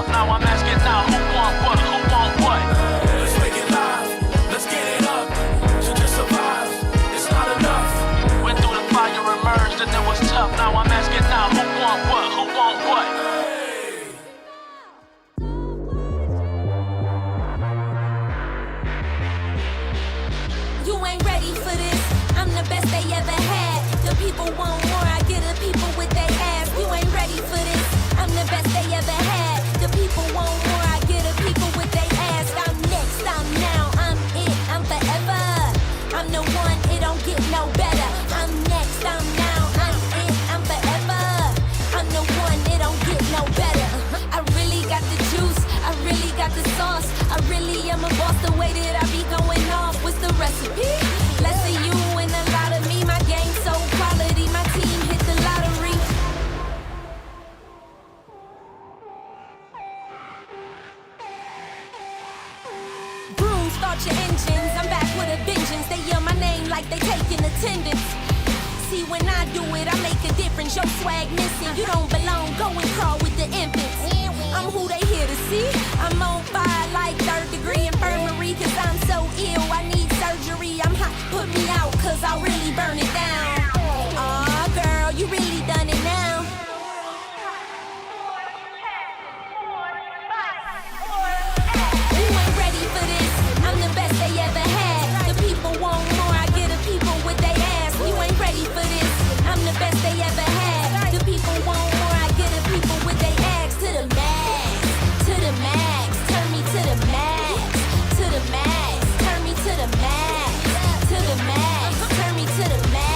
tough. Now I'm asking now, who want what? Who want what? Let's make it live. Let's get it up. To just survive, it's not enough. Went through the fire, emerged, and it was tough. Now I'm asking now, who want what? Who want what? You ain't ready for this. I'm the best they ever had. The people want more. I get the people with their ass. You ain't ready for this. I'm the best they ever had. The people want more. I get the people with their ass. I'm next. I'm now. I'm it. I'm forever. I'm the one. It don't get no better. I'm next. I'm now. I'm it. I'm forever. I'm the one. It don't get no better. I really got the juice. I really got the sauce. I really am a boss. The way that I be going off. What's the recipe? Less of you and a lot of me. My game so quality. My team hit the lottery. Broom, start your engines. I'm back with a vengeance. They yell my name like they taking attendance. See, when I do it, I make a difference. Your swag missing. You don't belong. Go and crawl with the infants. I'm who they here to see. I'm on fire like 3rd degree infirmary. Cause I'm so ill, I need surgery. I'm hot, put me out, cause I'll really burn it down. Aw, girl, you really done it now. You ain't ready for this. I'm the best they ever had. The people want more, I get the people with their ass. You ain't ready for this. I'm the best they ever had. The people want more, I get the people with their ass. To the max, to the max. Turn me to the max, to the max. Turn me to the max, to the max. Turn me to the max.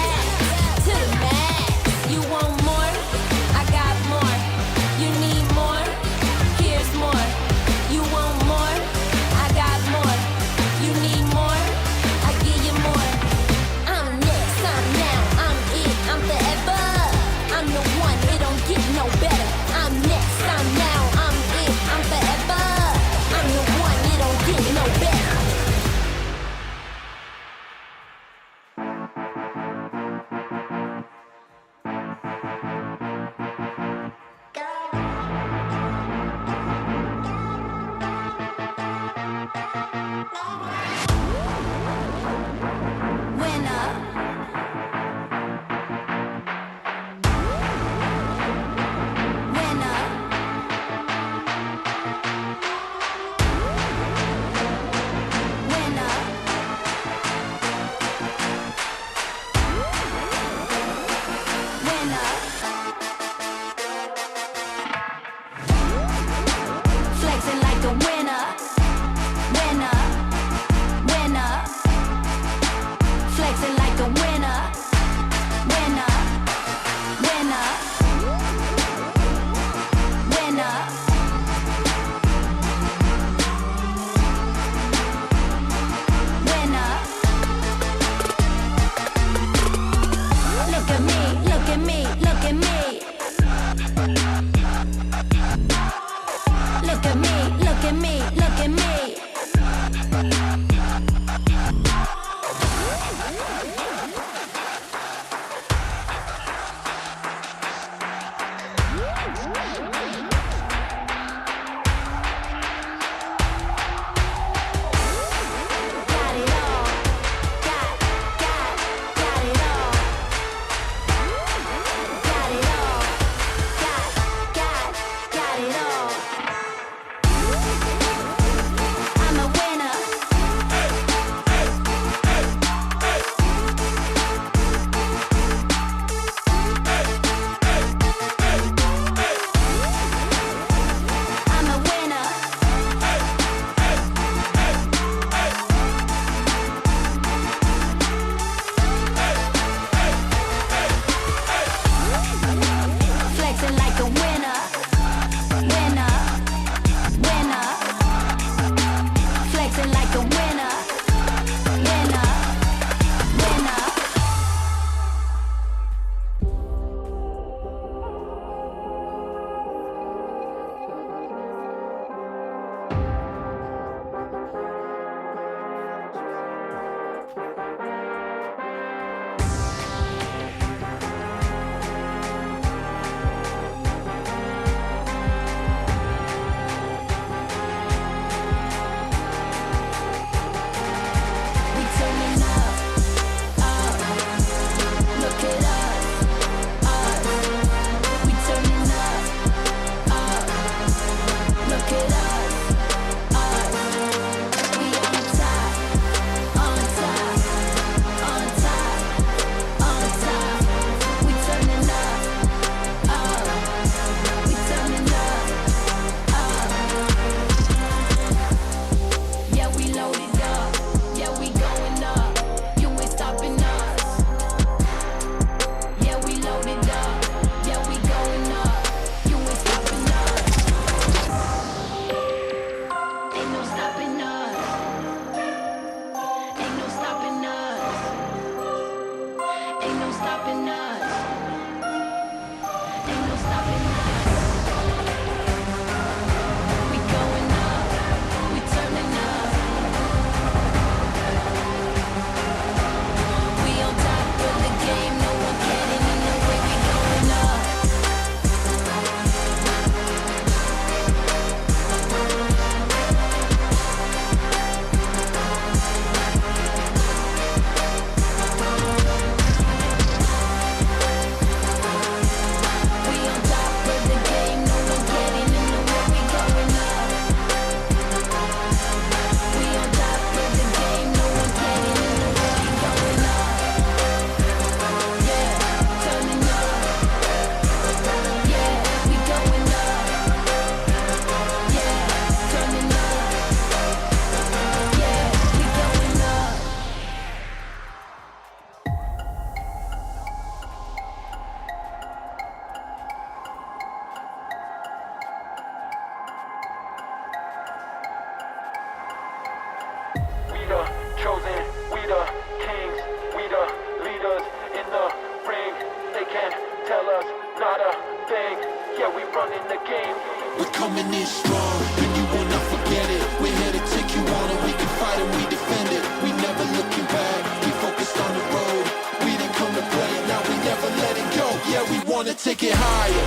yeah, we running the game. We're coming in strong, and you will not forget it. We're here to take you on, and we can fight and we defend it. We never looking back, we focused on the road. We didn't come to play, and now we never let it go. Yeah, we wanna take it higher.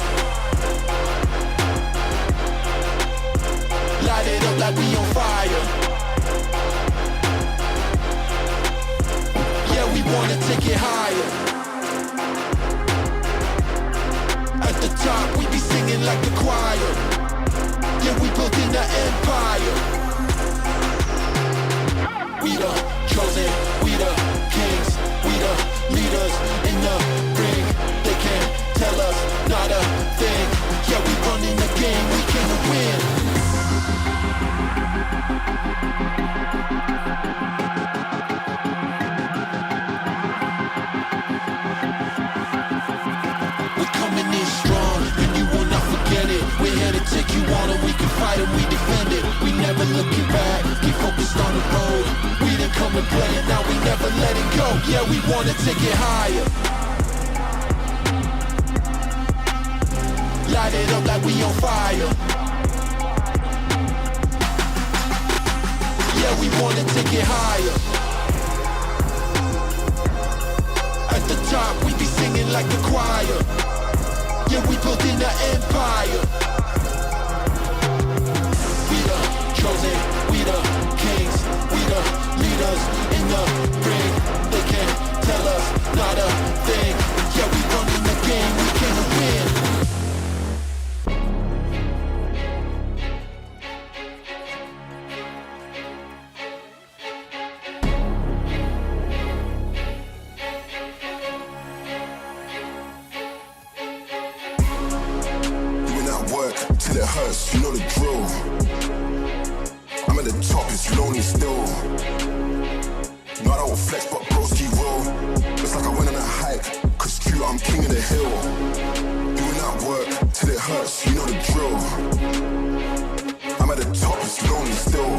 Light it up like we on fire. Yeah, we wanna take it higher. At the top, we be singing like the choir. Yeah, we building the empire. We the chosen, we the kings, we the leaders in the ring. They can't tell us not a thing. Yeah, we running the game, we came to win. We're coming in strong, and you will not forget it. We're here to take you on, and we can fight and we defend it. We never looking back, keep focused on the road. We didn't come to play, and now we never let it go. Yeah, we wanna take it higher. Light it up like we on fire. Yeah, we wanna take it higher. At the top, we be singing like the choir. Yeah, we building the empire. We the chosen, we the kings, we the leaders in the ring. They can't tell us not a thing. Yeah, we running the game, we came to win. Till it hurts, you know the drill. I'm at the top, it's lonely still. No, I don't flex, but broski roll. It's like I went on a hike, cause true, I'm king of the hill. Doing that work, till it hurts, you know the drill. I'm at the top, it's lonely still.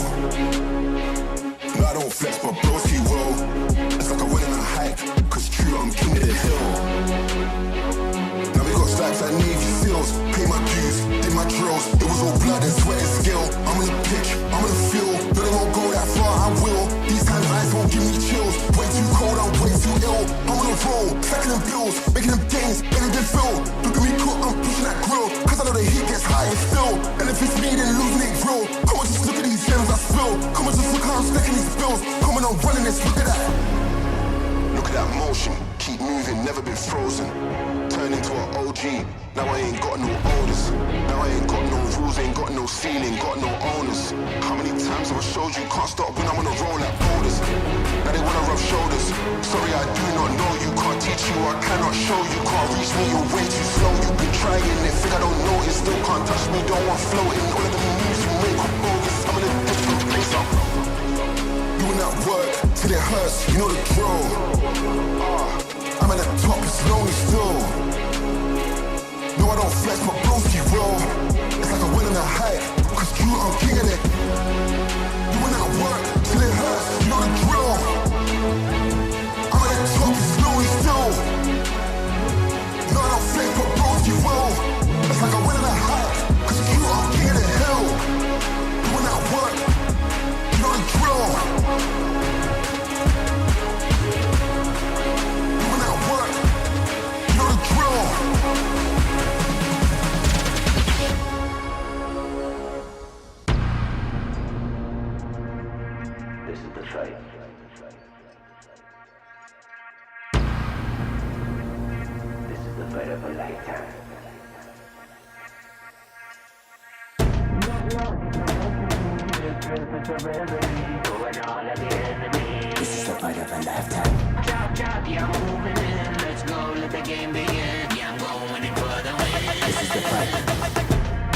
No, I don't flex, but broski roll. It's like I went on a hike, cause true, I'm king of the hill. Now we got stripes like Navy SEALs, pay my dues, did my drills. It was all blood and sweat and skill. I'm on the pitch, I'm on the field. But I won't go that far, I will. These times eyes won't give me chills. Way too cold, I'm way too ill. I'm on a roll, stacking them bills, making them gains, making them feel. Look at me cook, I'm pushing that grill. Cause I know the heat gets high and still. And if it's me, then losing it real. Come on, just look at these gems I spill. Come on, just look how I'm stacking these bills. Come on, I'm running this, look at that. Look at that motion, keep moving, never been frozen. Turn into an OG, now I ain't got no orders. Now I ain't got no rules, ain't got no ceiling, got no owners. How many times have I showed you can't stop when I'm on a roll like boulders? Now they wanna rub shoulders. Sorry, I do not know you, can't teach you, I cannot show you. Can't reach me, you're way too slow. You've been trying it, think I don't know it. Still can't touch me, don't want floating. All of the moves you make are bogus. I'm in a different place, I'm doing that work till it hurts, you know the drill. I'm at the top, it's lonely still. No, I don't flex, my broski roll. It's like I went on a hike, cause true, I'm king of it. Doing that work till it hurts, you know the drill. I'm at the top, it's lonely still. No, I don't flex, my broski roll. It's like I went on a hike, cause true, I'm king of the hill. Doing that work, you know the drill. This is the fight. This is the fight of a lifetime. This is the fight of a lifetime. Chop, chop, yeah, I'm moving in. Let's go, let the game begin. Yeah, I'm going in for the win. This is the fight.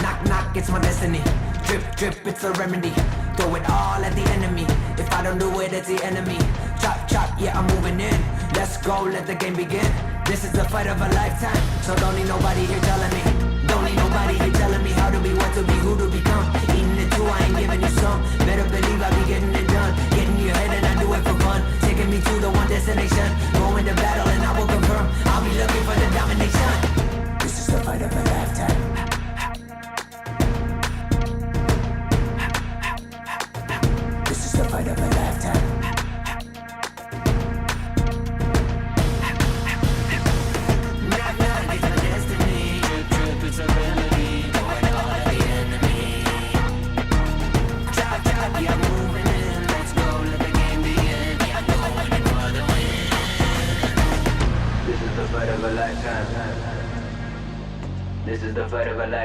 Knock, knock, it's my destiny. Drip, drip, it's a remedy. Throw it all at the enemy. If I don't do it, it's the enemy. Chop, chop, yeah, I'm moving in. Let's go, let the game begin. This is the fight of a lifetime. So don't need nobody here telling me. Don't need nobody here telling me how to be, what to be, who to become. Eating it too, I ain't giving you some. Better believe I be getting it done. Getting you ahead and I do it for fun. Taking me to the one destination. Going to battle and I will confirm. I'll be looking for the domination. This is the fight of a lifetime.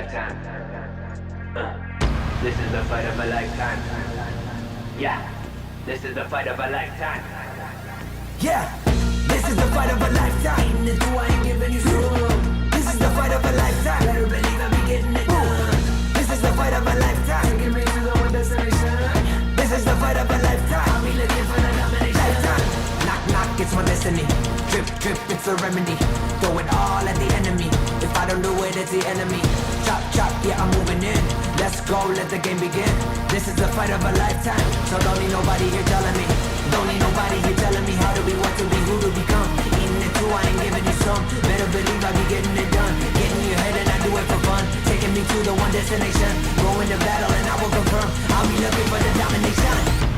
lifetime. This is the fight of a lifetime. Yeah, this is the fight of a lifetime. Yeah, this is the fight of a lifetime. This I ain't giving you some. This is the fight of a lifetime. Better believe I'll be getting it done. This is the fight of a lifetime. Taking me to the one destination. This is the fight of a lifetime. I'll be looking for the domination. Lifetime. Knock, knock, it's my destiny. Drip, drip, it's a remedy. Throw it all at the enemy. If I don't do it, it's the enemy. Chop, chop, yeah, I'm moving in. Let's go, let the game begin. This is the fight of a lifetime. So don't need nobody here telling me. Don't need nobody here telling me how to be, what to be, who to become. Eating it too, I ain't giving you some. Better believe I'll be getting it done. Getting you ahead and I do it for fun. Taking me to the one destination. Going to battle and I will confirm. I'll be looking for the domination.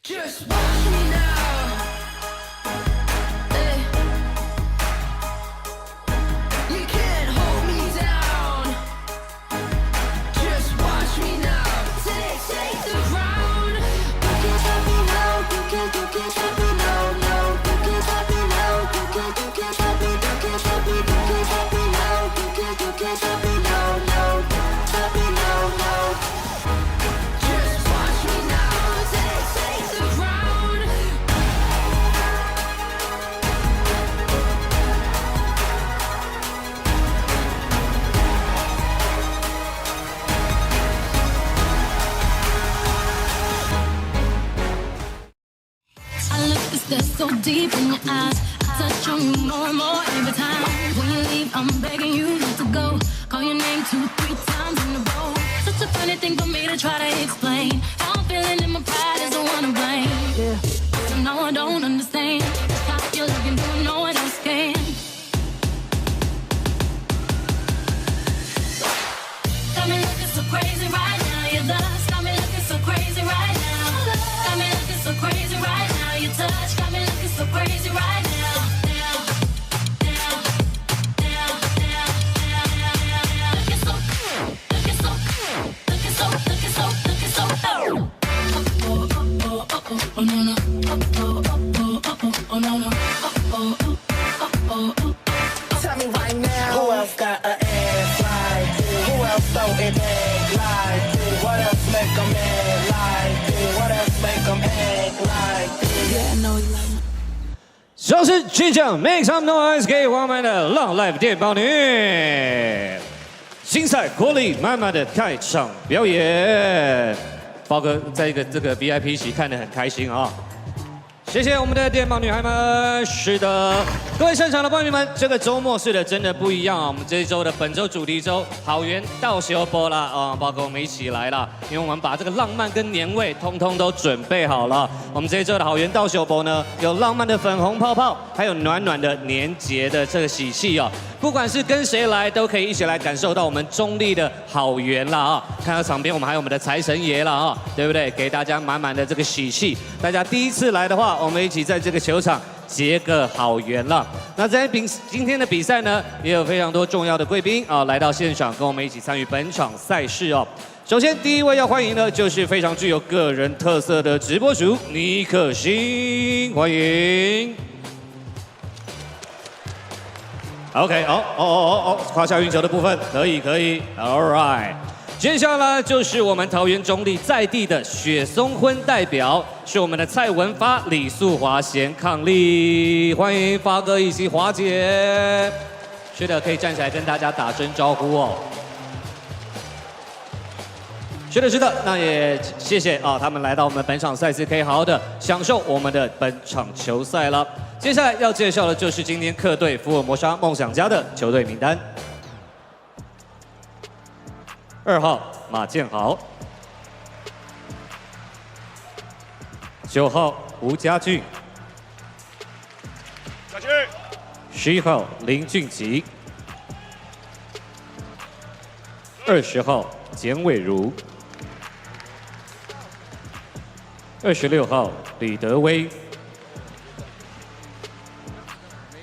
Just watch me now. Hey. You can't hold me down. Just watch me now. Take the ground. You can't stop me now. You can't stop me now. No, you can't stop me now. You can't stop me. You can't stop me. You can't stop me now. You can't stop me now. No, stop me now. No. Just watch me now. Take the ground. I look to stare so deep in your eyes. I touch on you more and more every time. When you leave, I'm begging you not to go. Call your name 2-3 times in a row. Such a funny thing for me to try to explain. How I'm feeling and my pride is the one to blame. Yeah, so no, I don't understand. How you're looking, doing no one else can. Got me looking so crazy right now. Your lust got me looking so crazy right now. Got me looking so crazy right now. Your touch got me looking so crazy right now. Looking so cool. Looking so cool. Looking so, looking so, looking so cool. Oh, oh, oh, oh, oh, oh, no, no. Oh, oh, oh, oh, oh, oh, no, no. Oh, oh, oh, oh, oh, oh. Tell me right now, who else got an ass like you? Who else floating back like you? 掌声击掌 ，Make some noise 给我们的浪 Live 电报女。精彩活力满满的开场表演，包哥在这个 VIP 席看得很开心啊。 谢谢我们的电报女孩们。是的，各位现场的朋友们，这个周末是的，真的不一样啊！我们这一周的本周主题周好园到修播啦啊，包括我们一起来啦，因为我们把这个浪漫跟年味通通都准备好了。我们这一周的好园到修播呢，有浪漫的粉红泡泡，还有暖暖的年节的这个喜气哦。不管是跟谁来，都可以一起来感受到我们中立的好园啦啊！看到场边我们还有我们的财神爷啦啊，对不对？给大家满满的这个喜气。大家第一次来的话，我们一起在这个球场结个好缘了。那在今天的比赛呢，也有非常多重要的贵宾啊来到现场，跟我们一起参与本场赛事哦。首先第一位要欢迎的就是非常具有个人特色的直播主尼克星，欢迎。OK， 胯下运球的部分可以 ，All right。 接下来就是我们桃园中立在地的雪松婚代表，是我们的蔡文发、李素华贤伉俪，欢迎发哥以及华姐。是的，可以站起来跟大家打声招呼哦。是的，那也谢谢啊，他们来到我们本场赛事，可以好好的享受我们的本场球赛了。接下来要介绍的就是今天客队福尔摩沙梦想家的球队名单。 2号马建豪，9号吴家俊，11号林俊吉，20号简伟如，26号李德威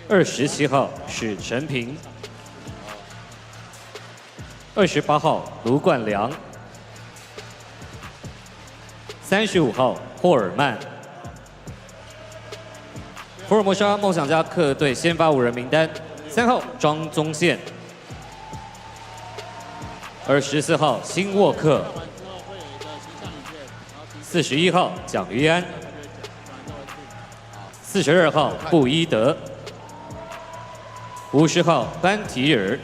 ，27号史成平。 28号卢冠良，35号霍尔曼。福尔摩沙梦想家客队先发5人名单：3号庄宗宪，24号辛沃克，41号蒋玉安，42号布伊德，50号班提尔。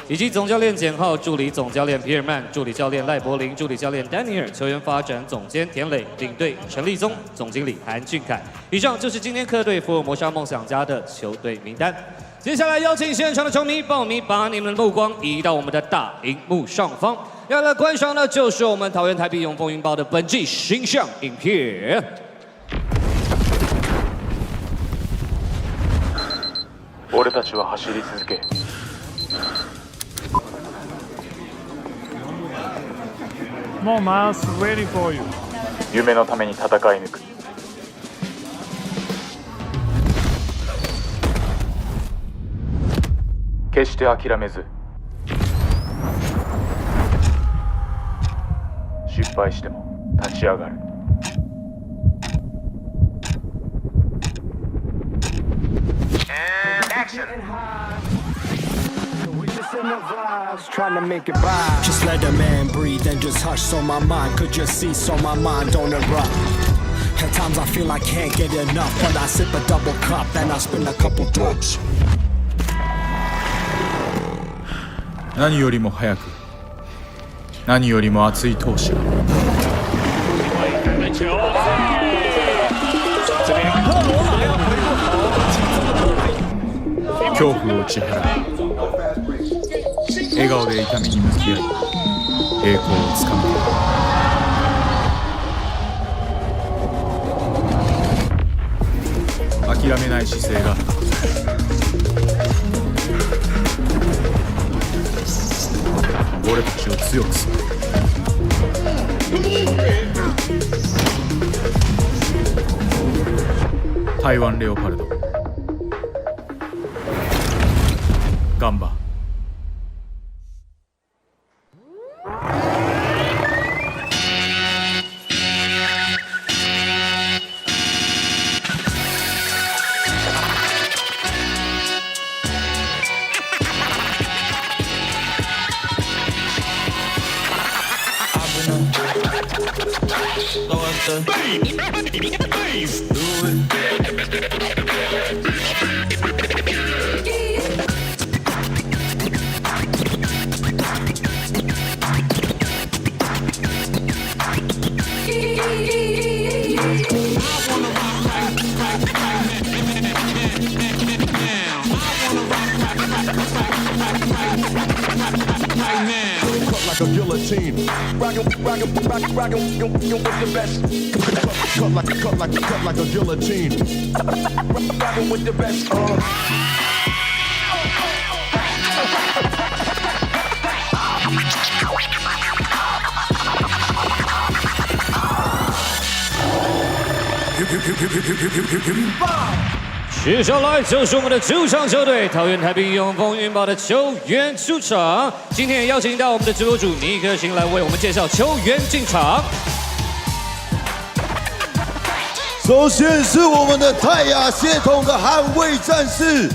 以及总教练简浩、助理总教练皮尔曼、助理教练赖柏林、助理教练丹尼尔、球员发展总监田磊、领队陈立宗、总经理韩俊凯。以上就是今天客队福尔摩沙梦想家的球队名单。接下来邀请现场的球迷、报迷把你们的目光移到我们的大荧幕上方，要来观赏的就是我们桃园台啤永丰云豹的本季形象影片。俺たちは走り続け。 More miles waiting for you. 夢のために戦い抜く。決して諦めず。失敗しても立ち上がる。And action. Trying to make it by. Just let a man breathe and just hush so my mind could just see so my mind don't erupt. At times I feel I can't get enough, but I sip a double cup and I spin a couple drops. 何よりも早く、何よりも熱い闘志が。恐怖を打ち払う。 笑顔で痛みに向き合い栄光をつかむ諦めない姿勢が俺たちを強くする台湾レオパルドガンバ I've Like a guillotine, rockin' with the best. Cut like a guillotine, rockin' with the best. 接下来就是我们的主场球队桃园台啤永丰云豹的球员出场。今天也邀请到我们的直播主尼克星来为我们介绍球员进场。首先是我们的泰雅血统的捍卫战士，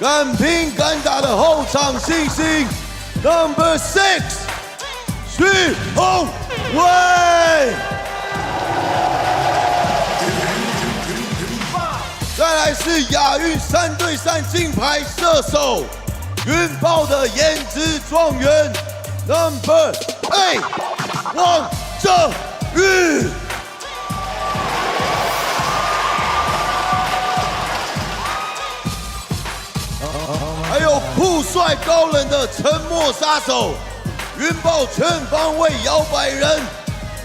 敢拼敢打的后场新星 ，Number 6， 许宏伟。再来是亚运3对3金牌射手，云豹的颜值状元 ，Number 8， 王正宇。还有酷帅高冷的沉默杀手，云豹全方位摇摆人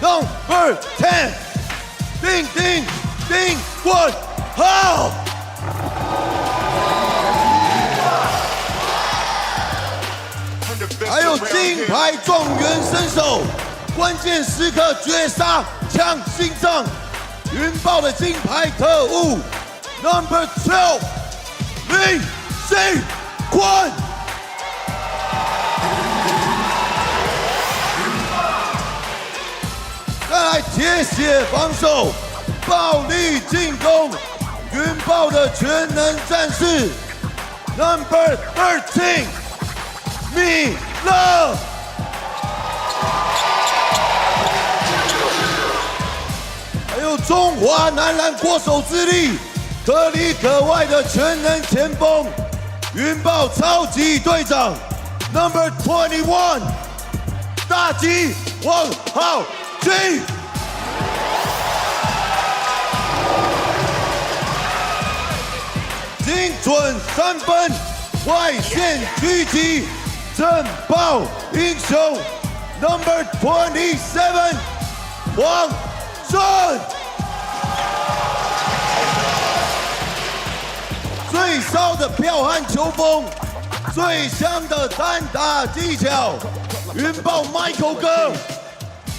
，Number 10， 丁冠浩。还有金牌状元身手，关键时刻绝杀抢心脏，云豹的金牌特务 ，Number 12， 林信宽。再来铁血防守，暴力进攻，云豹的全能战士 ，Number 13， 米勒。还有中华男篮国手之力，可里可外的全能前锋，云豹超级队长 ，Number 21， 大吉王浩基。精准3分，外线狙击，震爆英雄 ，Number 27， 黄胜。最骚的彪悍球风，最香的单打技巧，云豹 Michael 哥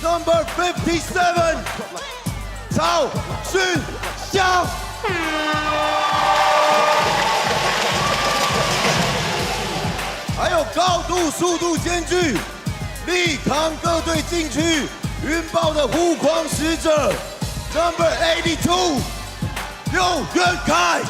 ，Number 57， 曹勋祥。还有高度、速度兼具，力扛各队禁区，云豹的护框使者 ，Number 82， 刘元凯。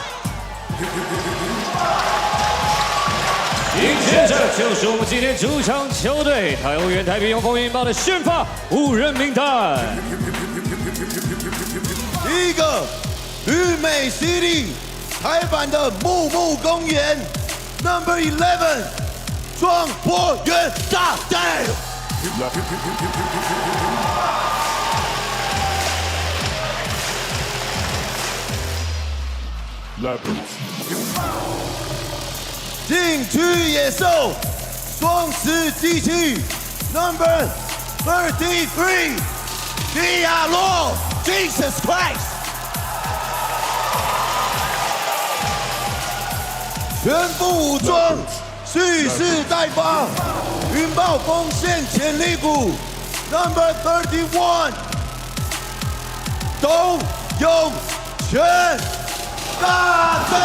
紧接着就是我们今天主场球队桃园台啤永丰云豹的先发5人名单。第一个，旅美犀利，台版的木木公园 ，Number 11。庄博元大队，禁区野兽，双狮机器 ，Number 33， 迪亚洛 ，Jesus Christ， 全副武装。蓄势待发，云豹锋线潜力股 ，Number 31， 董永全大队。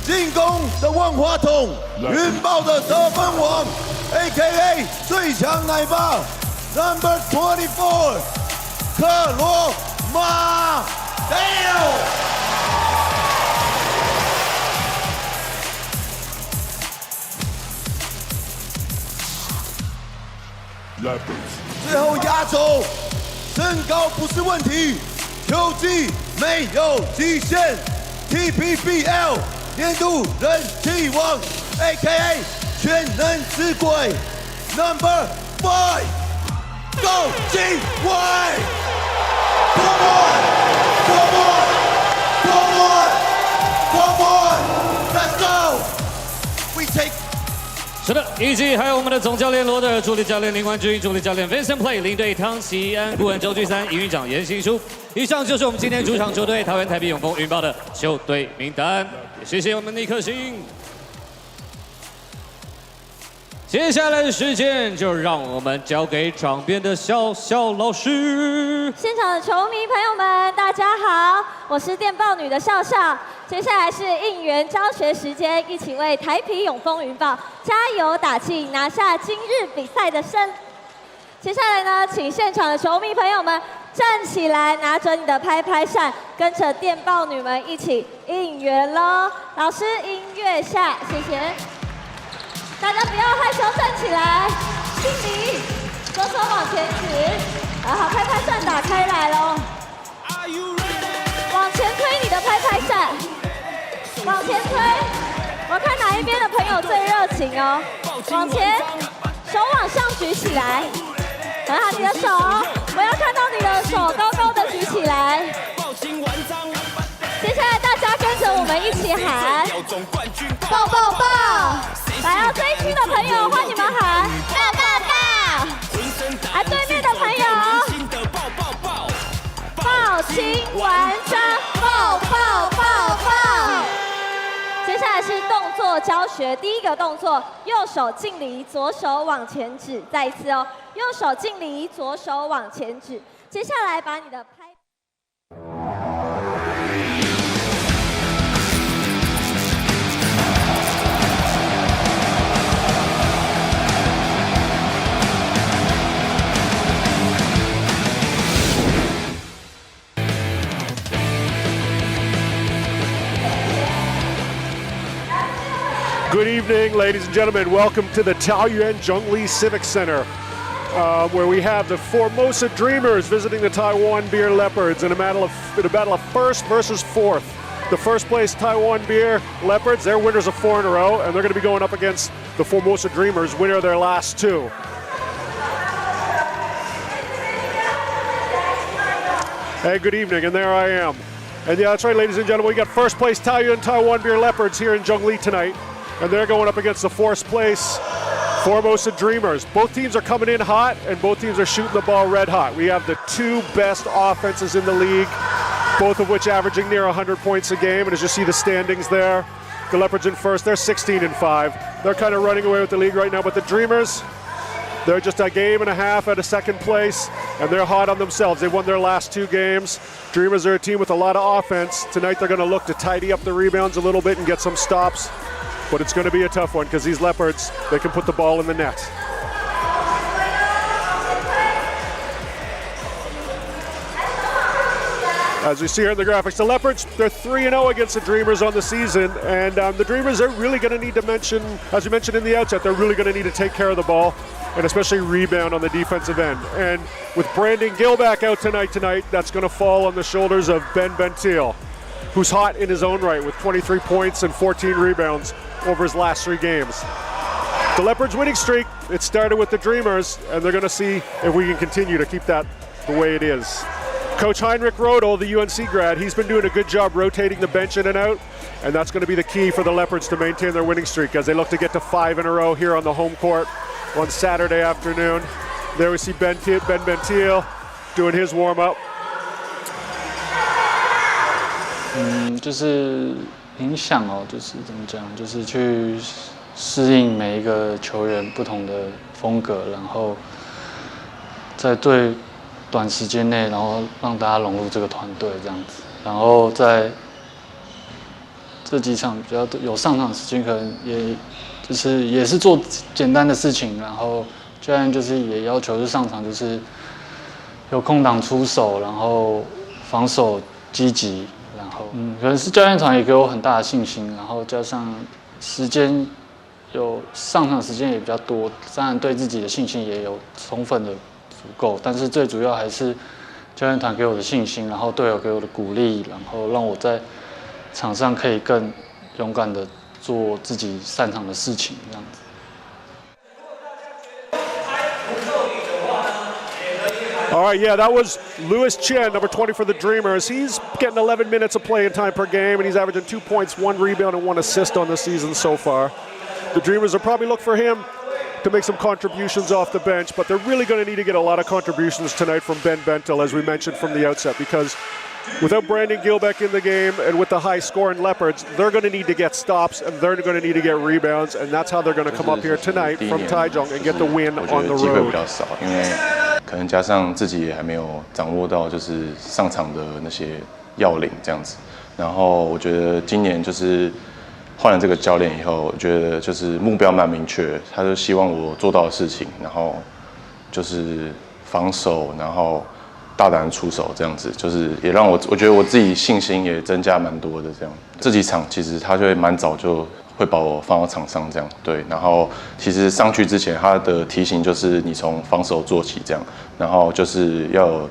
进攻的万花筒，云豹的得分王 ，AKA 最强奶爸 ，Number 24， 克罗马雷欧。最后压轴，身高不是问题，球技没有极限。TPBL 年度人气王 ，AKA 全能之鬼 ，Number 5，高进伟 ，Come on，Come on，Come on，Come on，Let's go，We take。是的，以及还有我们的总教练罗德、助理教练林冠军、助理教练 Vincent Play、领队汤喜安、顾问周俊三、营运长严新书。以上就是我们今天主场球队桃园台啤永丰云豹的球队名单。也谢谢我们尼克星。接下来的时间就让我们交给场边的小小老师。现场的球迷朋友们，大家好，我是电报女的笑笑。接下来是应援教学时间，一起为台啤永丰云豹加油打气，拿下今日比赛的胜。接下来呢，请现场的球迷朋友们站起来，拿着你的拍拍扇，跟着电报女们一起应援喽。老师，音乐下，谢谢。大家不要害羞，站起来，敬礼，左手往前指，然后拍拍扇打开来喽。往前推你的拍拍扇，往前推。我看哪一边的朋友最热情哦。往前，手往上举起来，很好，你的手哦，我要看到你的手高高的举起来。接下来大家跟着我们一起喊，抱抱抱！来哦，这一区的朋友换你们喊，抱抱抱！来对面的朋友，抱亲完章，抱抱抱抱！接下来是动作教学，第一个动作，右手敬礼，左手往前指，再一次哦，右手敬礼，左手往前指。接下来把你的拍。Good evening, ladies and gentlemen. Welcome to the Taoyuan Zhongli Civic Center, where we have the Formosa Dreamers visiting the Taiwan Beer Leopards in a battle of first versus fourth. The first place Taiwan Beer Leopards, they're winners of 4 in a row, and they're going to be going up against the Formosa Dreamers, winner of their last 2. Hey, good evening, and there I am. And yeah, that's right, ladies and gentlemen, we got first place Taiwan Beer Leopards here in Zhongli tonight. And they're going up against the fourth place Formosa Dreamers. Both teams are coming in hot, and both teams are shooting the ball red hot. We have the 2 best offenses in the league, both of which averaging near 100 points a game. And as you see the standings there, the Leopards in first, they're 16-5. They're kind of running away with the league right now, but the Dreamers, they're just a game and a half at a second place, and they're hot on themselves. They've won their last 2 games. Dreamers are a team with a lot of offense. Tonight they're going to look to tidy up the rebounds a little bit and get some stops. But it's going to be a tough one because these Leopards, they can put the ball in the net. As we see here in the graphics, the Leopards, they're 3-0 against the Dreamers on the season. And the Dreamers are really going to need to mention, as we mentioned in the outset, they're really going to need to take care of the ball and especially rebound on the defensive end. And with Brandon Gilback out tonight, that's going to fall on the shoulders of Ben Bentil, who's hot in his own right with 23 points and 14 rebounds over his last 3 games. The Leopards' winning streak, it started with the Dreamers, and they're going to see if we can continue to keep that the way it is. Coach Heinrich Rodel, the UNC grad, he's been doing a good job rotating the bench in and out, and that's going to be the key for the Leopards to maintain their winning streak as they look to get to 5 in a row here on the home court on Saturday afternoon. There we see Ben Bentil doing his warm-up. 就是影响哦，就是怎么讲，就是去适应每一个球员不同的风格，然后在最短时间内，然后让大家融入这个团队这样子。然后在这几场比较有上场时间，可能也是做简单的事情，然后教练就是也要求是上场就是有空档出手，然后防守积极。 可能是教练团也给我很大的信心，然后加上时间有上场时间也比较多，当然对自己的信心也有充分的足够，但是最主要还是教练团给我的信心，然后队友给我的鼓励，然后让我在场上可以更勇敢的做自己擅长的事情，这样子。All right, yeah, that was Louis Chen, number 20 for the Dreamers. He's getting 11 minutes of playing time per game, and he's averaging 2 points, 1 rebound, and 1 assist on the season so far. The Dreamers will probably look for him to make some contributions off the bench, but they're really going to need to get a lot of contributions tonight from Ben Bentel, as we mentioned from the outset, because without Brandon Gilbeck in the game and with the high scoring Leopards, they're going to need to get stops and they're going to need to get rebounds, and that's how they're going to come up here tonight from Taichung and get the win on the road. 可能加上自己也还没有掌握到就是上场的那些要领这样子，然后我觉得今年就是换了这个教练以后，我觉得就是目标蛮明确，他就希望我做到的事情，然后就是防守，然后大胆出手这样子，就是也让我觉得我自己信心也增加蛮多的这样。这几场其实他就会蛮早就会把我放到场上这样，对。然后其实上去之前，他的提醒就是你从防守做起这样，然后就是要有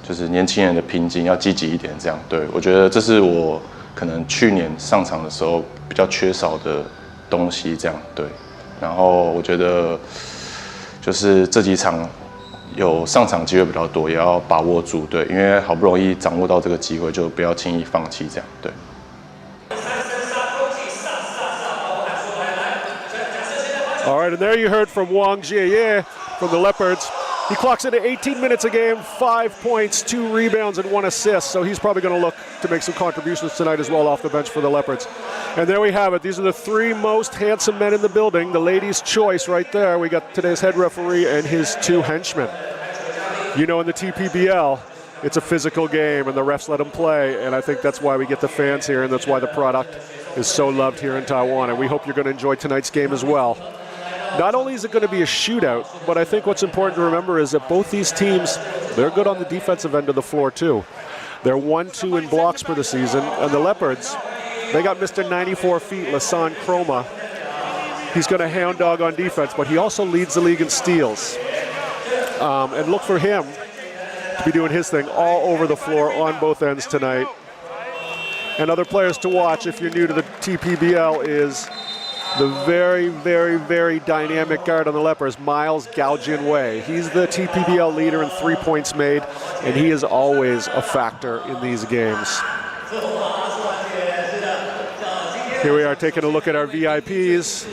就是年轻人的拼劲，要积极一点这样。对，我觉得这是我可能去年上场的时候比较缺少的东西这样，对。然后我觉得就是这几场有上场机会比较多，也要把握住，对，因为好不容易掌握到这个机会，就不要轻易放弃这样，对。All right, and there you heard from Wang Jie from the Leopards. He clocks into 18 minutes a game, 5 points, 2 rebounds, and 1 assist. So he's probably going to look to make some contributions tonight as well off the bench for the Leopards. And there we have it. These are the 3 most handsome men in the building. The ladies' choice right there. We got today's head referee and his 2 henchmen. You know, in the TPBL, it's a physical game, and the refs let them play. And I think that's why we get the fans here, and that's why the product is so loved here in Taiwan. And we hope you're going to enjoy tonight's game as well. Not only is it going to be a shootout, but I think what's important to remember is that both these teams, they're good on the defensive end of the floor too. They're 1-2 in blocks for the season, and the Leopards, they got Mr. 94 feet, Lasan Chroma. He's going to hound dog on defense, but he also leads the league in steals. And look for him to be doing his thing all over the floor on both ends tonight. And other players to watch if you're new to the TPBL is the very, very, very dynamic guard on the Leopards, Miles Gao-Jin-Wei. He's the TPBL leader in 3 points made, and he is always a factor in these games. Here we are taking a look at our VIPs.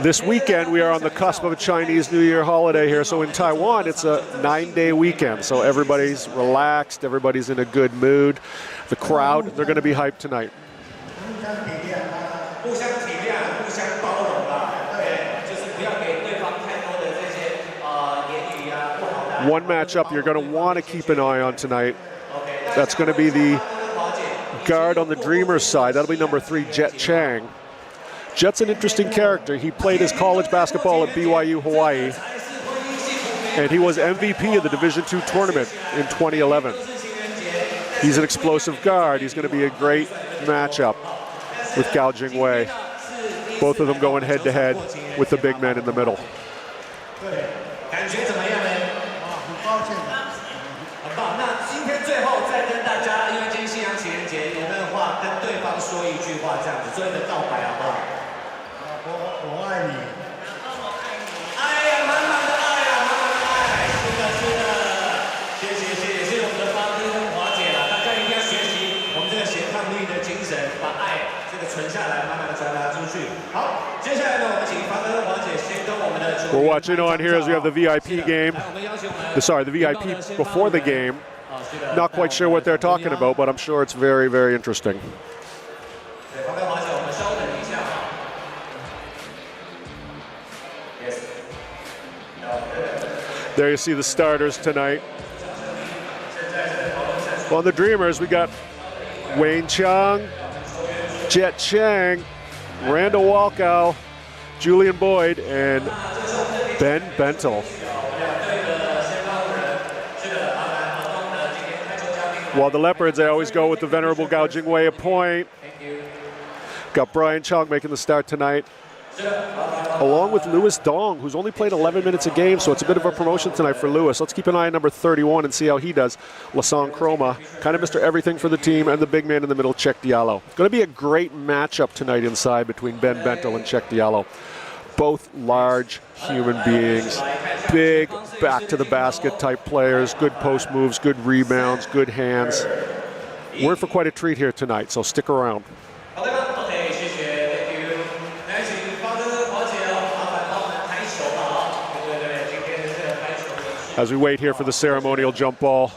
This weekend, we are on the cusp of a Chinese New Year holiday here. So in Taiwan, it's a 9-day weekend. So everybody's relaxed, everybody's in a good mood. The crowd, they're going to be hyped tonight. One matchup you're going to want to keep an eye on tonight. That's going to be the guard on the Dreamers side. That'll be number 3, Jet Chang. Jet's an interesting character. He played his college basketball at BYU Hawaii, and he was MVP of the Division II tournament in 2011. He's an explosive guard. He's going to be a great matchup with Gao Jingwei. Both of them going head-to-head with the big men in the middle. 存下来，慢慢的传达出去。好，接下来呢，我们请方跟黄姐先跟我们的。We're watching on here as we have the VIP game. Sorry, the VIP before the game. Not quite sure what they're talking about, but I'm sure it's very, very interesting. There you see the starters tonight. On the Dreamers, we got Wayne Chung, Jet Chang, Randall Walkow, Julian Boyd, and Ben Bentel. While the Leopards, they always go with the venerable Gao Jingwei at point. Got Brian Chong making the start tonight, along with Louis Dong, who's only played 11 minutes a game, so it's a bit of a promotion tonight for Louis. Let's keep an eye on number 31 and see how he does. Lassane Chroma, kind of Mr. Everything for the team, and the big man in the middle, Cheikh Diallo. It's going to be a great matchup tonight inside between Ben Bentel and Cheikh Diallo. Both large human beings, big back-to-the-basket type players, good post moves, good rebounds, good hands. We're in for quite a treat here tonight, so stick around. As we wait here for the ceremonial jump ball.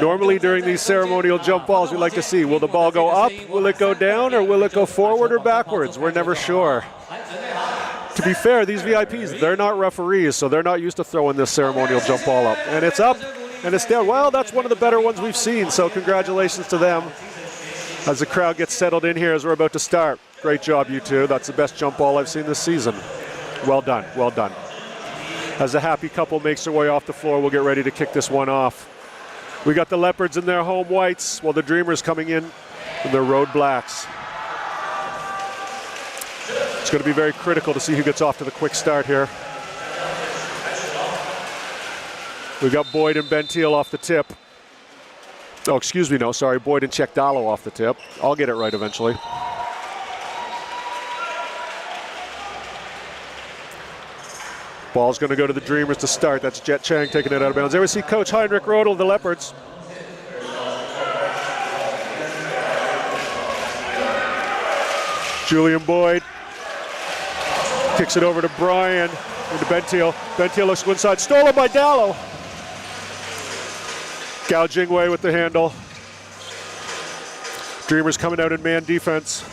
Normally during these ceremonial jump balls, we like to see, will the ball go up, will it go down, or will it go forward or backwards? We're never sure. To be fair, these VIPs, they're not referees, so they're not used to throwing this ceremonial jump ball up. And it's up, and it's down. Well, that's one of the better ones we've seen, so congratulations to them as the crowd gets settled in here as we're about to start. Great job, you two. That's the best jump ball I've seen this season. Well done, well done. As the happy couple makes their way off the floor, we'll get ready to kick this one off. We got the Leopards in their home whites, while the Dreamers coming in their road blacks. It's going to be very critical to see who gets off to the quick start here. We got Boyd and Bentil off the tip. Oh, excuse me, no, sorry, Boyd and Cheikh Diallo off the tip. I'll get it right eventually. Ball's going to go to the Dreamers to start. That's Jet Chang taking it out of bounds. There we see Coach Heinrich Rodel, the Leopards. Julian Boyd kicks it over to Brian into Bentil. Bentil looks to one side, stolen by Diallo. Gao Jingwei with the handle. Dreamers coming out in man defense.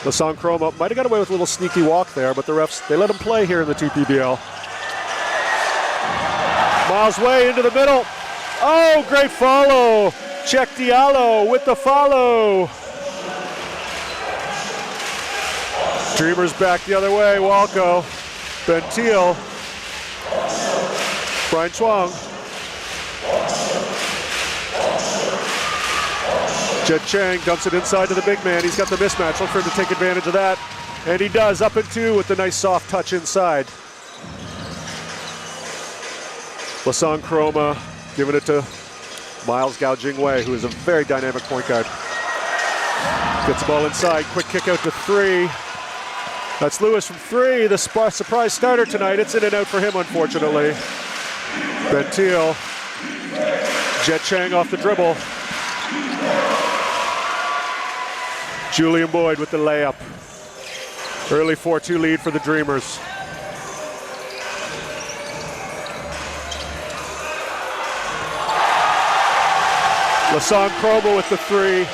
Lassane Chroma might have got away with a little sneaky walk there, but the refs, they let him play here in the TPBL. Miles Way into the middle. Oh, great follow. Cheikh Diallo with the follow. Dreamers back the other way. Walco, Bentil, Brian Chuang. Jet Chang dumps it inside to the big man. He's got the mismatch. Look for him to take advantage of that. And he does, up and two with the nice soft touch inside. Lassane Chroma giving it to Miles Gao Jingwei, who is a very dynamic point guard. Gets the ball inside, quick kick out to three. That's Lewis from three, the surprise starter tonight. It's in and out for him, unfortunately. Bentil, Jet Chang off the dribble. Julian Boyd with the layup. Early 4-2 lead for the Dreamers. Lassane Chroma with the three.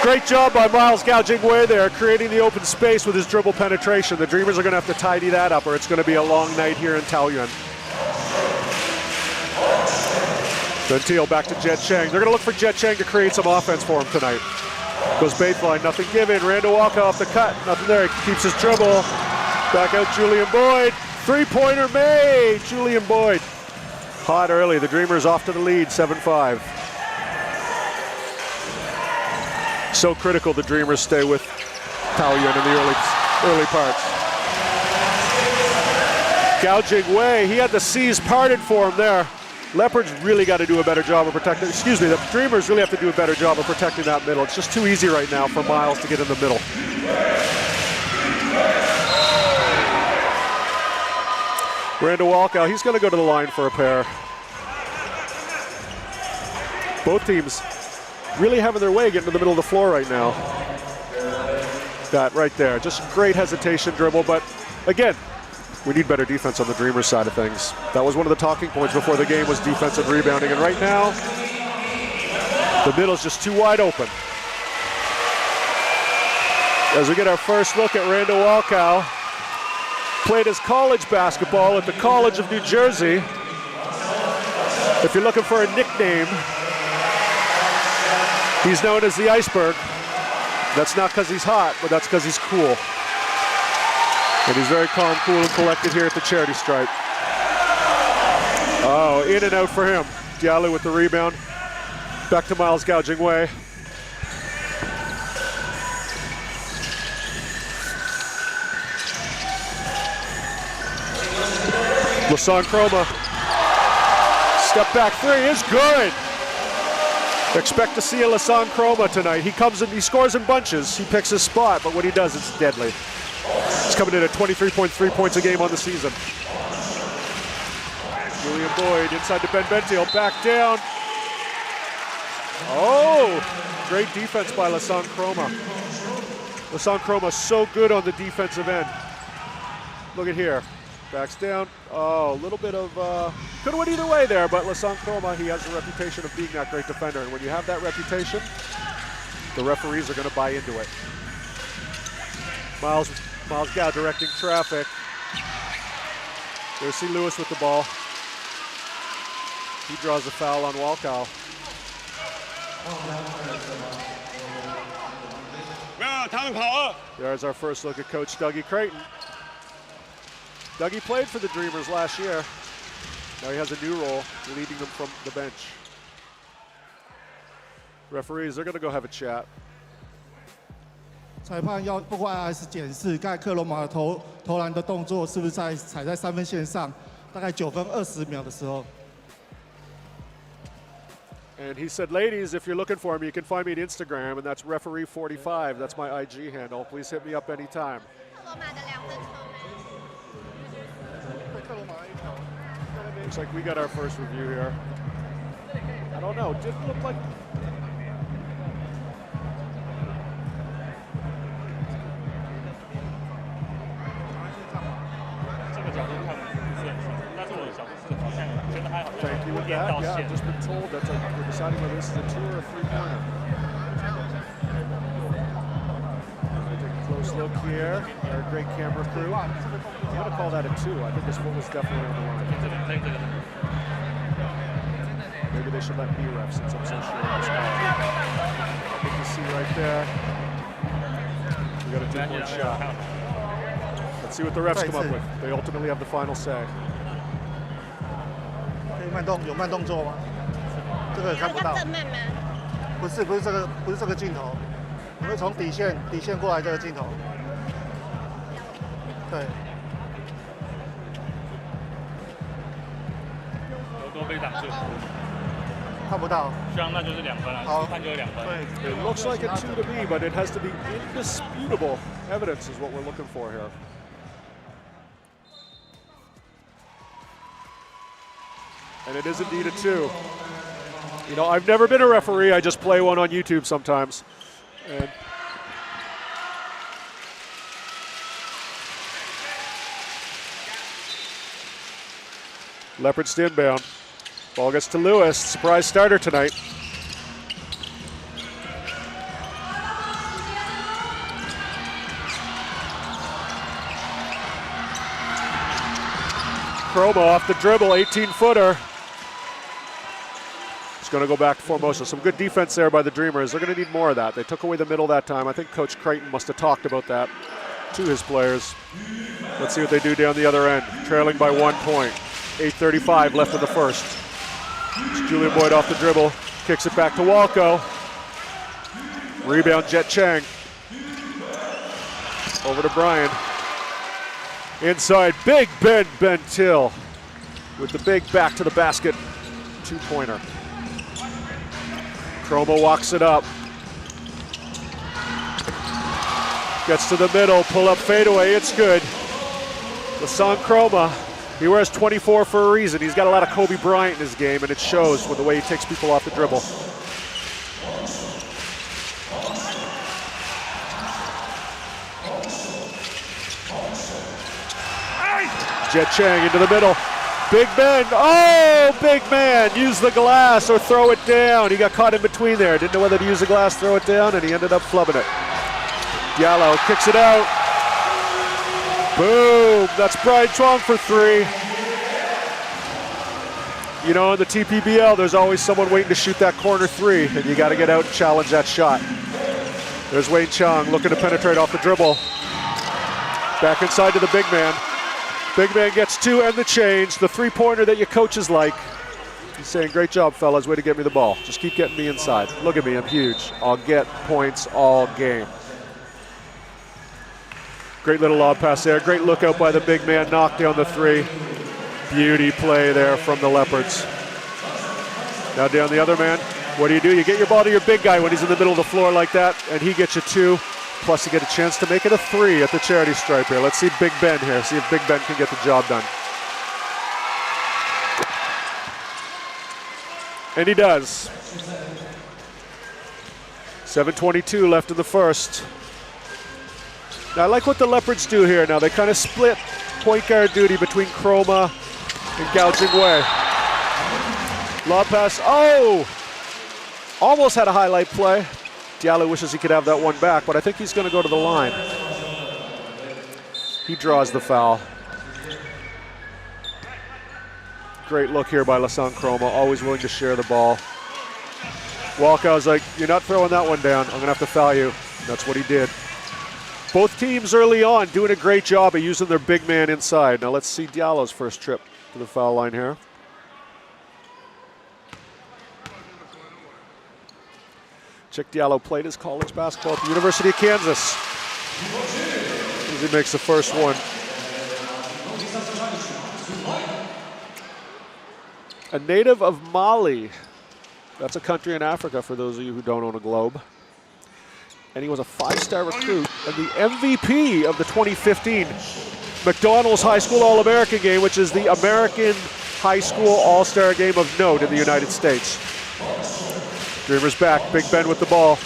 Great job by Miles Gao Jingwei there, creating the open space with his dribble penetration. The Dreamers are going to have to tidy that up, or it's going to be a long night here in Taoyuan. Bentil back to Jet Chang. They're going to look for Jet Chang to create some offense for him tonight. Goes baseline, nothing given. Randall Walker off the cut, nothing there. He keeps his dribble. Back out Julian Boyd. Three-pointer made. Julian Boyd. Hot early. The Dreamers off to the lead, 7-5. So critical the Dreamers stay with Taoyuan in the early parts. Gao Jingwei, he had the C's parted for him there. Leopards really got to do a better job of protecting, the Dreamers really have to do a better job of protecting that middle. It's just too easy right now for Miles to get in the middle. Randall Walkout, he's going to go to the line for a pair. Both teams really having their way getting to the middle of the floor right now. That right there, just great hesitation dribble, but again, we need better defense on the Dreamers side of things. That was one of the talking points before the game was defensive rebounding, and right now, the middle's just too wide open. As we get our first look at Randall Walkow, played his college basketball at the College of New Jersey. If you're looking for a nickname, he's known as the Iceberg. That's not because he's hot, but that's because he's cool. And he's very calm, cool, and collected here at the charity stripe. Oh, in and out for him. Diallo with the rebound. Back to Miles Gao Jingwei. Lasan Chroma. Step back three is good. Expect to see a Lasan Chroma tonight. He comes in, he scores in bunches. He picks his spot, but when he does, it's deadly. He's coming in at 23.3 points a game on the season. Julian Boyd inside to Ben Bentil, back down. Oh, great defense by Lasan Chroma. Lasan Chroma so good on the defensive end. Look at here, backs down. Oh, a little bit of, could have went either way there, but Lasan Chroma, he has a reputation of being that great defender. And when you have that reputation, the referees are gonna buy into it. Miles Gow directing traffic. There's C. Lewis with the ball. He draws a foul on Walkow. There's our first look at Coach Dougie Creighton. Dougie played for the Dreamers last year. Now he has a new role, leading them from the bench. Referees, they're going to go have a chat. 裁判要不过还是检视盖克罗马的投篮的动作是不是踩在3分线上，大概9分20秒的时候。 And he said, ladies, if you're looking for me, you can find me at Instagram, and that's referee45. That's my IG handle. Please hit me up anytime. Looks like we got our first review here. I don't know, it didn't look like... Thank you with that. Yeah, I've just been told that we're deciding whether this is a 2 or a 3-pointer. Take a close look here. Our great camera crew. I'm going to call that a 2. I think this one was definitely on the line. Maybe they should let me ref since I'm so sure of this call. Good to see right there. We got a 2-point shot. Let's see what the refs come up with. They ultimately have the final say. 有慢动作吗？这个看不到。不是这个镜头，你会从底线过来这个镜头。对。耳朵被挡住。看不到。这样那就是2分了，好，看就是2分。It looks like a 2 to me, but it has to be indisputable evidence is what we're looking for here. And it is indeed a 2. You know, I've never been a referee. I just play one on YouTube sometimes. And Leopards inbound. Ball gets to Lewis. Surprise starter tonight. Chroma off the dribble, 18-footer. It's going to go back to Formosa. Some good defense there by the Dreamers. They're going to need more of that. They took away the middle that time. I think Coach Creighton must have talked about that to his players. Let's see what they do down the other end. Trailing by 1 point. 8:35 left in the first. It's Julian Boyd off the dribble. Kicks it back to Walko. Rebound, Jet Chang. Over to Brian. Inside, Big Ben Bentil with the big back to the basket 2-pointer. Chroma walks it up. Gets to the middle, pull up fadeaway, it's good. Lasan Chroma, he wears 24 for a reason. He's got a lot of Kobe Bryant in his game, and it shows with the way he takes people off the dribble. Jet Chang into the middle. Big Ben, oh, big man, use the glass or throw it down. He got caught in between there. Didn't know whether to use the glass, throw it down, and he ended up flubbing it. Diallo kicks it out. Boom, that's Brian Chuang for 3. You know, in the TPBL, there's always someone waiting to shoot that corner 3, and you got to get out and challenge that shot. There's Wayne Chung looking to penetrate off the dribble. Back inside to the big man. Big man gets 2 and the change, the 3-pointer that your coaches like. He's saying, great job, fellas, way to get me the ball. Just keep getting me inside. Look at me, I'm huge. I'll get points all game. Great little lob pass there. Great look out by the big man, knocked down the 3. Beauty play there from the Leopards. Now down the other man. What do? You get your ball to your big guy when he's in the middle of the floor like that, and he gets you 2. Plus you get a chance to make it a 3 at the charity stripe here. Let's see Big Ben here. See if Big Ben can get the job done. And he does. 7:22 left in the first. Now I like what the Leopards do here. Now they kind of split point guard duty between Chroma and Gao Jingwei. Lob pass, oh! Almost had a highlight play. Diallo wishes he could have that one back, but I think he's gonna go to the line. He draws the foul. Great look here by Lassang Chroma, always willing to share the ball. Walkow's like, you're not throwing that one down, I'm gonna have to foul you. And that's what he did. Both teams early on doing a great job of using their big man inside. Now let's see Diallo's first trip to the foul line here. Chick Diallo played his college basketball at the University of Kansas. As he makes the first one. A native of Mali. That's a country in Africa for those of you who don't own a globe. And he was a 5-star recruit and the MVP of the 2015 McDonald's High School All-American game, which is the American high school all-star game of note in the United States. Dreamers back, Big Ben with the ball.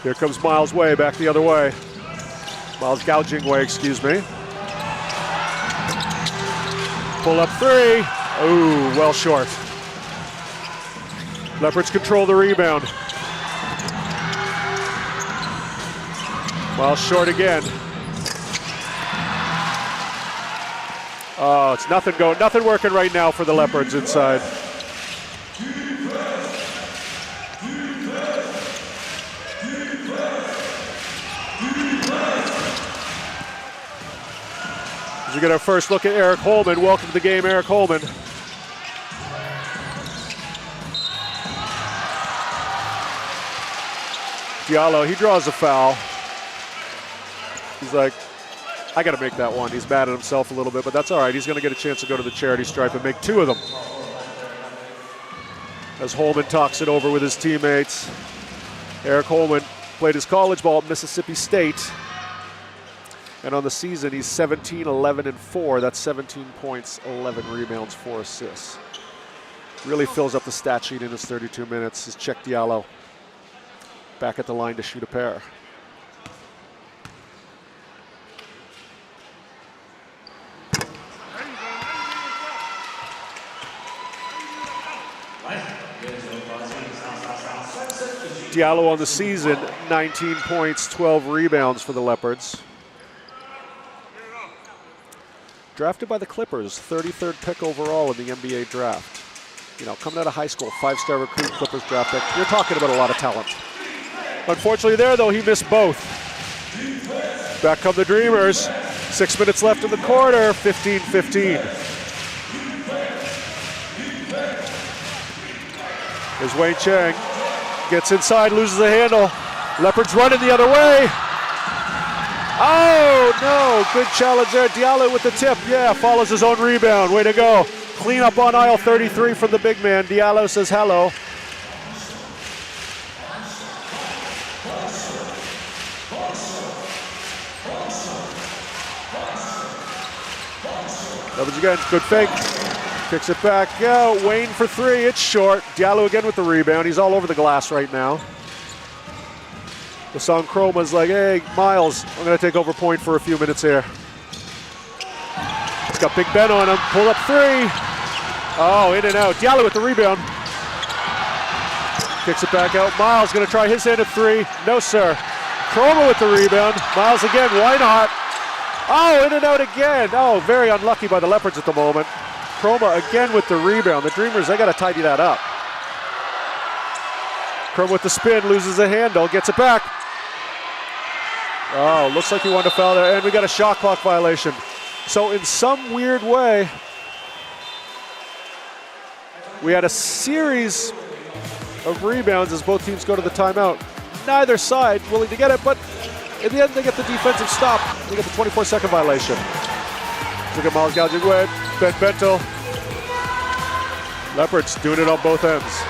Here comes Miles Way back the other way. Miles Gao Jingwei, excuse me. Pull up 3. Ooh, well short. Leopards control the rebound. Miles short again. Oh, it's nothing working right now for the Leopards inside. As we get our first look at Eric Holman. Welcome to the game, Eric Holman. Diallo, he draws a foul. He's like, I got to make that one. He's mad at himself a little bit, but that's all right. He's going to get a chance to go to the charity stripe and make 2 of them. As Holman talks it over with his teammates. Eric Holman played his college ball at Mississippi State. And on the season, he's 17, 11, and 4. That's 17 points, 11 rebounds, 4 assists. Really fills up the stat sheet in his 32 minutes. Is Check Diallo back at the line to shoot a pair. Diallo on the season, 19 points, 12 rebounds for the Leopards. Drafted by the Clippers, 33rd pick overall in the NBA draft. You know, coming out of high school, 5-star recruit, Clippers draft pick. You're talking about a lot of talent. Unfortunately there, though, he missed both. Back come the Dreamers. 6 minutes left in the quarter, 15-15. Here's Wayne Chang. Gets inside, loses the handle. Leopards running the other way. Oh, no, good challenge there. Diallo with the tip. Yeah, follows his own rebound. Way to go. Clean up on aisle 33 from the big man. Diallo says hello. Leopards again, good fake. Kicks it back, Wayne for 3, it's short. Diallo again with the rebound, he's all over the glass right now. Lassang Chroma's like, hey, Miles, I'm gonna take over point for a few minutes here. He's got Big Ben on him, pull up 3. Oh, in and out, Diallo with the rebound. Kicks it back out, Miles gonna try his hand at 3. No, sir. Chroma with the rebound, Miles again, why not? Oh, in and out again. Oh, very unlucky by the Leopards at the moment. Chroma again with the rebound. The Dreamers, they got to tidy that up. Chroma with the spin, loses the handle, gets it back. Oh, looks like he wanted to foul there, and we got a shot clock violation. So in some weird way, We had a series of rebounds as both teams go to the timeout. Neither side willing to get it, but in the end they get the defensive stop. They get the 24-second violation. Look at Miles gouging away. Ben Bento. Leopards doing it on both ends.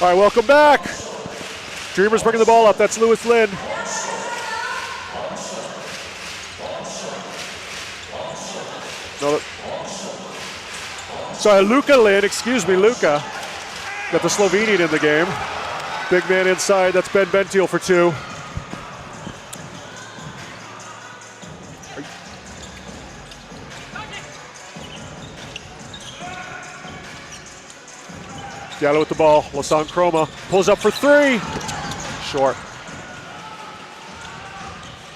All right, welcome back. Dreamers bringing the ball up. That's Lewis Lin. No, sorry, Luka Lin. Excuse me, Luka. Got the Slovenian in the game. Big man inside. That's Ben Bentiel for two. Gallo with the ball. Lasan Chroma pulls up for three. Short.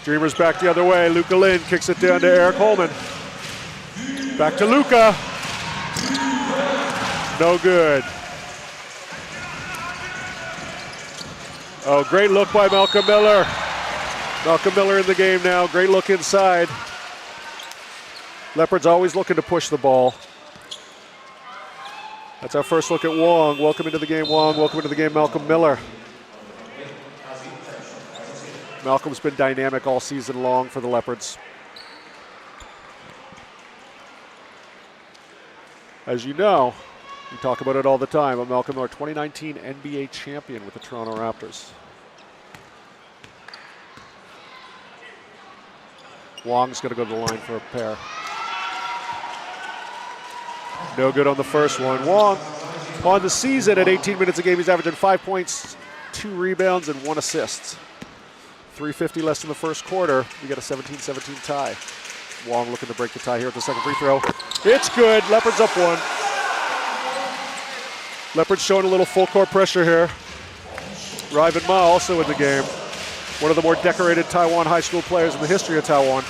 Dreamers back the other way. Luka Lin kicks it down to Eric Holman. Back to Luka. No good. Oh, great look by Malcolm Miller. Malcolm Miller in the game now. Great look inside. Leopards always looking to push the ball. That's our first look at Wong. Welcome into the game, Wong. Welcome into the game, Malcolm Miller. Malcolm's been dynamic all season long for the Leopards. As you know, we talk about it all the time, but Malcolm Miller, 2019 NBA champion with the Toronto Raptors. Wong's going to go to the line for a pair. No good on the first one. Wong, on the season at 18 minutes a game, he's averaging 5 points, 2 rebounds, and 1 assist. 3:50 less in the first quarter. We got a 17-17 tie. Wong looking to break the tie here at the second free throw. It's good. Leopards up one. Leopards showing a little full court pressure here. Ryvan Ma also in the game. One of the more decorated Taiwan high school players in the history of Taiwan.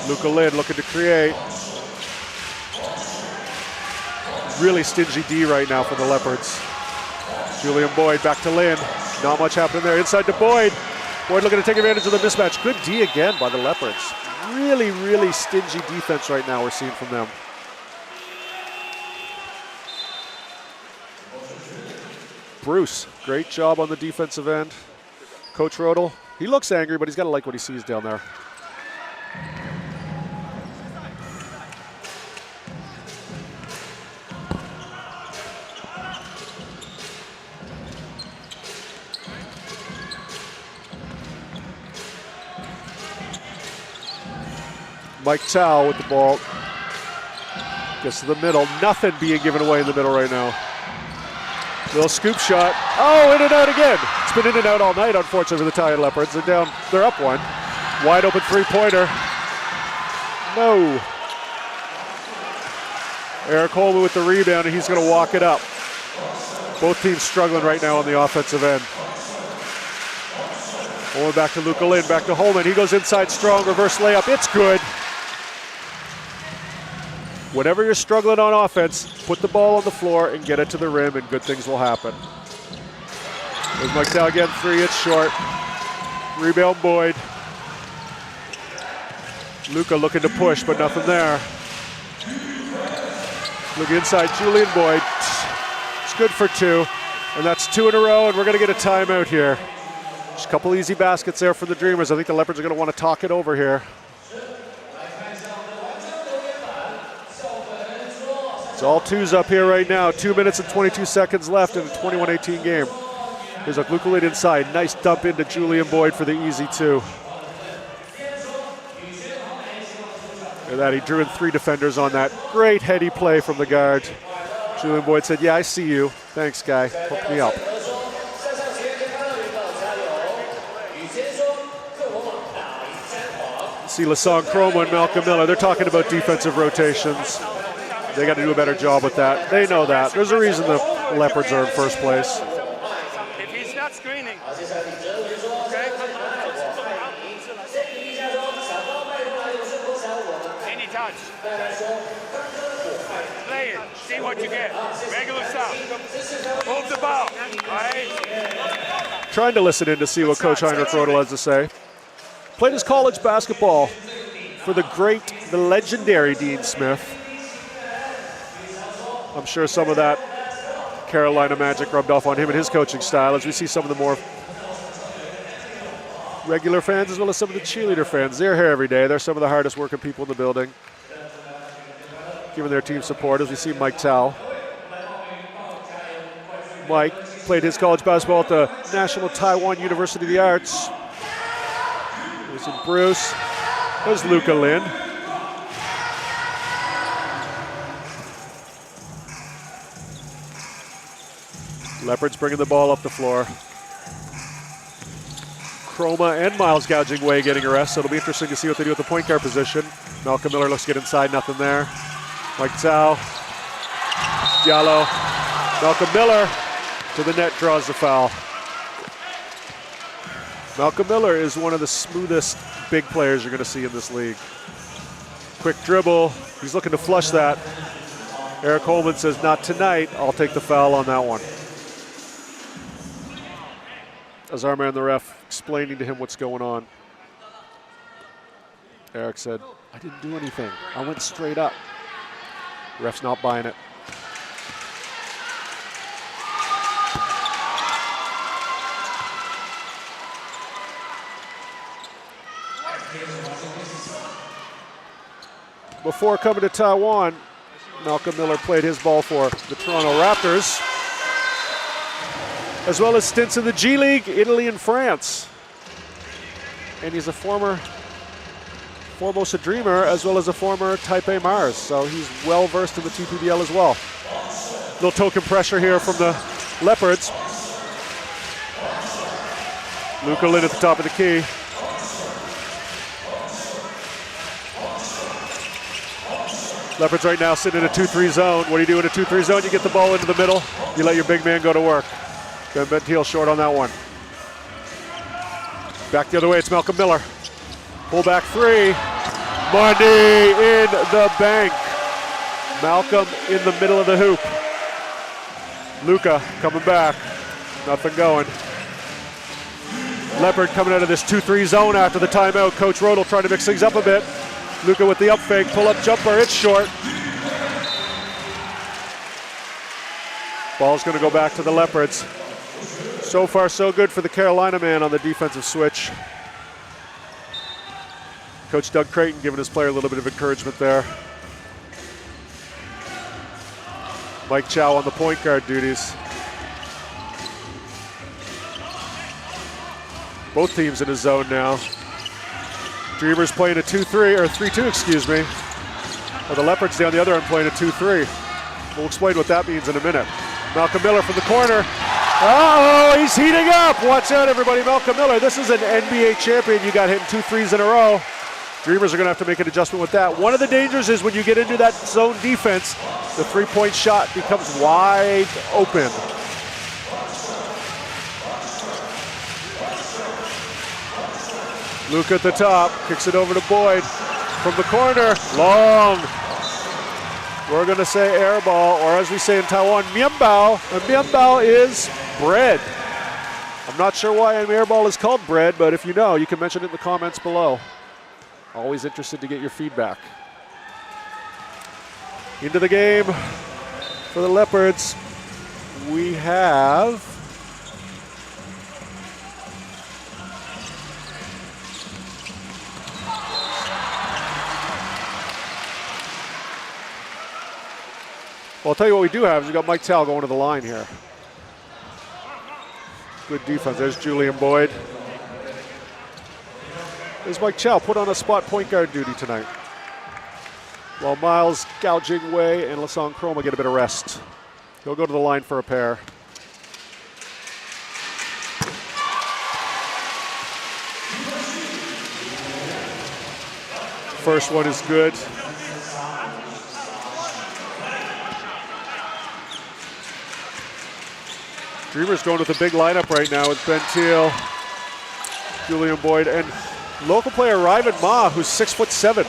Luka Lin looking to create. Really stingy D right now for the Leopards. Julian Boyd back to Lin. Not much happening there. Inside to Boyd. Boyd looking to take advantage of the mismatch. Good D again by the Leopards. Really, really stingy defense right now we're seeing from them. Bruce, great job on the defensive end. Coach Rodel, he looks angry, but he's got to like what he sees down there. Mike Tao with the ball. Gets to the middle. Nothing being given away in the middle right now. Little scoop shot. Oh, in and out again. It's been in and out all night, unfortunately, for the Taiwan Leopards. They're down. They're up one. Wide open three-pointer. No. Eric Holman with the rebound, and he's going to walk it up. Both teams struggling right now on the offensive end. Holman back to Luka Lin, back to Holman. He goes inside strong, reverse layup. It's good. Whenever you're struggling on offense, put the ball on the floor and get it to the rim, and good things will happen. There's Mike Tao again, 3, it's short. Rebound Boyd. Luka looking to push, but nothing there. Look inside, Julian Boyd. It's good for 2, and that's 2 in a row, and we're gonna get a timeout here. Just a couple easy baskets there for the Dreamers. I think the Leopards are gonna wanna talk it over here. It's all 2s up here right now. 2 minutes and 22 seconds left in a 21-18 game. Here's a Luka Lid inside. Nice dump into Julian Boyd for the easy 2. Look at that, he drew in 3 defenders on that. Great heady play from the guard. Julian Boyd said, yeah, I see you. Thanks, guy. Hook me up. See Lasong Chroma and Malcolm Miller. They're talking about defensive rotations. They got to do a better job with that. They know that. There's a reason the Leopards are in first place. If he's not screening, okay? Any touch. Play it. See what you get. Regular stuff. Move the ball. All right? Trying to listen in to see what Coach Heinrich Rodel has to say. Played his college basketball for the great, the legendary Dean Smith. I'm sure some of that Carolina magic rubbed off on him and his coaching style, as we see some of the more regular fans as well as some of the cheerleader fans. They're here every day. They're some of the hardest working people in the building, giving their team support, as we see Mike Tao. Mike played his college basketball at the National Taiwan University of the Arts. There's Bruce. There's Luka Lin. Leopards bringing the ball up the floor. Chroma and Miles Gouging Way getting a rest, so it'll be interesting to see what they do at the point guard position. Malcolm Miller looks to get inside, nothing there. Mike Tao. Diallo. Malcolm Miller to the net, draws the foul. Malcolm Miller is one of the smoothest big players you're going to see in this league. Quick dribble. He's looking to flush that. Eric Holman says, not tonight. I'll take the foul on that one. As our man, the ref, explaining to him what's going on. Eric said, I didn't do anything. I went straight up. Ref's not buying it. Before coming to Taiwan, Malcolm Miller played his ball for the Toronto Raptors, as well as stints in the G League, Italy and France. And he's a former Formosa Dreamer, as well as a former Taipei Mars, so he's well versed in the TPBL as well. Little token pressure here from the Leopards. Luka Lin at the top of the key. Leopards right now sitting in a 2-3 zone. What do you do in a 2-3 zone? You get the ball into the middle. You let your big man go to work. Ben Bentil short on that one. Back the other way, it's Malcolm Miller. Pull back 3. Money in the bank. Malcolm in the middle of the hoop. Luka coming back. Nothing going. Leopard coming out of this 2-3 zone after the timeout. Coach Rodel trying to mix things up a bit. Luka with the up fake, pull-up jumper, it's short. Ball's gonna go back to the Leopards. So far, so good for the Carolina man on the defensive switch. Coach Doug Creighton giving his player a little bit of encouragement there. Mike Chow on the point guard duties. Both teams in his zone now. Dreamers playing a 2-3, or 3-2, excuse me. Or the Leopards down the other end playing a 2-3. We'll explain what that means in a minute. Malcolm Miller from the corner. Oh, he's heating up. Watch out, everybody. Malcolm Miller, this is an NBA champion. You got him 2 threes in a row. Dreamers are going to have to make an adjustment with that. One of the dangers is when you get into that zone defense, the three-point shot becomes wide open. Luka at the top, kicks it over to Boyd from the corner. Long. we're going to say air ball, or as we say in Taiwan, mianbao. And mianbao is bread. I'm not sure why an air ball is called bread, but if you know, you can mention it in the comments below. Always interested to get your feedback. Into the game for the Leopards, we have well, I'll tell you what we do have is we got Mike Tal going to the line here. Good defense. There's Julian Boyd. There's Mike Chow put on a spot point guard duty tonight, while Miles Gouging Wei and Lasong Chroma get a bit of rest. He'll go to the line for a pair. First one is good. Dreamers going with a big lineup right now with Ben Teal, Julian Boyd, and local player Ryvan Ma, who's 6'7".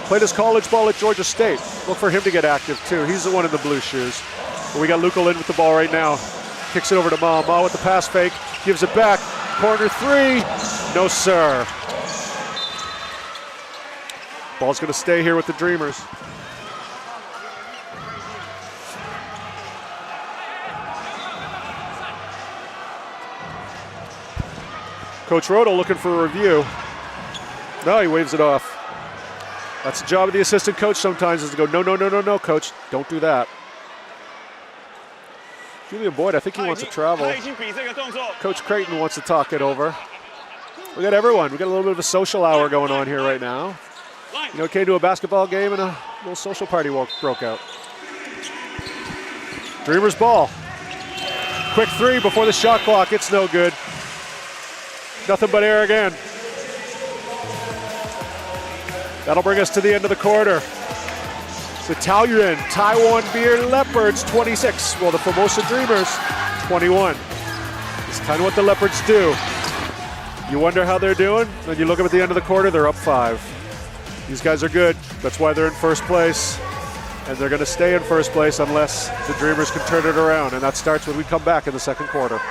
Played his college ball at Georgia State. Look for him to get active too. He's the one in the blue shoes. But we got Luca Lin with the ball right now. Kicks it over to Ma. Ma with the pass fake, gives it back. Corner three, no sir. Ball's gonna stay here with the Dreamers. Coach Roto looking for a review. No, he waves it off. That's the job of the assistant coach sometimes, is to go, no, no, no, no, no, coach, don't do that. Julian Boyd, I think he wants to travel. Coach Creighton wants to talk it over. We got everyone. We got a little bit of a social hour going on here right now. You know, came to a basketball game and a little social party broke out. Dreamers ball. Quick three before the shot clock. It's no good. Nothing but air again. That'll bring us to the end of the quarter. So Taoyuan, Taiwan Beer Leopards 26. Well, the Formosa Dreamers 21. It's kind of what the Leopards do. You wonder how they're doing, then you look up at the end of the quarter, they're up 5. These guys are good. That's why they're in first place. And they're going to stay in first place unless the Dreamers can turn it around. And that starts when we come back in the second quarter.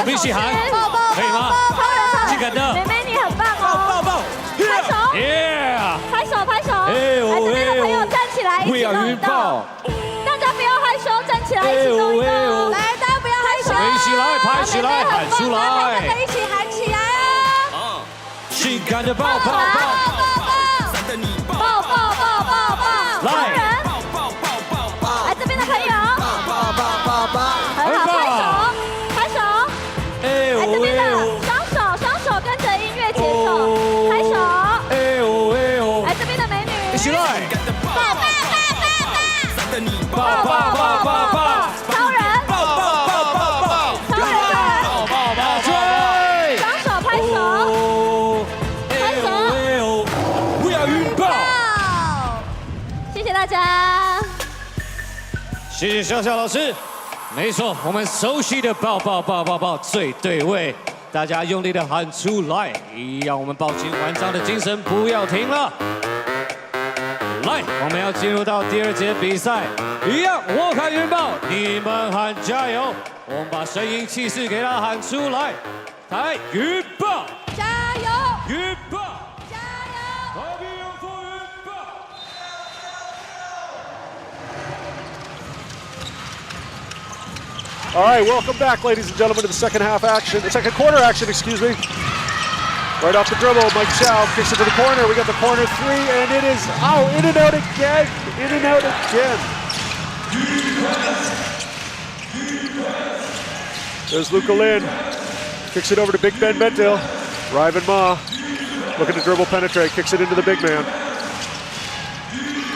一起喊，可以吗？性感的，妹妹你很棒哦！拍手，拍手，拍手！来这边的朋友站起来，一起动一动。大家不要害羞，站起来一起动一动。来，大家不要害羞，一起来，拍起来，喊出来，大家一起喊起来啊！性感的抱抱抱，抱抱抱抱抱，来，来这边的朋友，很好，拍手。来这边的双手跟着音乐节奏，拍手。来这边的美女，一起来，抱超人，超人对，双手拍手，拍手，不要拥抱。谢谢大家，谢谢笑笑老师。没错，我们熟悉的抱抱抱抱抱最对位，大家用力的喊出来，让我们抱紧玩章的精神，不要停了。来，我们要进入到第2节比赛，一样，我喊云豹，你们喊加油，我们把声音气势给它喊出来，来，云豹，加油，云豹，加油，和平永富云豹。All right, welcome back, ladies and gentlemen, to the second quarter action, excuse me. Right off the dribble, Mike Chow kicks it to the corner. We got the corner three, and it is in and out again, in and out again. There's Luca Lin, kicks it over to Big Ben Bentil. Ryvan Ma, looking to dribble penetrate, kicks it into the big man.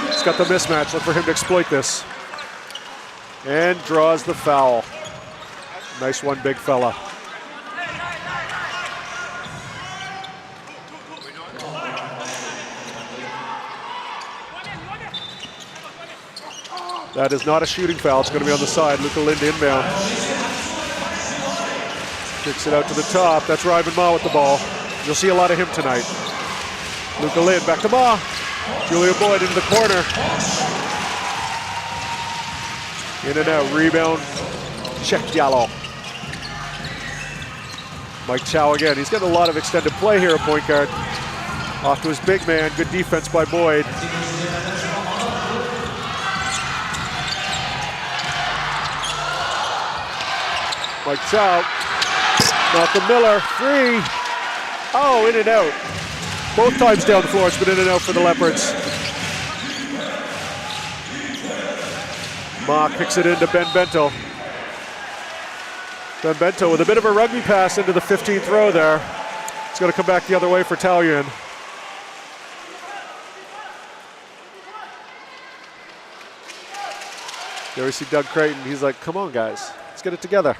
He's got the mismatch, look for him to exploit this. And draws the foul. Nice one, big fella. That is not a shooting foul. It's going to be on the side. Luka Lind inbound. Kicks it out to the top. That's Ryman Ma with the ball. You'll see a lot of him tonight. Luka Lind back to Ma. Julia Boyd into the corner. In and out. Rebound. Check Diallo. Mike Chow again. He's getting a lot of extended play here at point guard. Off to his big man. Good defense by Boyd. Mike Chow. Malcolm Miller. Free. Oh, in and out. Both times down the floor. It's been in and out for the Leopards. Ma kicks it into Ben Bento. Ben Bento with a bit of a rugby pass into the 15th row there. It's going to come back the other way for Taoyuan. There we see Doug Creighton. He's like, come on, guys. Let's get it together.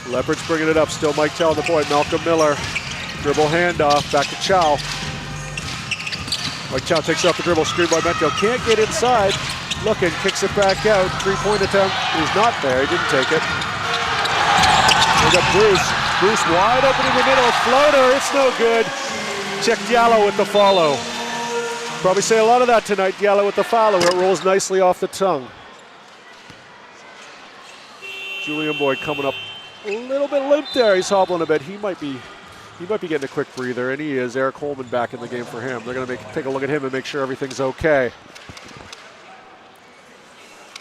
Leopards bringing it up. Still Mike Chow on the point. Malcolm Miller. Dribble handoff. Back to Chow. Mike Chow takes off the dribble. Screen by Bento. Can't get inside. Looking. Kicks it back out. Three-point attempt. He's not there. He didn't take it. We got Bruce. Bruce wide open in the middle. Floater. It's no good. Check Diallo with the follow. Probably say a lot of that tonight. Diallo with the follow. It rolls nicely off the tongue. Julian Boyd coming up. A little bit limp there. He's hobbling a bit. He might be getting a quick breather, and he is. Eric Holman back in the game for him. They're going to take a look at him and make sure everything's okay.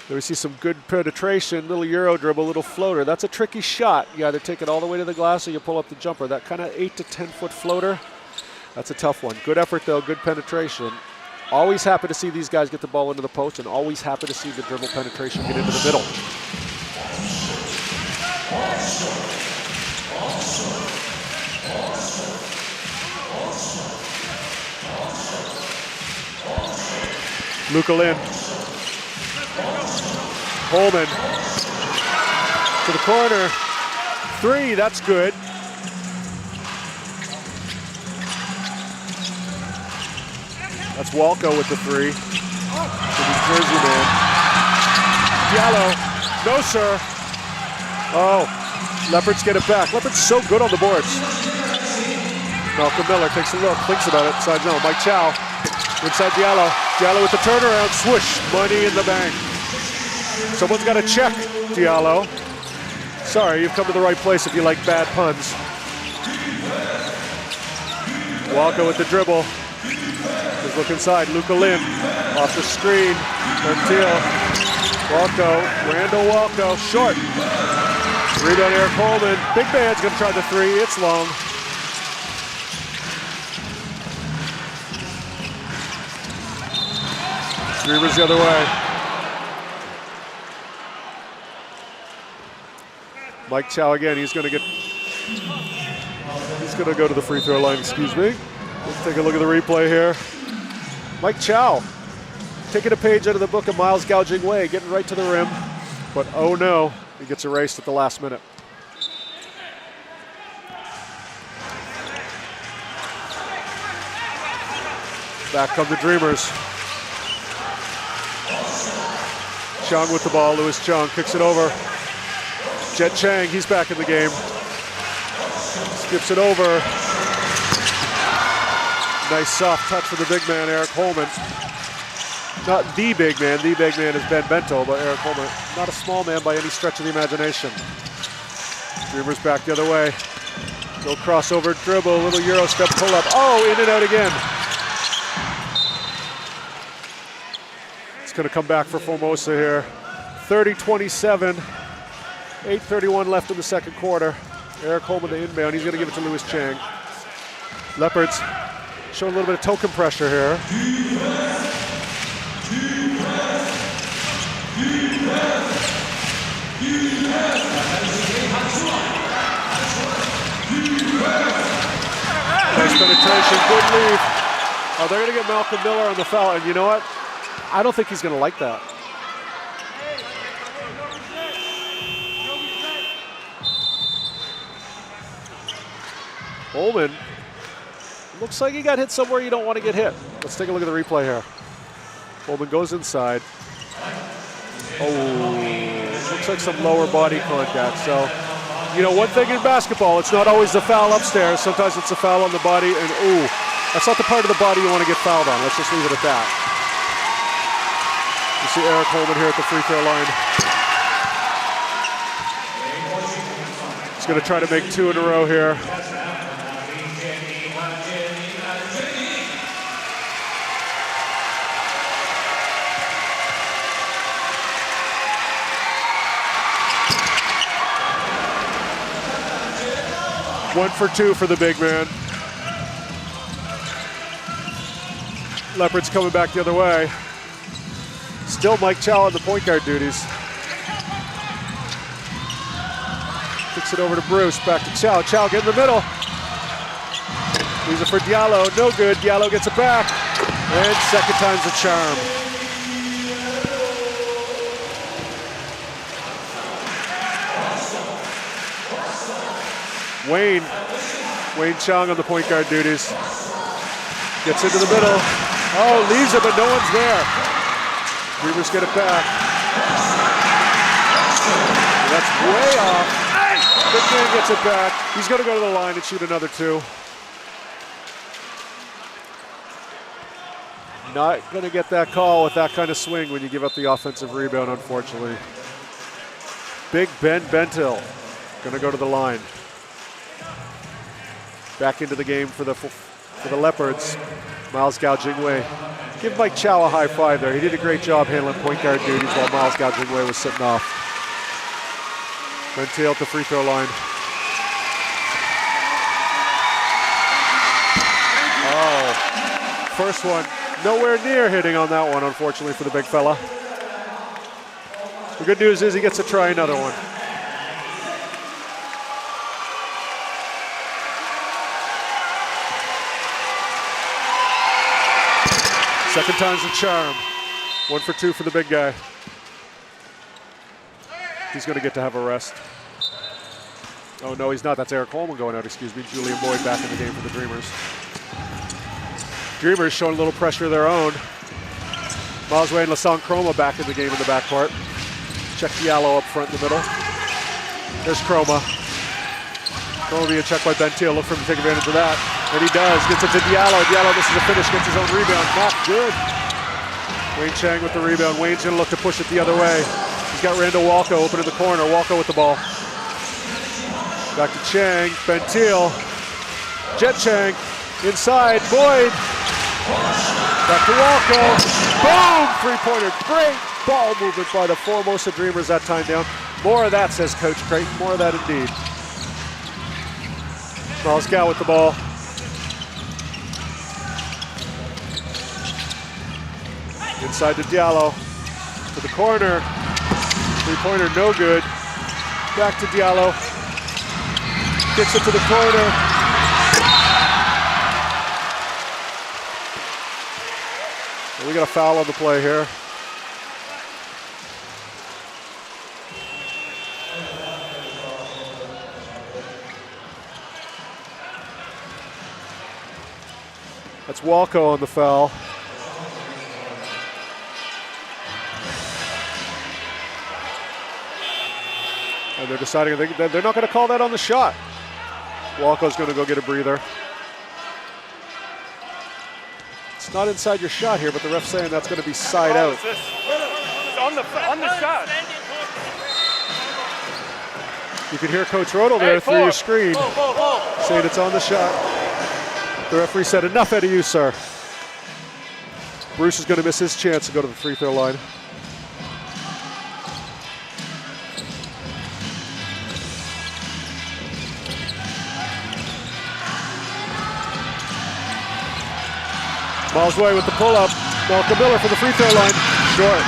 There we see some good penetration, little Euro dribble, little floater. That's a tricky shot. You either take it all the way to the glass or you pull up the jumper. That kind of 8 to 10 foot floater, that's a tough one. Good effort though, good penetration. Always happy to see these guys get the ball into the post, and always happy to see the dribble penetration get into the middle. Luka Lind. Holman. To the corner. Three, that's good. That's Walco with the three. The New Jersey man. Diallo. No, sir. Oh, Leopards get it back. Leopards so good on the boards. Malcolm Miller takes a look, thinks about it. Side zone. Mike Chow. Inside Diallo. Diallo with the turnaround. Swoosh. Money in the bank. Someone's got to check Diallo. Sorry, you've come to the right place if you like bad puns. Walker with the dribble. Just look inside. Luka Lind off the screen. Until Walco. Randall Walco. Short. Rebound Eric Holman. Big man's going to try the three. It's long. Dreamers the other way. Mike Chow again. He's going to go to the free throw line. Excuse me. Let's take a look at the replay here. Mike Chow taking a page out of the book of Miles Gouging Way, getting right to the rim, but oh no, he gets erased at the last minute. Back come the Dreamers. Chung with the ball. Louis Chung kicks it over. Jet Chang, he's back in the game. Skips it over. Nice soft touch for the big man, Eric Holman. Not the big man is Ben Bento, but Eric Holman, not a small man by any stretch of the imagination. Dreamers back the other way. Little crossover dribble, little Euro step pull up. Oh, in and out again. It's gonna come back for Formosa here. 30-27, 8:31 left in the second quarter. Eric Holman to inbound, he's gonna give it to Louis Chang. Leopards showing a little bit of token pressure here. Nice penetration, good lead. Oh, they're gonna get Malcolm Miller on the foul, and you know what? I don't think he's gonna like that. Coleman, looks like he got hit somewhere you don't want to get hit. Let's take a look at the replay here. Coleman goes inside. Oh, looks like some lower body contact. So, you know, one thing in basketball, it's not always the foul upstairs. Sometimes it's a foul on the body, and ooh, that's not the part of the body you want to get fouled on. Let's just leave it at that. You see Eric Coleman here at the free throw line. He's going to try to make 2 in a row here. One for 2 for the big man. Leopards coming back the other way. Still Mike Chow on the point guard duties. Kicks it over to Bruce, back to Chow. Chow get in the middle. Leaves it for Diallo, no good. Diallo gets it back. And second time's the charm. Wayne Chung on the point guard duties. Gets into the middle. Oh, leaves it, but no one's there. Dreamers get it back. That's way off. Big man gets it back. He's going to go to the line and shoot another 2. Not going to get that call with that kind of swing when you give up the offensive rebound, unfortunately. Big Ben Bentil going to go to the line. Back into the game for the Leopards. Miles Gao Jingwei. Give Mike Chow a high five there. He did a great job handling point guard duties while Miles Gao Jingwei was sitting off. Bentil at the free throw line. Oh, first one. Nowhere near hitting on that one, unfortunately, for the big fella. The good news is he gets to try another one. Second time's the charm. 1 for 2 for the big guy. He's going to get to have a rest. Oh, no, he's not. That's Eric Coleman going out, excuse me. Julian Boyd back in the game for the Dreamers. Dreamers showing a little pressure of their own. Mosway and Lassong Chroma back in the game in the backcourt. Check Diallo up front in the middle. There's Chroma. Chroma being checked by Bentil. Look for him to take advantage of that. And he does. Gets it to Diallo. Diallo misses a finish, gets his own rebound. Not good. Wayne Chang with the rebound. Wayne's going to look to push it the other way. He's got Randall Walco open in the corner. Walco with the ball. Back to Chang. Bentil. Jet Chang. Inside. Boyd. Back to Walco. Boom! Three-pointer. Great ball movement by the Formosa Dreamers that time down. More of that, says Coach Creighton. More of that indeed. Miles Gow with the ball. Inside to Diallo. To the corner. Three-pointer, no good. Back to Diallo. Gets it to the corner. And we got a foul on the play here. That's Walco on the foul. And they're deciding they're not going to call that on the shot. Walco's going to go get a breather. It's not inside your shot here, but the ref's saying that's going to be side out. It's on the shot. You can hear Coach Rodel there through your screen saying it's on the shot. The referee said, enough out of you, sir. Bruce is going to miss his chance to go to the free throw line. Malsway with the pull-up. Malcolm Miller for the free throw line. Short.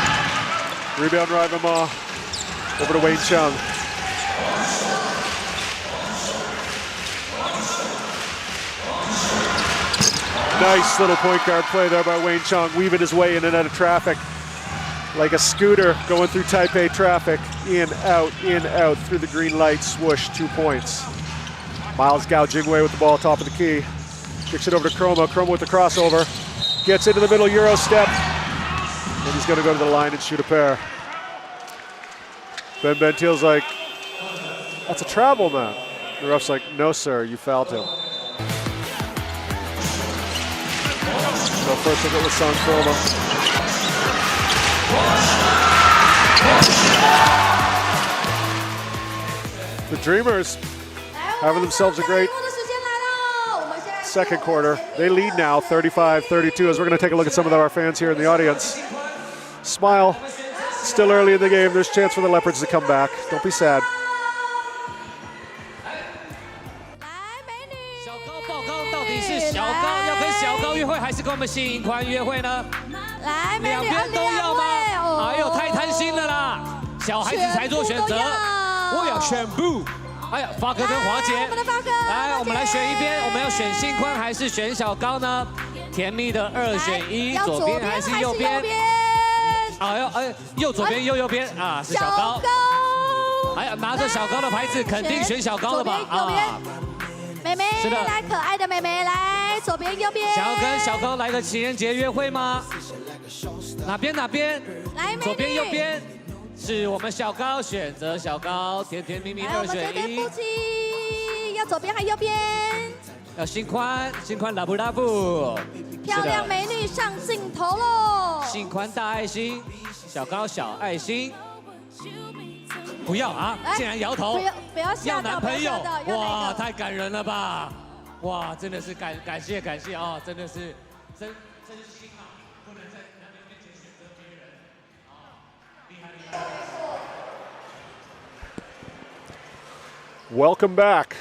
Rebound, Rivama. Over to Wayne Chung. Nice little point guard play there by Wayne Chung, weaving his way in and out of traffic like a scooter going through Taipei traffic. In, out, through the green light, swoosh, 2 points. Miles Gao Jingwei with the ball top of the key. Kicks it over to Chroma. Chroma with the crossover. Gets into the middle, Euro step. And he's going to go to the line and shoot a pair. Ben Bentil's like, that's a travel, man. The ref's like, no, sir, you fouled him. So first look at Lasan Chroma. The Dreamers having themselves a great second quarter. They lead now 35-32 as we're going to take a look at some of our fans here in the audience. Smile. Still early in the game. There's a chance for the Leopards to come back. Don't be sad. 小高报告，到底是小高要跟小高约会，还是跟我们信宽约会呢？来，两边都要吗？哎呦，太贪心了啦！小孩子才做选择，我要全部。哎呀，发哥跟华姐，来，我们来选一边，我们要选信宽还是选小高呢？甜蜜的2选1，左边还是右边？哎呦，右左边右边啊，是小高。哎呀，拿着小高的牌子，肯定选小高了吧？啊，妹妹，是的，来，可爱的妹妹，来，左边右边。想要跟小高来个情人节约会吗？哪边？来，左边右边。是我们小高选择小高，甜甜蜜蜜2选1。夫妻要左边还右边？要心宽拉布拉布。漂亮美女上镜头喽！心宽大爱心，小高小爱心。不要啊！竟然摇头。不要吓到，要男朋友，哇，太太感人了吧！哇，真的是感谢啊，真的是真心啊，不能在男朋友面前选择别人啊，厉害。Welcome back.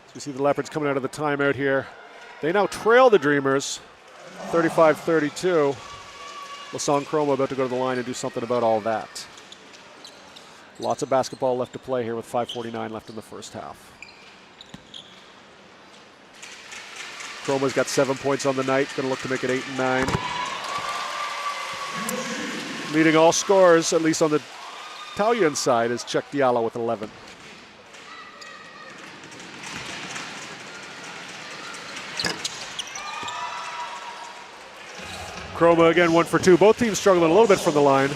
So you see the Leopards coming out of the timeout here. They now trail the Dreamers, 35-32. Lasan Chroma about to go to the line and do something about all that. Lots of basketball left to play here with 5:49 left in the first half. Chroma's got 7 points on the night, going to look to make it 8 and 9. Leading all scorers, at least on the Taoyuan side, is Chek Diallo with 11. Chroma again 1 for 2. Both teams struggling a little bit from the line.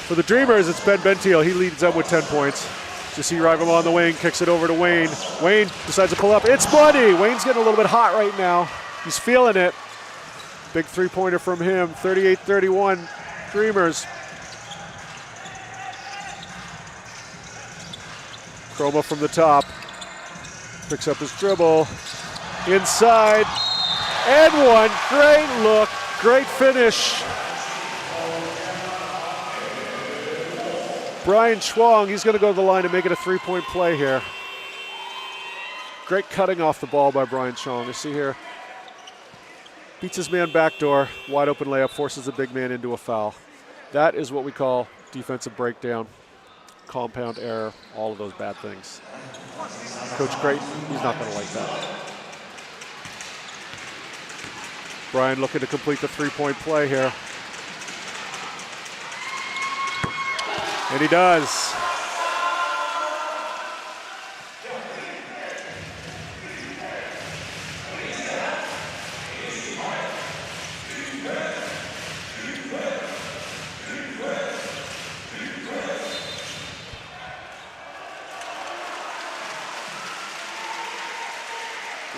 For the Dreamers, it's Ben Bentil. He leads them with 10 points. You see Rival on the wing, kicks it over to Wayne. Wayne decides to pull up. It's money! Wayne's getting a little bit hot right now. He's feeling it. Big three-pointer from him. 38-31, Dreamers. Chroma from the top. Picks up his dribble. Inside. And one. Great look. Great finish. Brian Chuang, he's going to go to the line and make it a three-point play here. Great cutting off the ball by Brian Chuang. You see here, beats his man backdoor, wide open layup, forces the big man into a foul. That is what we call defensive breakdown, compound error, all of those bad things. Coach Creighton, he's not going to like that. Brian looking to complete the three-point play here. And he does.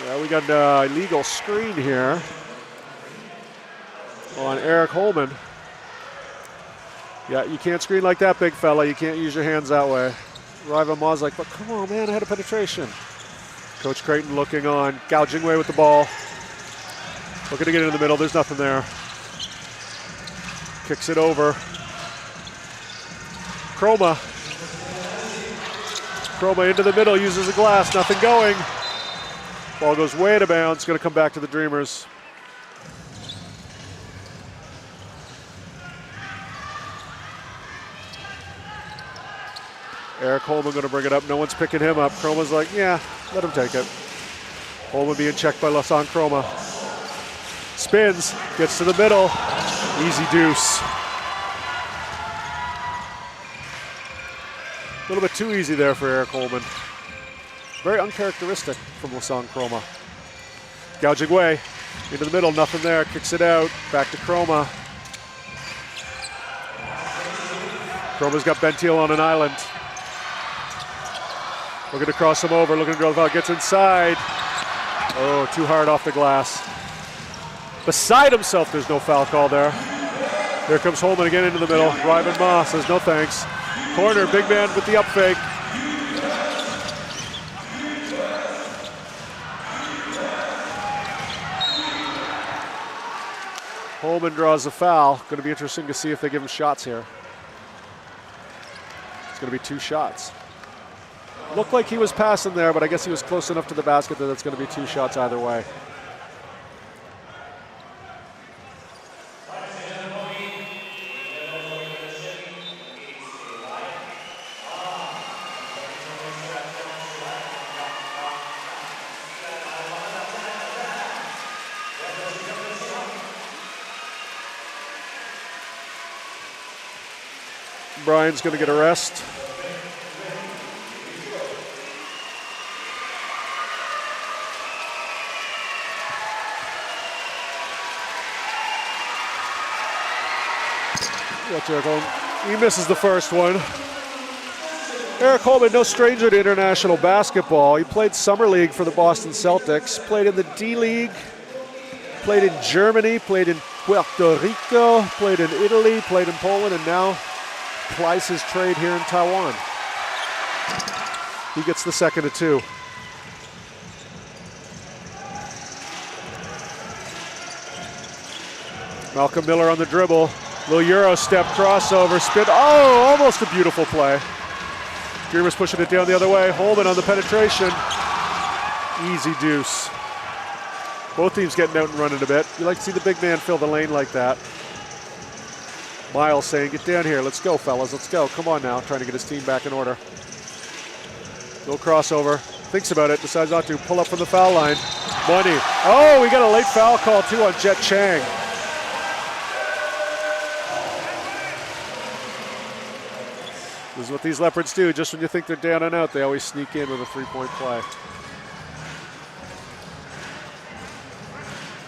Yeah, we got an illegal screen here on Eric Holman. Yeah, you can't screen like that, big fella. You can't use your hands that way. Rival Ma's like, but come on, man, I had a penetration. Coach Creighton looking on. Gao Jingwei with the ball. Looking to get it in the middle. There's nothing there. Kicks it over. Chroma. Chroma into the middle, uses the glass. Nothing going. Ball goes way out of bounds. Going to come back to the Dreamers. Eric Holman going to bring it up. No one's picking him up. Chroma's like, yeah, let him take it. Holman being checked by Lasan Chroma. Spins, gets to the middle. Easy deuce. A little bit too easy there for Eric Holman. Very uncharacteristic from Wosong Chroma. Gouging way into the middle, nothing there, kicks it out, back to Chroma. Chroma's got Bentiel on an island. Looking to cross him over, looking to go the foul, gets inside. Oh, too hard off the glass. Beside himself, there's no foul call there. Here comes Holman again into the middle. Ryman Ma says no thanks. Corner, big man with the up fake. Holman draws a foul. Going to be interesting to see if they give him shots here. It's going to be 2 shots. Looked like he was passing there, but I guess he was close enough to the basket that it's going to be 2 shots either way. Brian's going to get a rest. He misses the first one. Eric Holman, no stranger to international basketball. He played Summer League for the Boston Celtics, played in the D-League, played in Germany, played in Puerto Rico, played in Italy, played in Poland, and now plies his trade here in Taiwan. He gets the second of 2. Malcolm Miller on the dribble. Little Euro step, crossover, spin. Oh, almost a beautiful play. Dreamers pushing it down the other way. Holman on the penetration. Easy deuce. Both teams getting out and running a bit. You like to see the big man fill the lane like that. Miles saying, get down here. Let's go, fellas. Let's go. Come on now. Trying to get his team back in order. Little crossover. Thinks about it. Decides not to. Pull up from the foul line. Money. Oh, we got a late foul call, too, on Jet Chang. This is what these Leopards do. Just when you think they're down and out, they always sneak in with a 3-point play.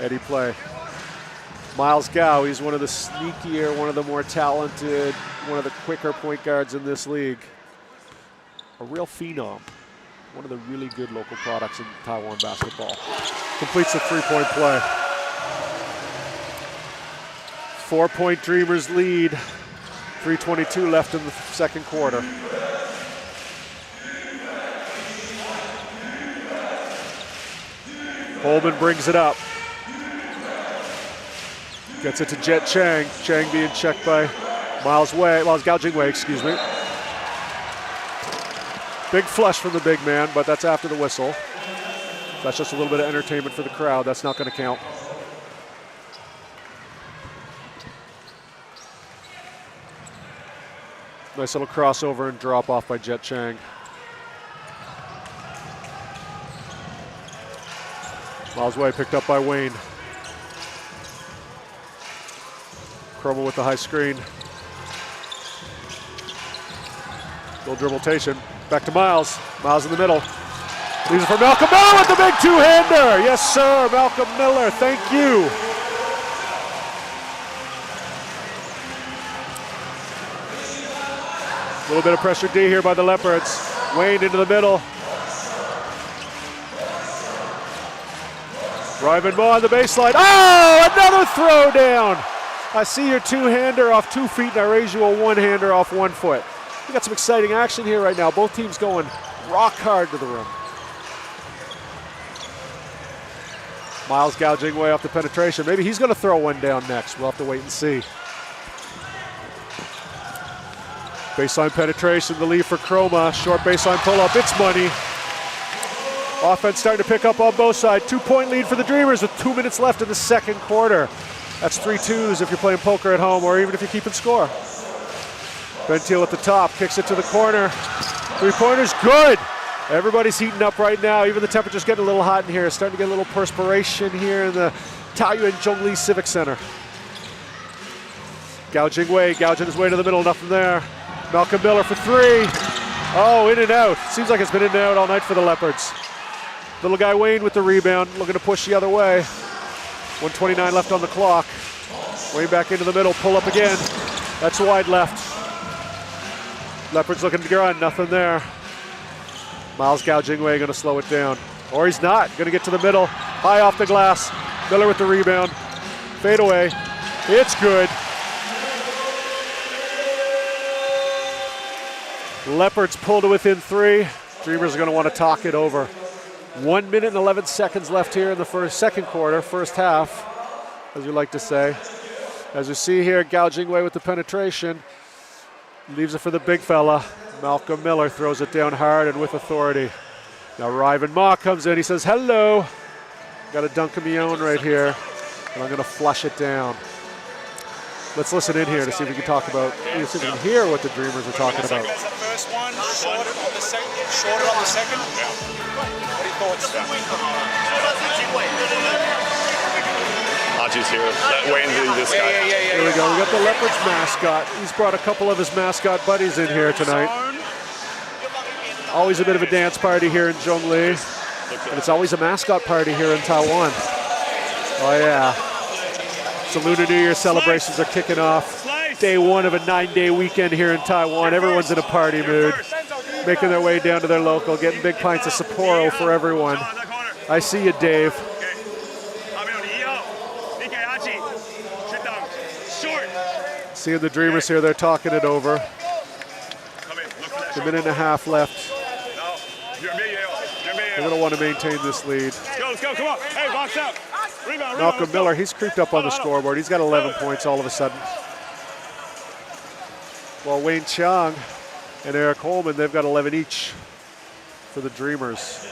Eddie play. Miles Gow, he's one of the sneakier, one of the more talented, one of the quicker point guards in this league. A real phenom. One of the really good local products in Taiwan basketball. Completes the 3-point play. 4-point Dreamers lead. 3:22 left in the second quarter. Holman brings it up. Gets it to Jet Chang. Chang being checked by Miles Gouging Way, excuse me. Big flush from the big man, but that's after the whistle. That's just a little bit of entertainment for the crowd. That's not going to count. Nice little crossover and drop off by Jet Chang. Miles Way picked up by Wayne. Chroma with the high screen. Little dribble-tation. Back to Miles. Miles in the middle. Leaves it for Malcolm Miller with the big 2-hander. Yes, sir. Malcolm Miller. Thank you. A little bit of pressure D here by the Leopards. Wayne into the middle. Ryman Moore on the baseline. Oh, another throw down. I see your 2-hander off 2 feet and I raise you a 1-hander off 1 foot. We got some exciting action here right now. Both teams going rock hard to the rim. Miles Gouging Way off the penetration. Maybe he's going to throw one down next. We'll have to wait and see. Baseline penetration, the lead for Chroma. Short baseline pull-up, it's money. Offense starting to pick up on both sides. 2-point lead for the Dreamers with 2 minutes left in the second quarter. That's 3 twos if you're playing poker at home or even if you're keeping score. Bentiel at the top, kicks it to the corner. 3-pointer's good. Everybody's heating up right now. Even the temperature's getting a little hot in here. It's starting to get a little perspiration here in the Taoyuan Zhongli Civic Center. Gouging Way, gouging his way to the middle, nothing there. Malcolm Miller for 3. Oh, in and out. Seems like it's been in and out all night for the Leopards. Little guy Wayne with the rebound, looking to push the other way. 1:29 left on the clock. Wayne back into the middle, pull up again. That's wide left. Leopards looking to grind, nothing there. Miles Gao Jingwei gonna slow it down. Or he's not, gonna get to the middle. High off the glass. Miller with the rebound. Fade away. It's good. Leopards pull to within 3. Dreamers are gonna want to talk it over. 1 minute and 11 seconds left here in the second quarter, first half, as we like to say. As you see here, Gao Jingwei with the penetration. Leaves it for the big fella. Malcolm Miller throws it down hard and with authority. Now Ryven Ma comes in, he says, hello. Got a dunk of me own right here, and I'm gonna flush it down. Let's listen in here to see if we can talk about, see if we can hear what the Dreamers are talking about. That's the first one, shorter on the second. What are your thoughts? Archie's here. That Wayne's in this guy. Here we go, we got the Leopards mascot. He's brought a couple of his mascot buddies in here tonight. Always a bit of a dance party here in Zhongli. And it's always a mascot party here in Taiwan. Oh yeah. So Lunar New Year celebrations are kicking off. Day 1 of a 9-day weekend here in Taiwan. Everyone's in a party mood. Making their way down to their local, getting big pints of Sapporo for everyone. I see you, Dave. Seeing the Dreamers here, they're talking it over. A minute and a half left. They're going to want to maintain this lead. Let's go, come on. Hey, box out. Rebound, Malcolm Miller, he's creeped up on the scoreboard. He's got 11 points all of a sudden. While Wayne Chiang and Eric Holman, they've got 11 each for the Dreamers.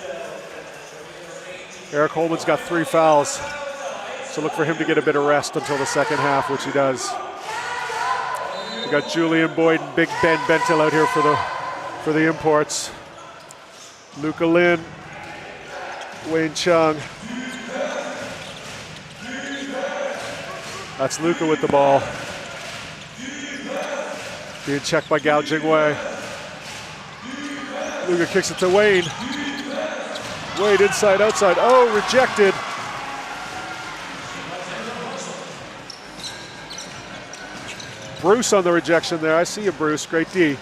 Eric Holman's got 3 fouls, so look for him to get a bit of rest until the second half, which he does. We got Julian Boyd and Big Ben Bentil out here for the imports. Luca Lin, Wayne Chung. That's Luca with the ball. Being checked by Gao Jingwei. Luca kicks it to Wayne. Wade inside, outside. Oh, rejected. Bruce on the rejection there. I see you, Bruce. Great D.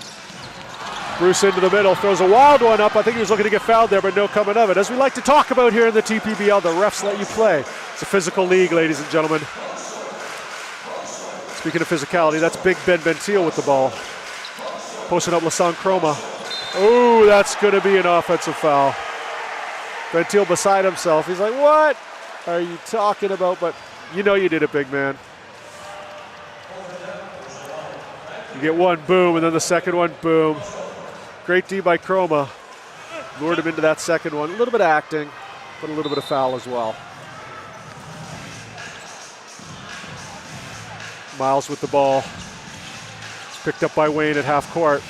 Bruce into the middle, throws a wild one up. I think he was looking to get fouled there, but no coming of it. As we like to talk about here in the TPBL, the refs let you play. It's a physical league, ladies and gentlemen. Speaking of physicality, that's Big Ben Bentil with the ball. Posting up Lasan Chroma. Oh, that's going to be an offensive foul. Bentil beside himself. He's like, what are you talking about? But you know you did it, big man. You get one, boom, and then the second one, boom. Great D by Chroma. Lured him into that second one. A little bit of acting, but a little bit of foul as well. Miles with the ball. Picked up by Wayne at half court.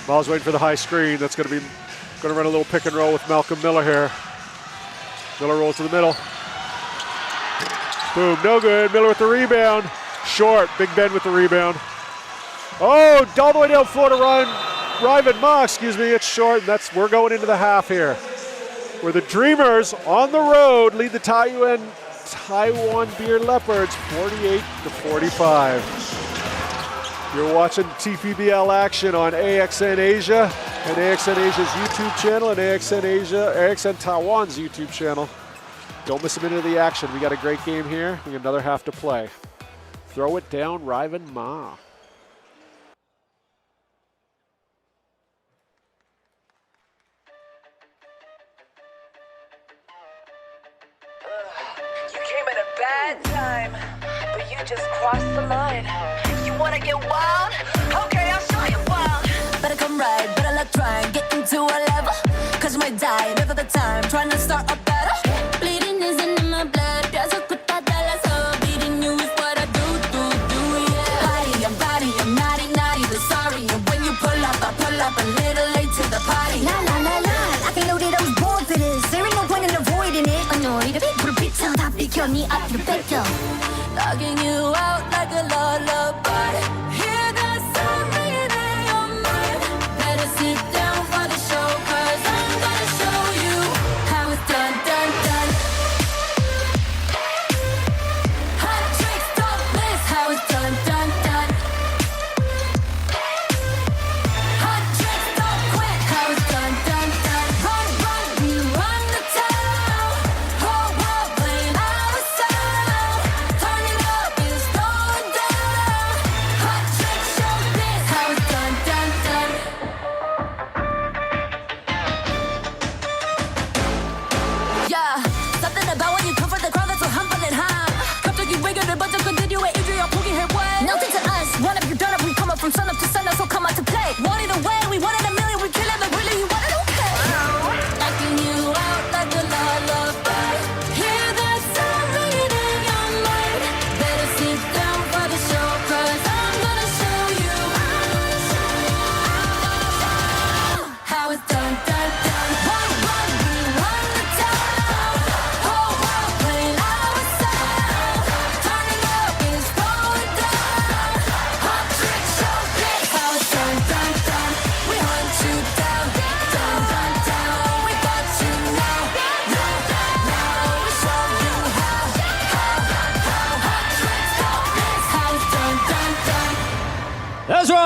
Miles waiting for the high screen. That's going to run a little pick and roll with Malcolm Miller here. Miller rolls to the middle. Boom, no good. Miller with the rebound. Short, Big Ben with the rebound. Oh, all the way down floor to Ryven Ma, excuse me. It's short, and we're going into the half here. Where the Dreamers on the road lead the Taiwan Beer Leopards 48-45. You're watching TPBL action on AXN Asia and AXN Asia's YouTube channel and AXN Taiwan's YouTube channel. Don't miss a minute of the action. We got a great game here. We got another half to play. Throw it down, Ryven Ma. You came at a bad time, but you just crossed the line. You wanna get wild? Okay, I'll show you wild. Better come right, better luck trying, get into a level. Cause you might die, never the time, trying to start a battle. Bleeding isn't in my blood, there's a kutadala, so bleeding you is what I do, yeah. Body, I'm naughty, but sorry. And when you pull up, I pull up a little late to the party. La, I can know that I was born for this, there ain't no point in avoiding it. Annoyed, put a big sound up, kill me up the bed, yo. Logging you out like a lullaby. Hear the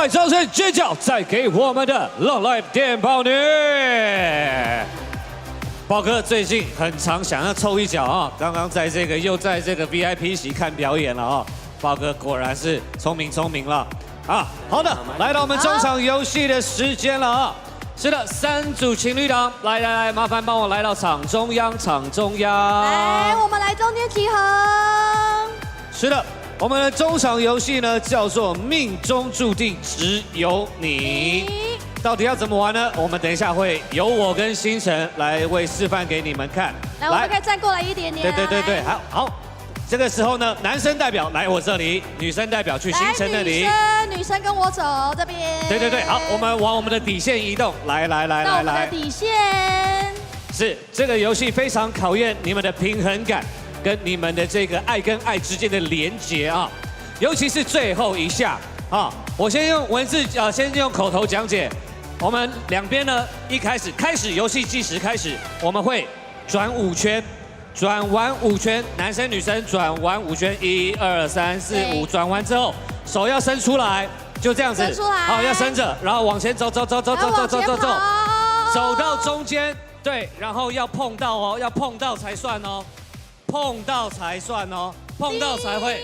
快掌声尖叫，再给我们的 Long Life 电报女。宝哥最近很常想要凑一脚啊，刚刚又在这个 VIP 席看表演了啊。宝哥果然是聪明了啊。好的，来到我们中场游戏的时间了啊。是的，3组情侣档，来，麻烦帮我来到场中央。来，我们来中间集合。是的。我们的中场游戏呢，叫做命中注定只有你。到底要怎么玩呢？我们等一下会由我跟星辰来为示范给你们看。来，我们可以站过来一点点。对，好。这个时候呢，男生代表来我这里，女生代表去星辰那里。女生跟我走这边。对，好，我们往我们的底线移动。来。到我们的底线。是这个游戏非常考验你们的平衡感。跟你们的这个爱跟爱之间的连结啊，尤其是最后一下啊，我先用文字先用口头讲解。我们两边呢，开始游戏计时开始，我们会转5圈，转完5圈，男生女生转完5圈，1、2、3、4、5，转完之后手要伸出来，就这样子，伸出来，好，要伸着，然后往前走，走到中间，对，然后要碰到哦，要碰到才算哦。碰到才算哦，碰到才会，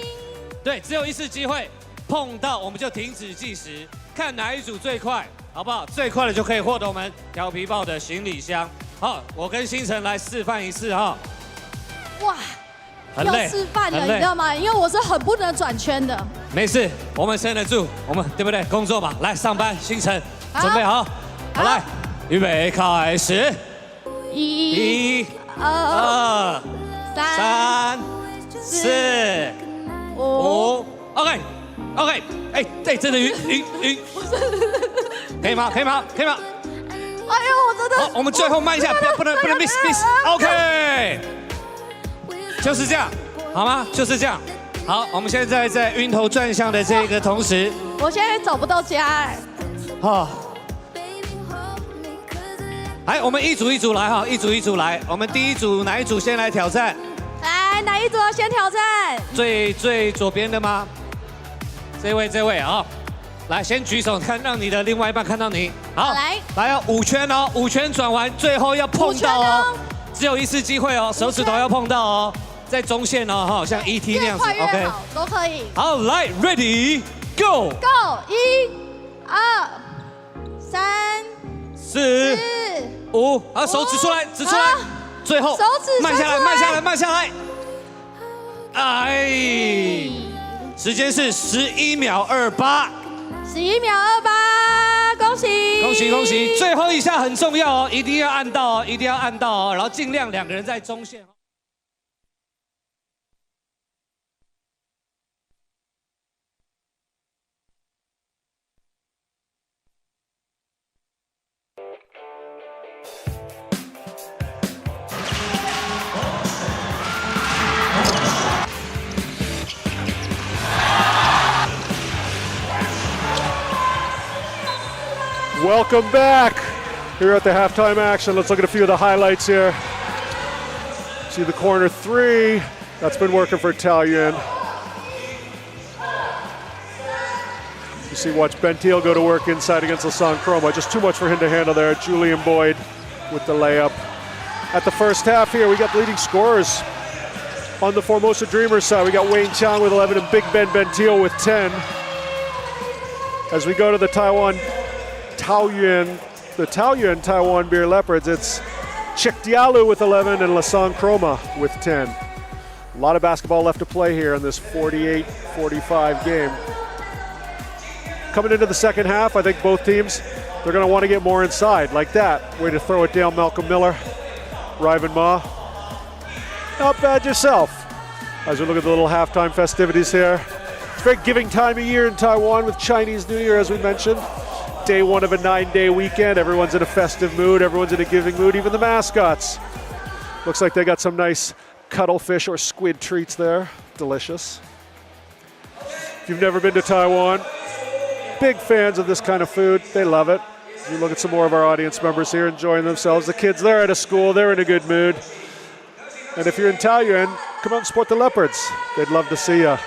对，只有1次机会，碰到我们就停止计时，看哪一组最快，好不好？最快的就可以获得我们调皮豹的行李箱。好，我跟星辰来示范一次哈。哇，要示范了，你知道吗？因为我是很不能转圈的。没事，我们撑得住，我们对不对？工作嘛，来上班，星辰准备好，来，预备开始，1、2、3、4、5 ，OK，哎，真的晕，可以吗？哎呦，我真的，好，我们最后慢一下，不能 miss，OK， 就是这样，好吗？就是这样。好，我们现在在晕头转向的这个同时，我现在找不到家哎。好。来，我们一组来哈，一组来。我们第一组哪一组先来挑战？来，哪一组要先挑战？最左边的吗？这位啊，来先举手，看让你的另外一半看到你。好，来哦，5圈哦，5圈转完，最后要碰到哦，只有1次机会哦，手指头要碰到哦，在中线哦，哈，像 ET 那样子 ，OK， 都可以。好，来 ，Ready Go， 1、2、3、4、5，好，手指出来，最后手指慢下来，哎，时间是11秒28，恭喜！最后一下很重要哦，一定要按到哦，然后尽量2个人在中线。Welcome back here at the halftime action. Let's look at a few of the highlights here. See the corner 3. That's been working for Taoyuan. You see, watch Bentil go to work inside against Lasan Chroma. Just too much for him to handle there. Julian Boyd with the layup. At the first half here, we got leading scorers. On the Formosa Dreamers side, we got Wayne Chang with 11 and Big Ben Bentil with 10. As we go to the Taoyuan Taiwan Beer Leopards, it's Chik Diallo with 11 and Lasan Chroma with 10. A lot of basketball left to play here in this 48-45 game. Coming into the second half, I think both teams, they're going to want to get more inside, like that. Way to throw it down, Malcolm Miller. Ryvan Ma. Not bad yourself. As we look at the little halftime festivities here. It's a very giving time of year in Taiwan with Chinese New Year, as we mentioned. Day 1 of a 9-day weekend. Everyone's in a festive mood. Everyone's in a giving mood, even the mascots. Looks like they got some nice cuttlefish or squid treats there. Delicious. If you've never been to Taiwan, big fans of this kind of food. They love it. You look at some more of our audience members here enjoying themselves. The kids, they're at a school. They're in a good mood. And if you're in Taoyuan, come out and support the Leopards. They'd love to see you.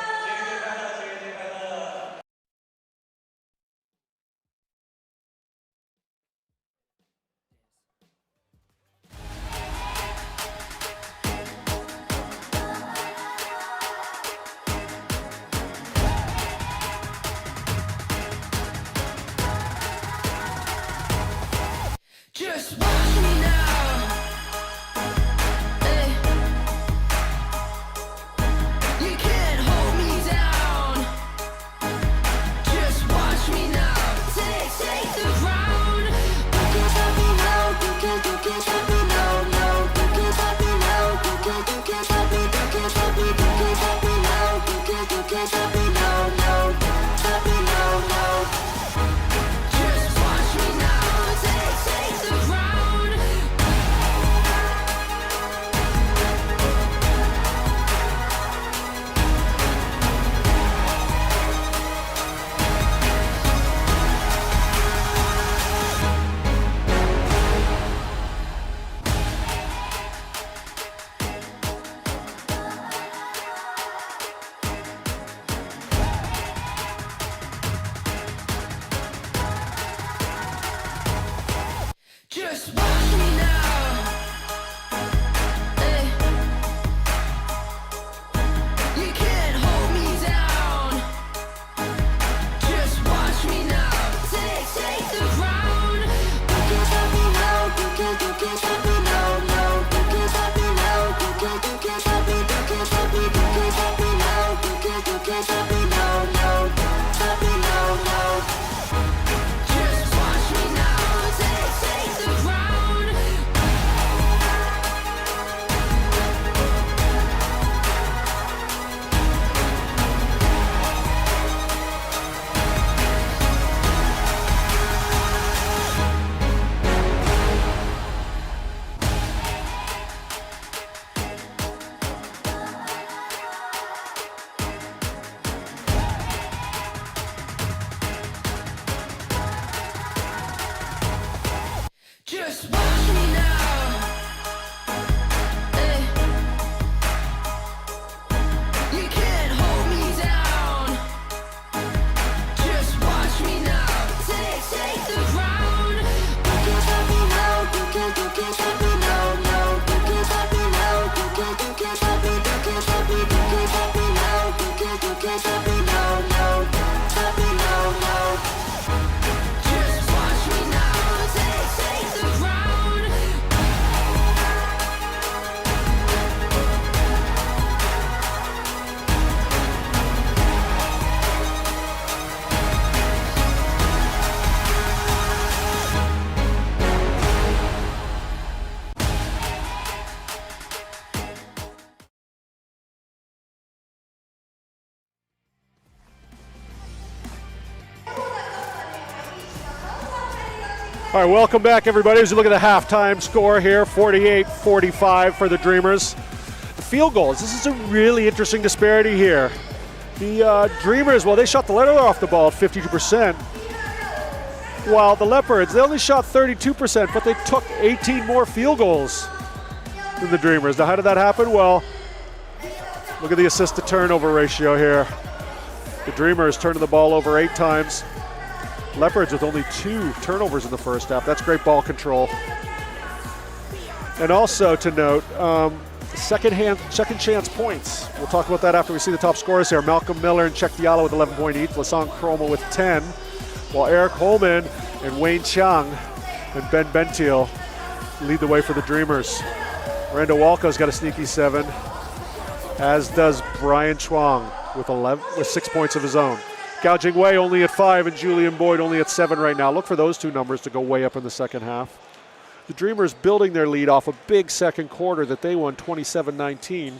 All right, welcome back, everybody. As you look at the halftime score here, 48-45 for the Dreamers. The field goals, this is a really interesting disparity here. The Dreamers, well, they shot the letter off the ball at 52%, while the Leopards, they only shot 32%, but they took 18 more field goals than the Dreamers. Now, how did that happen? Well, look at the assist to turnover ratio here. The Dreamers turning the ball over 8 times. Leopards with only 2 turnovers in the first half. That's great ball control. And also to note, second chance points. We'll talk about that after we see the top scorers here. Malcolm Miller and Czech Diallo with 11 points each. Lassong Chroma with 10. While Eric Holman and Wayne Chang and Ben Bentiel lead the way for the Dreamers. Rando Walco's got a sneaky 7, as does Brian Chuang with 6 points of his own. Gao Jingwei only at 5 and Julian Boyd only at 7 right now. Look for those 2 numbers to go way up in the second half. The Dreamers building their lead off a big second quarter that they won 27-19.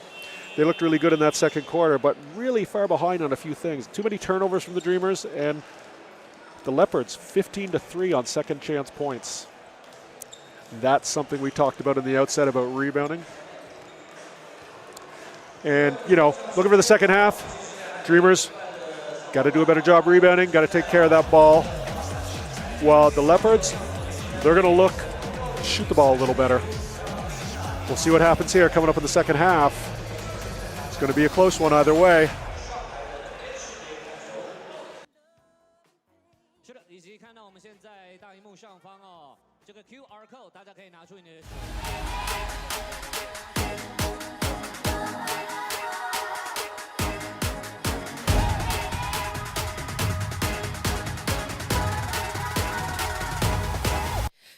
They looked really good in that second quarter, but really far behind on a few things. Too many turnovers from the Dreamers, and the Leopards 15-3 on second chance points. That's something we talked about in the outset about rebounding. And, you know, looking for the second half, Dreamers got to do a better job rebounding, got to take care of that ball. While the Leopards, they're going to look, shoot the ball a little better. We'll see what happens here coming up in the second half. It's going to be a close one either way. 是的，以及看到我们现在大荧幕上方哦，这个 QR code， 大家可以拿出你的。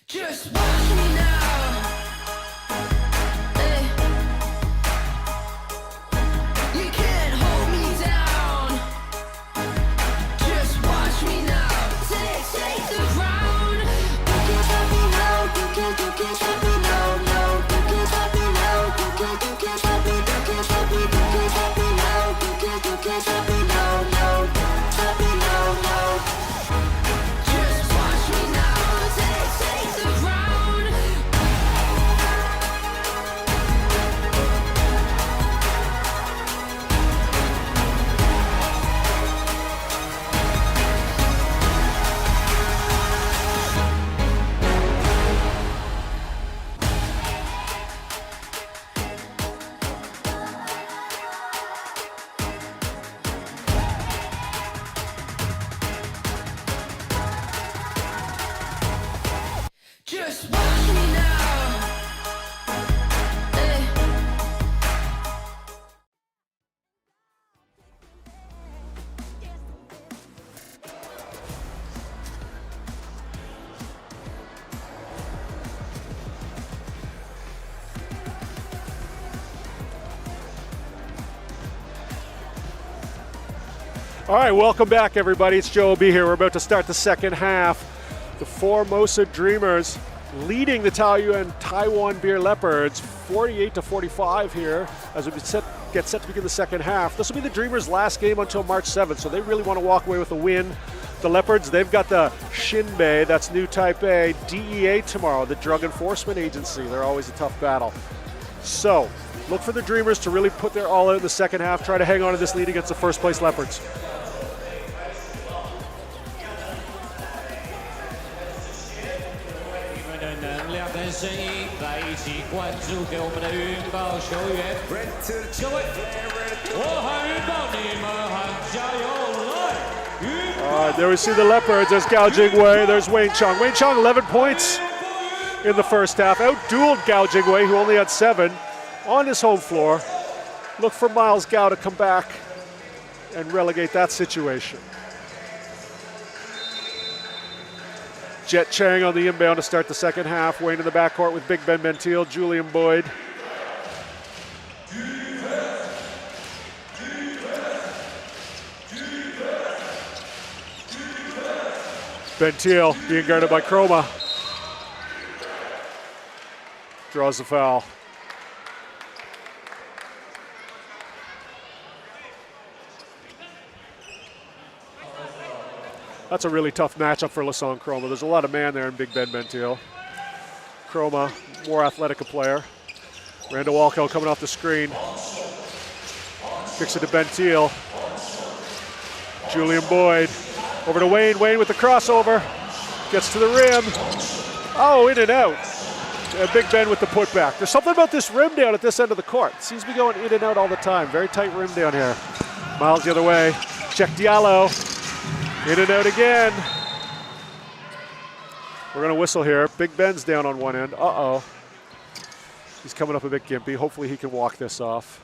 Just watch me now. Hey. You can't hold me down. Just watch me now. Take the ground. You can't stop me now. You can't stop me now. No, you can't stop me now. You can't stop me. You can't stop me. You can't stop me now. You can't stop me now. No, stop me now. No. Just watch me now. Take the ground. Just watch me now. Hey. All right, welcome back, everybody. It's Joe B here. We're about to start the second half. The Formosa Dreamers leading the Taoyuan Taiwan Beer Leopards 48-45 here as we get set to begin the second half. This will be the Dreamers' last game until March 7th, so they really want to walk away with a win. The Leopards, they've got the Shinbei, that's New Taipei, DEA tomorrow, the Drug Enforcement Agency. They're always a tough battle. So, look for the Dreamers to really put their all out in the second half, try to hang on to this lead against the first place Leopards. 声音来一起关注给我们的云豹球员，各位，我喊云豹，你们喊加油来！ All right, there we see the Leopards. There's Gao Jingwei. There's Wayne Chang. Wayne Chang, 11 points in the first half. Outdueled Gao Jingwei, who only had 7 on his home floor. Look for Miles Gao to come back and relegate that situation. Jet Chang on the inbound to start the second half. Wayne in the backcourt with Big Ben Bentiel, Julian Boyd. Bentiel being guarded by Chroma. Draws the foul. That's a really tough matchup for Lassong Chroma. There's a lot of man there in Big Ben Bentile. Chroma, more athletic a player. Randall Walco coming off the screen. Kicks it to Bentile. Julian Boyd over to Wayne. Wayne with the crossover. Gets to the rim. Oh, in and out. Big Ben with the putback. There's something about this rim down at this end of the court. It seems to be going in and out all the time. Very tight rim down here. Miles the other way. Check Diallo. In and out again. We're going to whistle here. Big Ben's down on one end. Uh-oh. He's coming up a bit gimpy. Hopefully he can walk this off.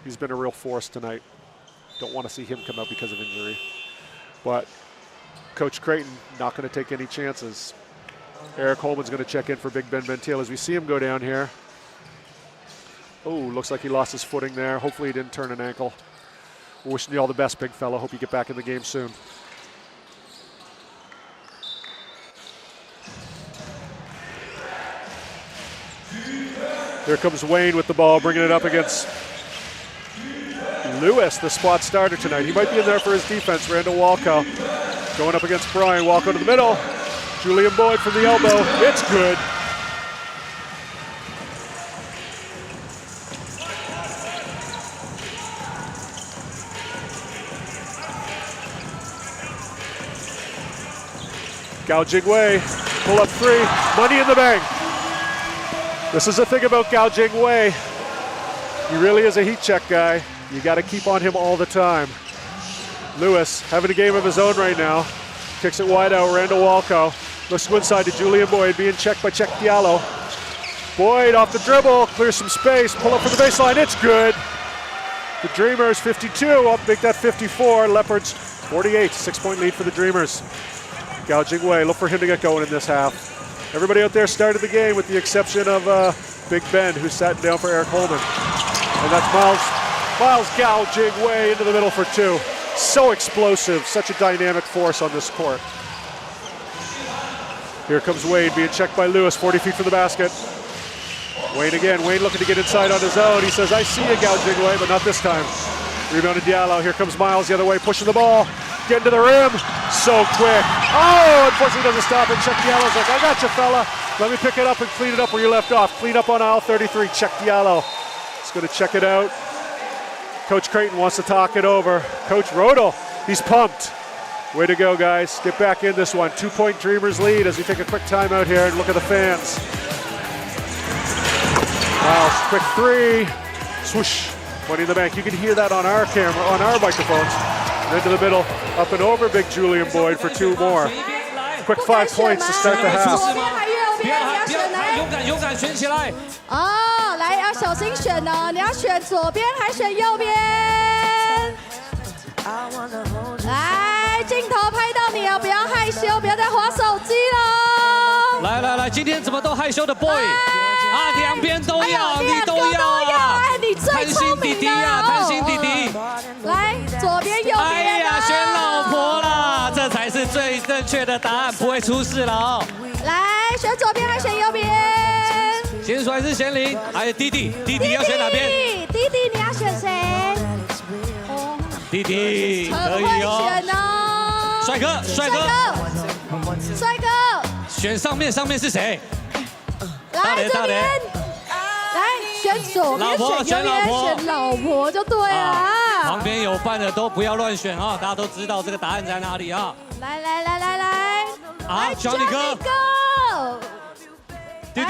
He's been a real force tonight. Don't want to see him come out because of injury. But Coach Creighton not going to take any chances. Eric Holman's going to check in for Big Ben Bentile as we see him go down here. Oh, looks like he lost his footing there. Hopefully he didn't turn an ankle. We're wishing you all the best, big fella. Hope you get back in the game soon. Here comes Wayne with the ball, bringing it up against Lewis, the spot starter tonight. He might be in there for his defense. Randall Walco going up against Brian. Walco to the middle. Julian Boyd from the elbow. It's good. Gao Jingwei, pull up three, money in the bank. This is the thing about Gao Jingwei. He really is a heat check guy. You got to keep on him all the time. Lewis having a game of his own right now. Kicks it wide out, Randall Walco. Looks to inside to Julian Boyd, being checked by Check Diallo. Boyd off the dribble, clears some space, pull up for the baseline, it's good. The Dreamers 52, up, make that 54. Leopards 48, 6-point lead for the Dreamers. Gao Jingwei, look for him to get going in this half. Everybody out there started the game with the exception of Big Ben, who sat down for Eric Holman. And that's Miles Gao Jingwei into the middle for two. So explosive, such a dynamic force on this court. Here comes Wade being checked by Lewis, 40 feet from the basket. Wayne again, Wayne looking to get inside on his own. He says, I see you, Gao Jingwei, but not this time. Rebound to Diallo, here comes Miles the other way, pushing the ball. Getting to the rim, so quick. Oh, unfortunately doesn't stop it. Check Diallo's like, I got you, fella. Let me pick it up and clean it up where you left off. Clean up on aisle 33, Check Diallo. He's gonna check it out. Coach Creighton wants to talk it over. Coach Rodel, he's pumped. Way to go, guys. Get back in this one. 2-point Dreamers lead as we take a quick timeout here and look at the fans. Miles, quick three. Swoosh, money in the bank. You can hear that on our camera, on our microphones. Into the middle, up and over Big Julian Boyd for two more. Quick 5 points to start the half. 勇敢选起来。哦，来要小心选哦，你要选左边还选右边？来，镜头拍到你哦，不要害羞，不要再滑手机喽。来，今天怎么都害羞的 boy？啊，两边都要，你都要啊！你最聪明的哦。贪心弟弟。来，左边右边。哎呀，选老婆啦，这才是最正确的答案，不会出事了哦。来，选左边还选右边？先出来是贤玲，还有弟弟要选哪边？弟弟你要选谁？弟弟可以哦。帅哥，选上面是谁？来这边，来选左边，选右边，选老婆就对了。旁边有伴的都不要乱选啊，大家都知道这个答案在哪里啊。来，啊，Johnny哥，弟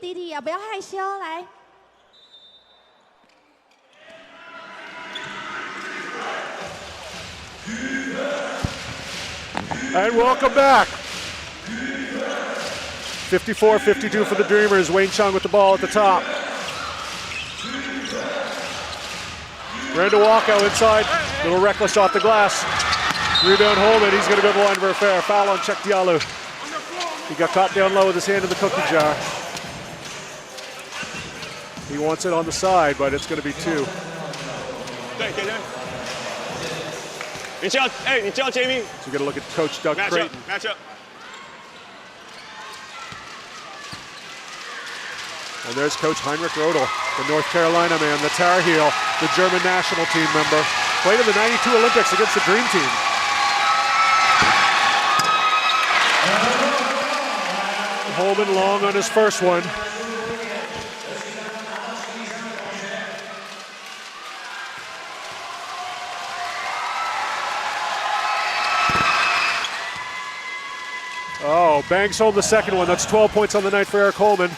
弟，不要害羞，来。And welcome back. 54-52 for the Dreamers. Wayne Chung with the ball at the top. Randall Walko inside. A little reckless off the glass. Rebound Holman. He's going to go to the line for a fair. Foul on Check Diallo. He got caught down low with his hand in the cookie jar. He wants it on the side, but it's going to be two. 你叫Jamie. So you got to look at Coach Doug Creighton. Match up. And there's Coach Heinrich Rodel, the North Carolina man, the Tar Heel, the German national team member. Played in the '92 Olympics against the Dream Team. Coleman long on his first one. Oh, bangs home the second one. That's 12 points on the night for Eric Coleman.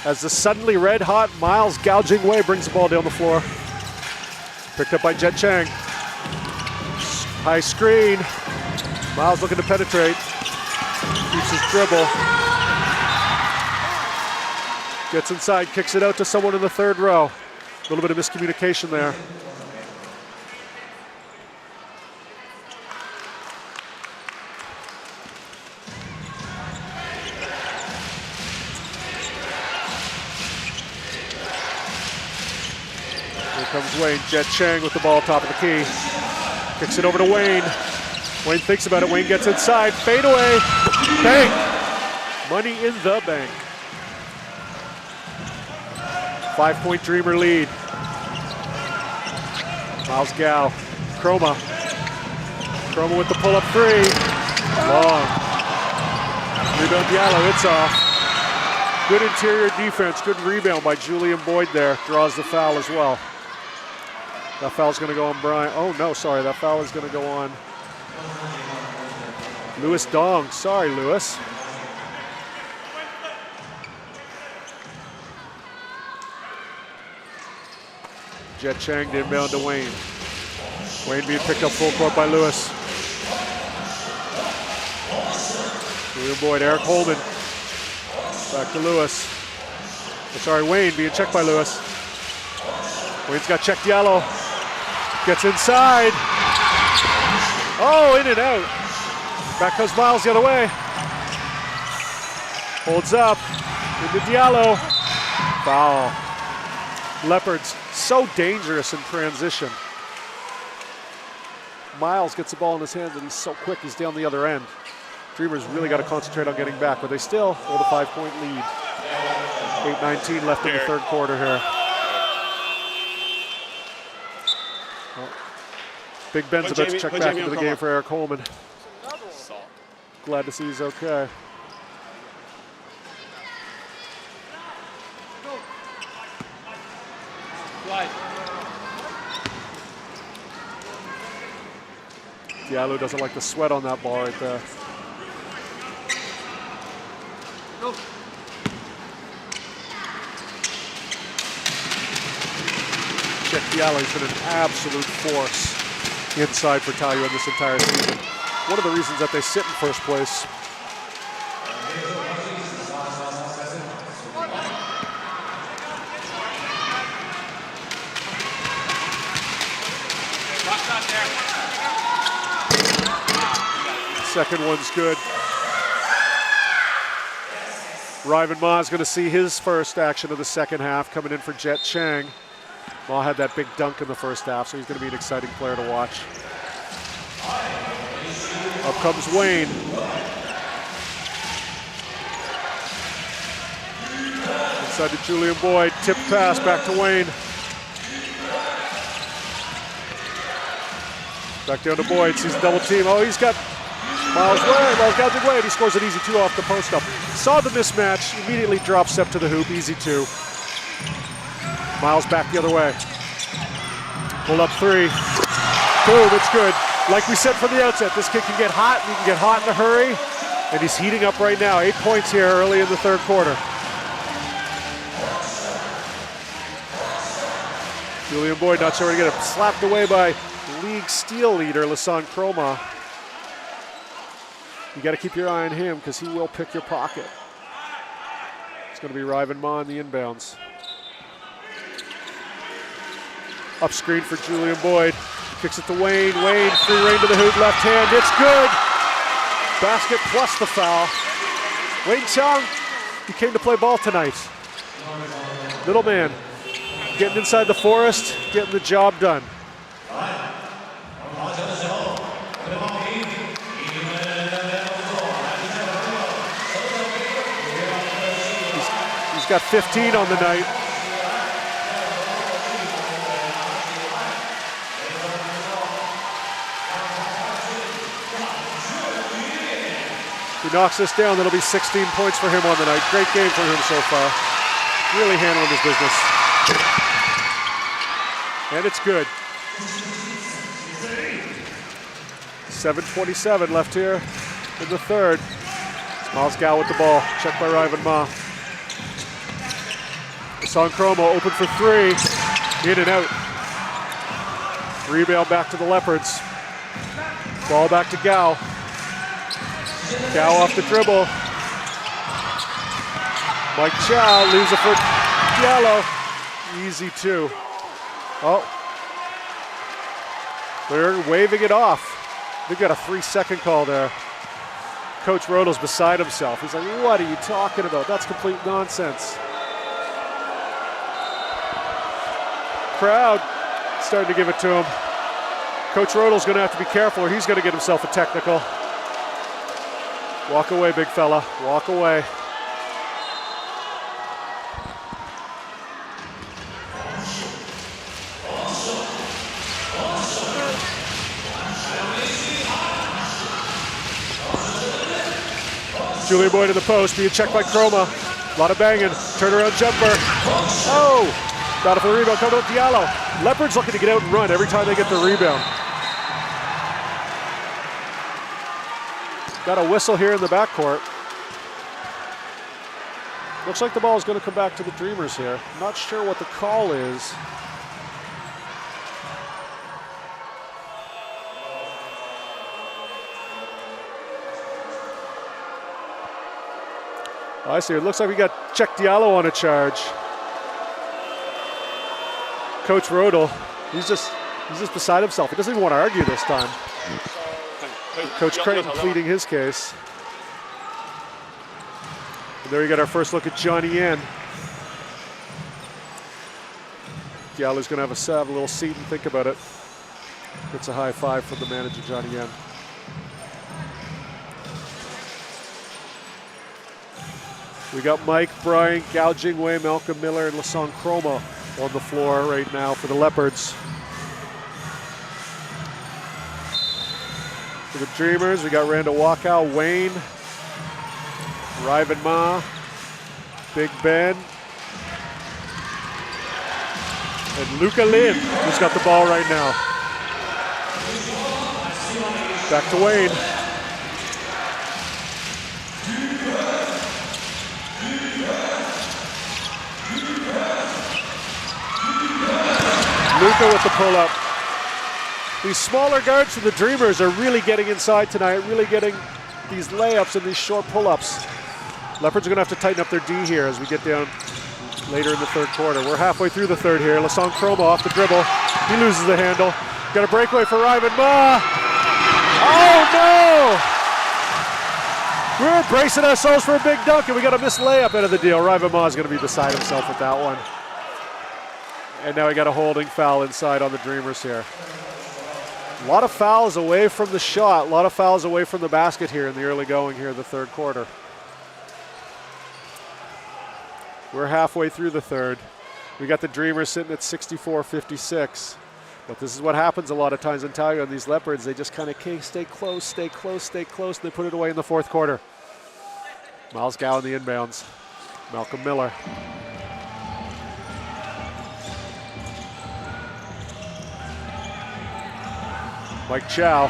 As the suddenly red-hot Miles gouging way brings the ball down the floor. Picked up by Jet Chang. High screen. Miles looking to penetrate. Keeps his dribble. Gets inside, kicks it out to someone in the third row. A little bit of miscommunication there. Comes Wayne, Jet Chang with the ball top of the key. Kicks it over to Wayne. Wayne thinks about it, Wayne gets inside, fade away, bang! Money in the bank. 5-point Dreamer lead. Miles Gow, Chroma. Chroma with the pull-up three. Long. Rebound Diallo, it's off. Good interior defense, good rebound by Julian Boyd there. Draws the foul as well. That foul's gonna go on Brian. Oh no, sorry, that foul is gonna go on Lewis Dong. Sorry, Lewis. Jet Chang to inbound to Wayne. Wayne being picked up full court by Lewis. Julian Boyd, Eric Holman. Back to Lewis. Oh, sorry, Wayne being checked by Lewis. Wayne's got checked Diallo. Gets inside. Oh, in and out. Back comes Miles the other way. Holds up. Into Diallo. Foul. Leopards, so dangerous in transition. Miles gets the ball in his hands and he's so quick, he's down the other end. Dreamers really got to concentrate on getting back, but they still hold a 5-point lead. 8:19 left in the third quarter here. Big Ben's about to check back into the game for Eric Holman. Glad to see he's okay. Diallo doesn't like the sweat on that ball right there. Check Diallo, he's been an absolute force inside for Taoyuan this entire season. One of the reasons that they sit in first place. Second one's good. Ryvan Ma is going to see his first action of the second half coming in for Jet Chang. Ma had that big dunk in the first half, so he's going to be an exciting player to watch. Up comes Wayne. Inside to Julian Boyd, tip pass back to Wayne. Back down to Boyd, sees a double team. Oh, he's got Miles gouging Wade. He scores an easy two off the post up. Saw the mismatch, immediately drops step to the hoop, easy two. Miles back the other way. Pull up three. Boom, it's good. Like we said from the outset, this kid can get hot, and he can get hot in a hurry, and he's heating up right now. 8 points here early in the third quarter. Julian Boyd not sure where to get it. Slapped away by league steal leader, Lasan Chroma. You got to keep your eye on him because he will pick your pocket. It's going to be Ryvan Ma in the inbounds. Up screen for Julian Boyd. Kicks it to Wayne. Wayne, free rein to the hoop, left hand. It's good. Basket plus the foul. Wayne Chong, he came to play ball tonight. Little man, getting inside the forest, getting the job done. He's got 15 on the night. If he knocks this down, that'll be 16 points for him on the night. Great game for him so far. Really handling his business. And it's good. 7:27 left here in the third. It's Miles Gow with the ball, checked by Ryvan Ma. Son Chromo open for three, in and out. Rebound back to the Leopards. Ball back to Gow. Gow off the dribble. Mike Chow leaves it for Diallo. Easy two. Oh. They're waving it off. They've got a 3-second call there. Coach Rodal's beside himself. He's like, what are you talking about? That's complete nonsense. Crowd starting to give it to him. Coach Rodal's gonna have to be careful or he's gonna get himself a technical. Walk away, big fella, walk away. Julian Boyd to the post, being checked by Chroma. A lot of banging, turnaround jumper. Oh! Battle for the rebound, coming up Diallo. Leopards looking to get out and run every time they get the rebound. Got a whistle here in the backcourt. Looks like the ball is going to come back to the Dreamers here. Not sure what the call is. Oh, I see. It looks like we got Check Diallo on a charge. Coach Rodal, he's just beside himself. He doesn't even want to argue this time. Coach Creighton pleading his case. And there we got our first look at Johnny Yen. Diallo's going to have a little seat and think about it. Gets a high five from the manager, Johnny Yen. We got Mike, Brian, Gao Jingwei, Malcolm Miller, and Lassong Chroma on the floor right now for the Leopards. For the Dreamers, we got Randall Walkow, Wayne, Ryvan Ma, Big Ben, and Luca Lin, who's got the ball right now. Back to Wayne. Luca with the pull-up. These smaller guards from the Dreamers are really getting inside tonight, really getting these layups and these short pull-ups. Leopards are going to have to tighten up their D here as we get down later in the third quarter. We're halfway through the third here. Lassong Chroma off the dribble. He loses the handle. Got a breakaway for Ryvan Ma. Oh no! We're bracing ourselves for a big dunk and we got a missed layup out of the deal. Ryvan Ma is going to be beside himself with that one. And now we got a holding foul inside on the Dreamers here. A lot of fouls away from the shot, a lot of fouls away from the basket here in the early going here in the third quarter. We're halfway through the third. We got the Dreamers sitting at 64-56. But this is what happens a lot of times in Taoyuan. These Leopards, they just kind of stay close, stay close, stay close, and they put it away in the fourth quarter. Miles Gow in the inbounds. Malcolm Miller. Mike Chow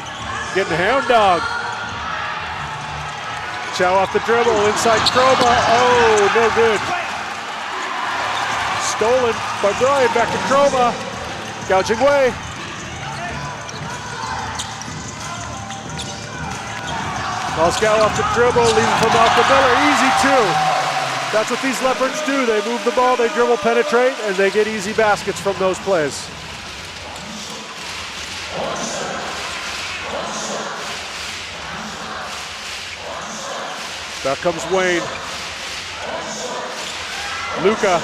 getting hound dog. Chow off the dribble, inside Chroma. Oh, no good. Stolen by Brian, back to Chroma. Gouging way. Moscow off the dribble, leaving for Malcolm Miller. Easy two. That's what these Leopards do. They move the ball, they dribble, penetrate, and they get easy baskets from those plays. Back comes Wayne. Luca.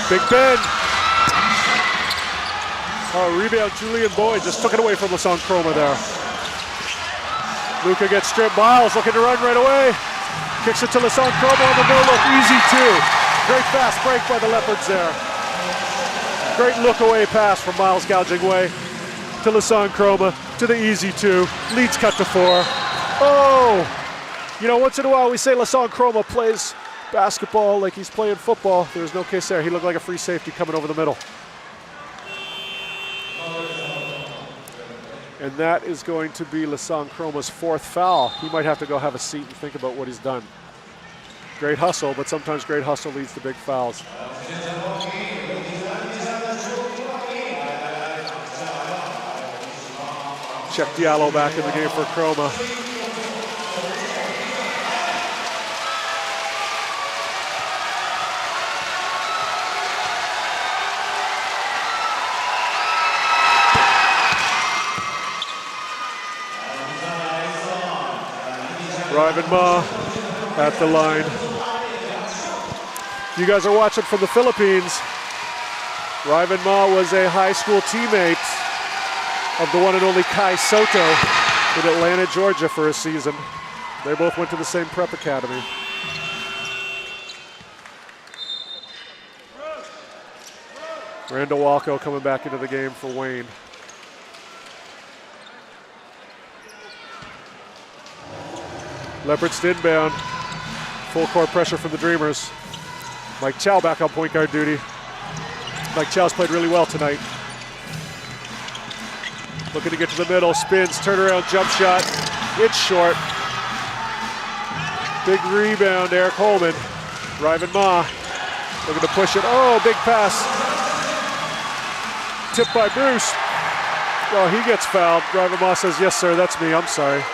Big Ben. Oh, rebound, Julian Boyd just took it away from Lassong Chroma there. Luca gets stripped. Miles looking to run right away. Kicks it to Lassong Chroma on the no-look. Easy two. Great fast break by the Leopards there. Great look-away pass from Miles Gouging way to Lassong Chroma to the easy two. Leads cut to 4. Oh! You know, once in a while we say Lassong Chroma plays basketball like he's playing football. There's no case there. He looked like a free safety coming over the middle. And that is going to be Lassong Chroma's 4th foul. He might have to go have a seat and think about what he's done. Great hustle, but sometimes great hustle leads to big fouls. Check Diallo back in the game for Chroma. Ryvan Ma at the line. You guys are watching from the Philippines. Ryvan Ma was a high school teammate of the one and only Kai Soto in Atlanta, Georgia for a season. They both went to the same prep academy. Randall Walco coming back into the game for Wayne. Leopards inbound. Full court pressure from the Dreamers. Mike Chow back on point guard duty. Mike Chow's played really well tonight. Looking to get to the middle, spins, turnaround, jump shot. It's short. Big rebound, Eric Holman. Ryvan Ma looking to push it. Oh, big pass. Tipped by Bruce. Oh, he gets fouled. Ryvan Ma says, yes, sir, that's me, I'm sorry.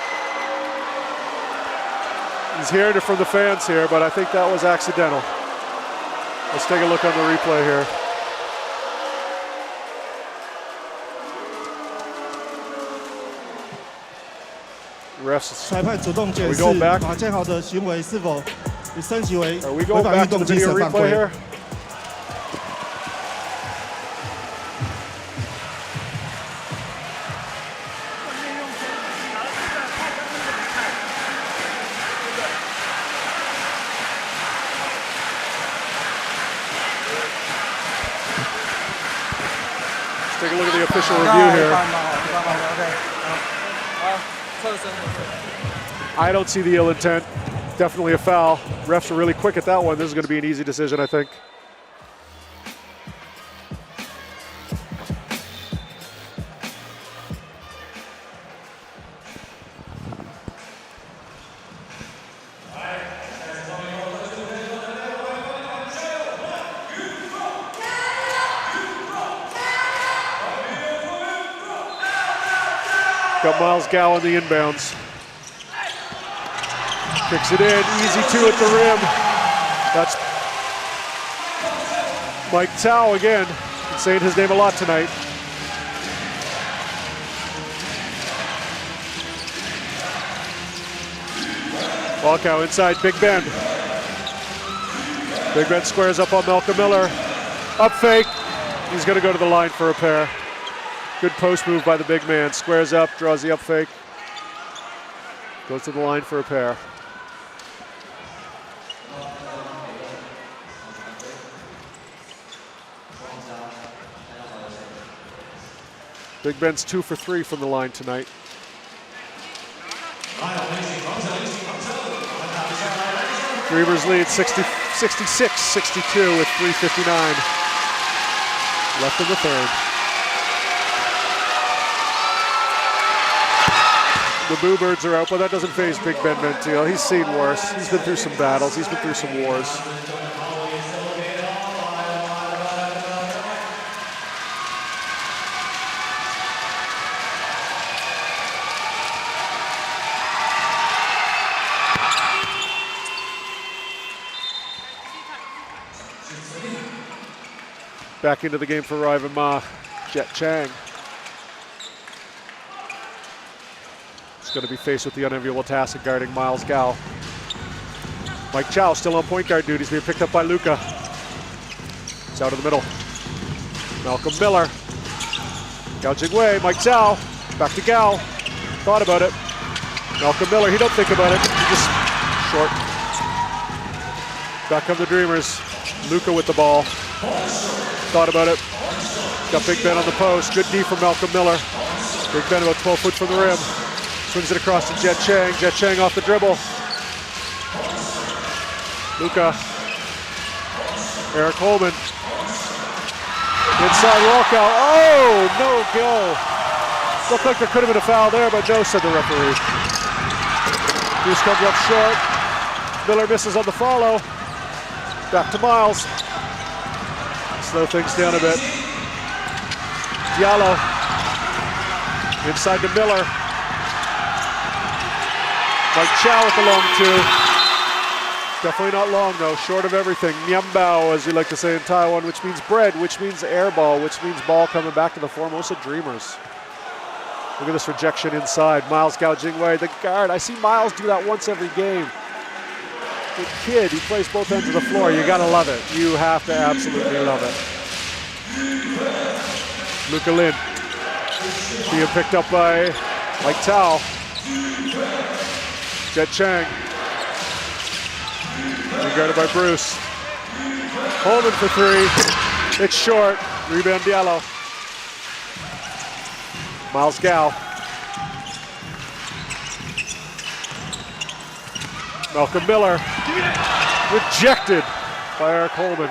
He's hearing it from the fans here, but I think that was accidental. Let's take a look on the replay here. Refs. 裁判主动解释马建豪的行为是否已升级为违反运动精神犯规。Take a look at the official review here. I don't see the ill intent. Definitely a foul. Refs are really quick at that one. This is going to be an easy decision, I think. Got Miles Gow on the inbounds. Kicks it in, easy two at the rim. That's Mike Tao again. Been saying his name a lot tonight. Walkout inside, Big Ben. Big Ben squares up on Malcolm Miller. Up fake. He's gonna go to the line for a pair. Good post move by the big man. Squares up, draws the up fake. Goes to the line for a pair. Big Ben's 2 for 3 from the line tonight. Dreamers lead 66-62 with 3:59 left in the third. The Boo Birds are out, but that doesn't faze Big Ben Mentiel. He's seen worse. He's been through some battles. He's been through some wars. Back into the game for Ryvan Ma, Jet Chang. Going to be faced with the unenviable task of guarding Miles Gow. Mike Chow still on point guard duty. He's being picked up by Luka. It's out of the middle. Malcolm Miller. Gouging way. Mike Chow. Back to Gow. Thought about it. Malcolm Miller. He don't think about it. He just short. Back come the Dreamers. Luka with the ball. Thought about it. Got Big Ben on the post. Good D from Malcolm Miller. Big Ben about 12 foot from the rim. Swings it across to Jet Chang. Jet Chang off the dribble. Luka. Eric Holman. Inside walkout. Oh, no go. Looked like there could have been a foul there, but no, said the referee. Deuce comes up short. Miller misses on the follow. Back to Miles. Slow things down a bit. Diallo. Inside to Miller. Mike Chow with the long two. Definitely not long though, short of everything. Nyambao, as we like to say in Taiwan, which means bread, which means air ball, which means ball coming back to the Formosa Dreamers. Look at this rejection inside. Miles Gao Jingwei, the guard. I see Miles do that once every game. The kid, he plays both ends of the floor. You gotta love it. You have to absolutely love it. Luka Lin being picked up by Mike Tao. Jet Chang. Guarded by Bruce. Holman for three. It's short. Rebound Diallo. Miles Gao. Malcolm Miller. Rejected by Eric Holman.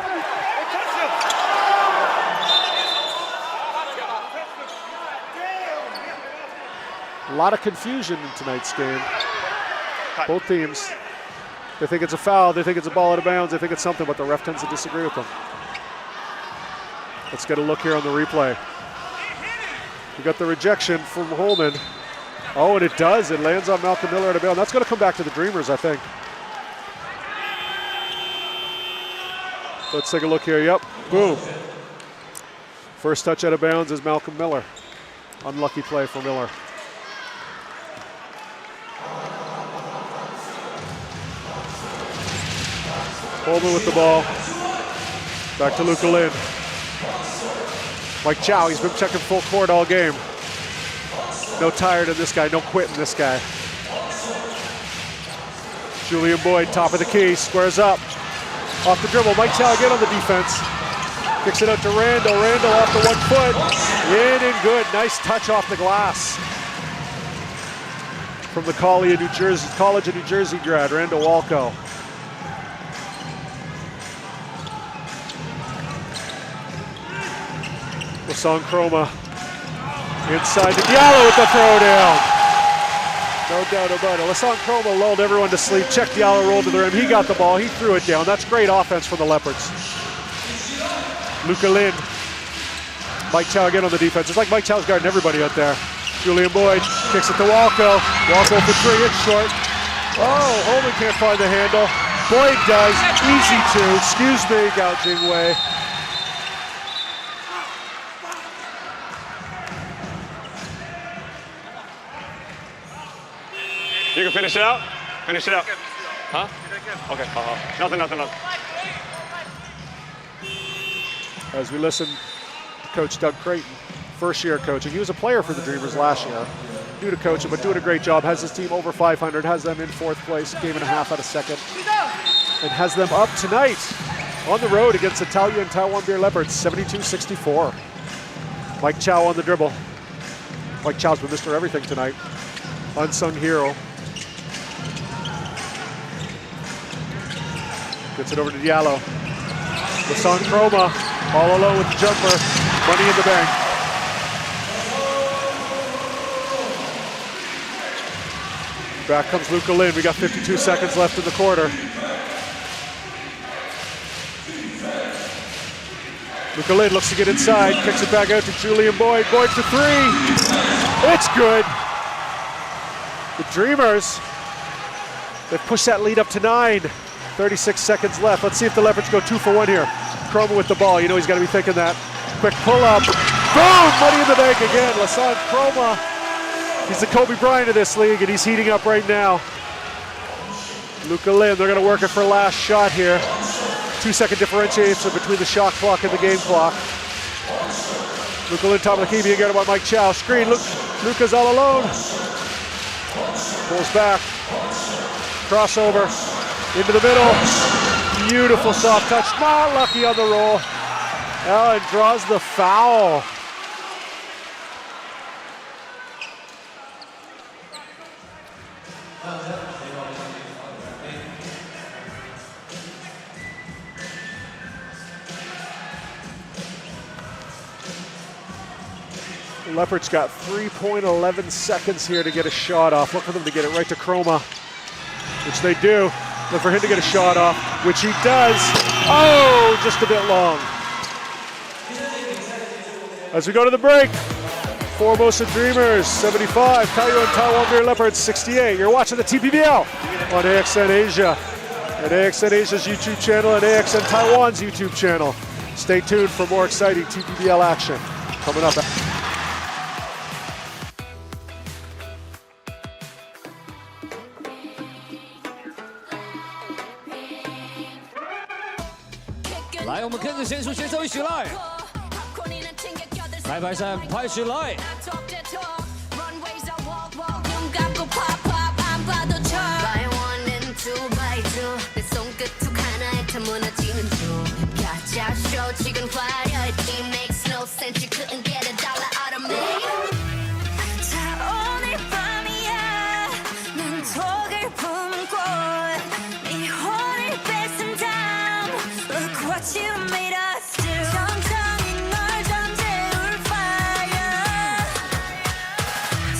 A lot of confusion in tonight's game. Both teams. They think it's a foul, they think it's a ball out of bounds, they think it's something, but the ref tends to disagree with them. Let's get a look here on the replay. We got the rejection from Holman. Oh, and it does. It lands on Malcolm Miller at a bail. That's going to come back to the Dreamers, I think. Let's take a look here. Yep, boom. First touch out of bounds is Malcolm Miller. Unlucky play for Miller. Holman with the ball. Back to Luka Lin. Mike Chow, he's been checking full court all game. No tired in this guy, no quitting this guy. Julian Boyd, top of the key, squares up. Off the dribble, Mike Chow again on the defense. Kicks it out to Randall. Randall off the 1 foot. In and good, nice touch off the glass. From the College of New Jersey grad, Randall Walco. Lasan Chroma inside to Diallo with the throwdown. No doubt about it. Lasan Chroma lulled everyone to sleep. Check Diallo rolled to the rim. He got the ball. He threw it down. That's great offense from the Leopards. Luka Lin. Mike Chow again on the defense. It's like Mike Chow's guarding everybody out there. Julian Boyd kicks it to Walco. Walco for three. It's short. Oh, Holman can't find the handle. Boyd does. Easy two. Excuse me, Gao Jingwei. You can finish it out? Finish it out. Huh? Okay, nothing. As we listen to Coach Doug Creighton, first year coaching. He was a player for the Dreamers last year. New to coaching, but doing a great job. Has his team over 500, has them in fourth place, game and a half out of second. And has them up tonight on the road against the Taoyuan Taiwan Beer Leopards, 72-64. Mike Chow on the dribble. Mike Chow's been Mr. Everything tonight. Unsung hero. Gets it over to Diallo. Lasan Chroma, all alone with the jumper. Money in the bank. Back comes Luka Lin. We got 52 seconds left in the quarter. Luka Lin looks to get inside, kicks it back out to Julian Boyd. Boyd for three. It's good. The Dreamers, they've pushed that lead up to 9. 36 seconds left. Let's see if the Leopards go 2 for 1 here. Chroma with the ball. You know he's got to be thinking that. Quick pull up. Boom! Money in the bank again. Lasan Chroma. He's the Kobe Bryant of this league, and he's heating up right now. Luka Lin, they're going to work it for last shot here. 2-second differentiation between the shot clock and the game clock. Luka Lin, top of the key, being guarded by Mike Chow. Screen, Luka's all alone. Pulls back. Crossover. Into the middle. Beautiful soft touch. Not lucky on the roll. Oh, and draws the foul. The Leopards got 3.11 seconds here to get a shot off. Look for them to get it right to Chroma, which they do. Look for him to get a shot off, which he does. Oh, just a bit long. As we go to the break, Formosa Dreamers 75, Taiwan Leopards 68. You're watching the TPBL on AXN Asia, and AXN Asia's YouTube channel and AXN Taiwan's YouTube channel. Stay tuned for more exciting TPBL action coming up.来，我们跟着选手节奏一起来，来排山排起来。 지금 화려해 It makes no sense You couldn't get a dollar out of me 자 오늘 밤이야 난 독을 품고 네 혼을 뺏은 다음 Look what you made us do 천천히 널 잠재울 fire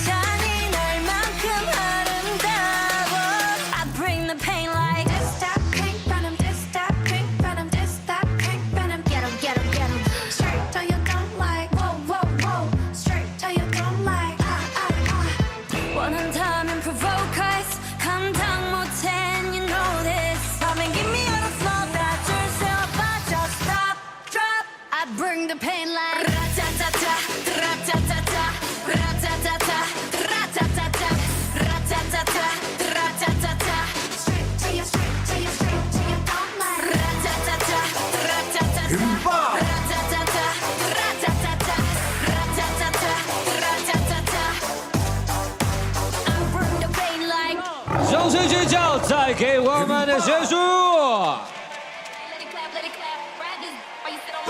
잔인할만큼 아름다워 I bring the pain like This stop pink venom This stop pink venom This stop pink venom Get 'em, get 'em, get 'em Straight till you don't like Whoa, whoa, whoa Straight till you don't like 원한다면 provoke us 감당 못해 and you know this Come and give me all the flow that yourself I just stop, drop I bring the pain like Ra-ta-ta-ta, ra-ta-ta-ta Ra-ta-ta-ta, ra-ta-ta-ta Ra-ta-ta-ta, ra-ta-ta-ta Straight till you, straight till you, straight till you don't like Ra-ta-ta-ta, ra-ta-ta-ta Ra-ta-ta-ta, ra-ta-ta-ta Ra-ta-ta-ta, ra-ta-ta-ta I bring the pain like 掌声尖叫，再给我们的选手！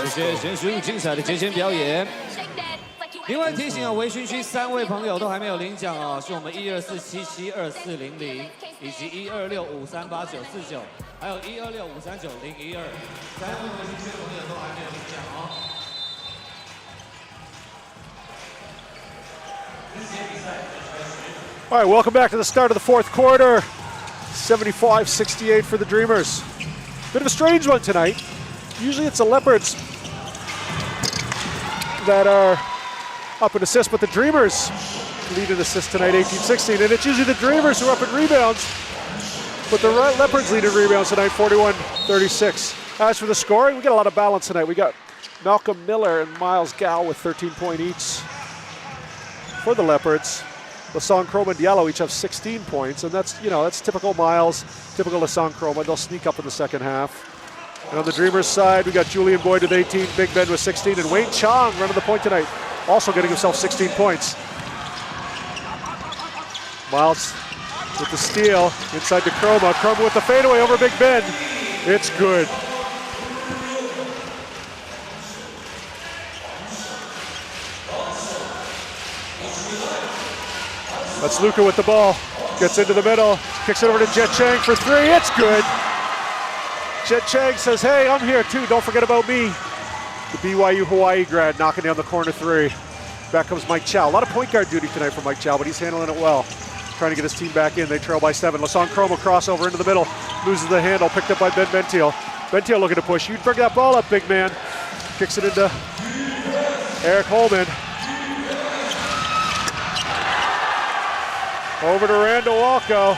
谢谢选手精彩的节前表演。另外提醒啊，微醺区3位朋友都还没有领奖哦，是我们124772400以及126538949，还有126539012，3位微醺区朋友都还没有领奖哦。All right, welcome back to the start of the fourth quarter. 75-68 for the Dreamers. Bit of a strange one tonight. Usually it's the Leopards that are up in assists, but the Dreamers lead in assists tonight, 18-16. And it's usually the Dreamers who are up in rebounds, but the Leopards lead in rebounds tonight, 41-36. As for the scoring, we got a lot of balance tonight. We got Malcolm Miller and Miles Gow with 13 points each for the Leopards. Lassong Chroma and Diallo each have 16 points, and that's, you know, that's typical Miles, typical Lassong Chroma. They'll sneak up in the second half. And on the Dreamers side, we got Julian Boyd with 18, Big Ben with 16, and Wayne Chong running the point tonight, also getting himself 16 points. Miles with the steal inside to Chroma. Chroma with the fadeaway over Big Ben. It's good. That's Luca with the ball. Gets into the middle. Kicks it over to Jet Chang for three. It's good. Jet Chang says, hey, I'm here too. Don't forget about me. The BYU Hawaii grad knocking down the corner three. Back comes Mike Chow. A lot of point guard duty tonight for Mike Chow, but he's handling it well. Trying to get his team back in. They trail by 7. Lassong Chroma crossover into the middle. Loses the handle. Picked up by Ben Bentiel. Bentiel looking to push. You bring that ball up, big man. Kicks it into Eric Holman. Over to Randall Walko.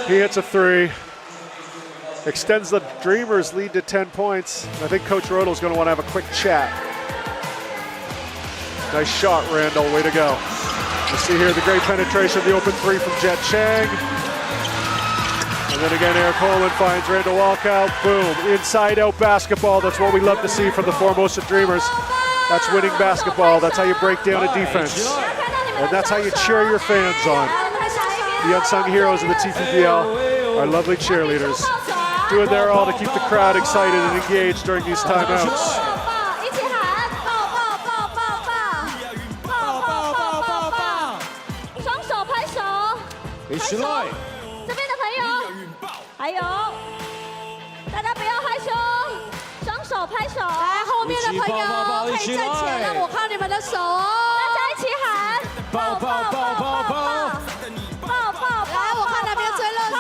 He hits a three. Extends the Dreamers' lead to 10 points. I think Coach Rodell's going to want to have a quick chat. Nice shot, Randall. Way to go. You see here the great penetration, the open three from Jet Chang. And then again, Eric Holman finds Randall Walkout. Boom. Inside-out basketball. That's what we love to see from the Formosa Dreamers. That's winning basketball. That's how you break down a defense. And that's how you cheer your fans on. The unsung heroes of the TPBL, our lovely cheerleaders, doing their all to keep the crowd excited and engaged during these timeouts. 一起来！这边的朋友，还有大家不要害羞，双手拍手。来后后面的朋友可以站起来，让我看你们的手哦。大家一起喊，抱抱抱抱抱！抱抱！来，我看哪边最热情。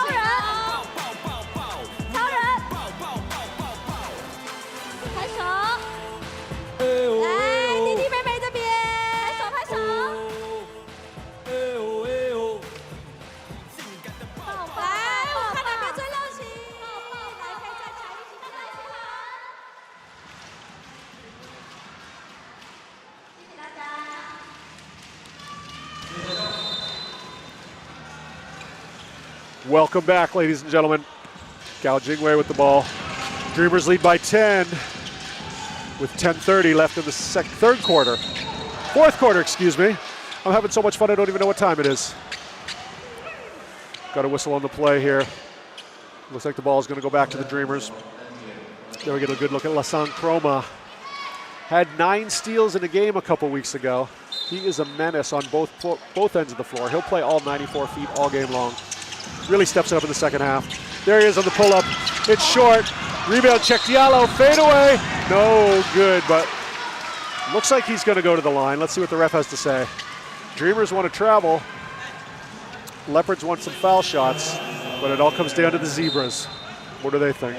超人，拍手。来，弟弟妹妹这边，拍手。来，我看哪边最热情。来，可以站起来，一起大家一起喊。谢谢大家。Welcome back, ladies and gentlemen. Gao Jingwei with the ball. Dreamers lead by 10 with 10:30 left in the fourth quarter, excuse me. I'm having so much fun I don't even know what time it is. Got a whistle on the play here. Looks like the ball is going to go back to the Dreamers. There we get a good look at Lasan Chroma. Had 9 steals in a game a couple weeks ago. He is a menace on both ends of the floor. He'll play all 94 feet all game long. Really steps it up in the second half. There he is on the pull-up. It's short. Rebound check Diallo. Fade away. No good, but looks like he's going to go to the line. Let's see what the ref has to say. Dreamers want to travel. Leopards want some foul shots, but it all comes down to the Zebras. What do they think?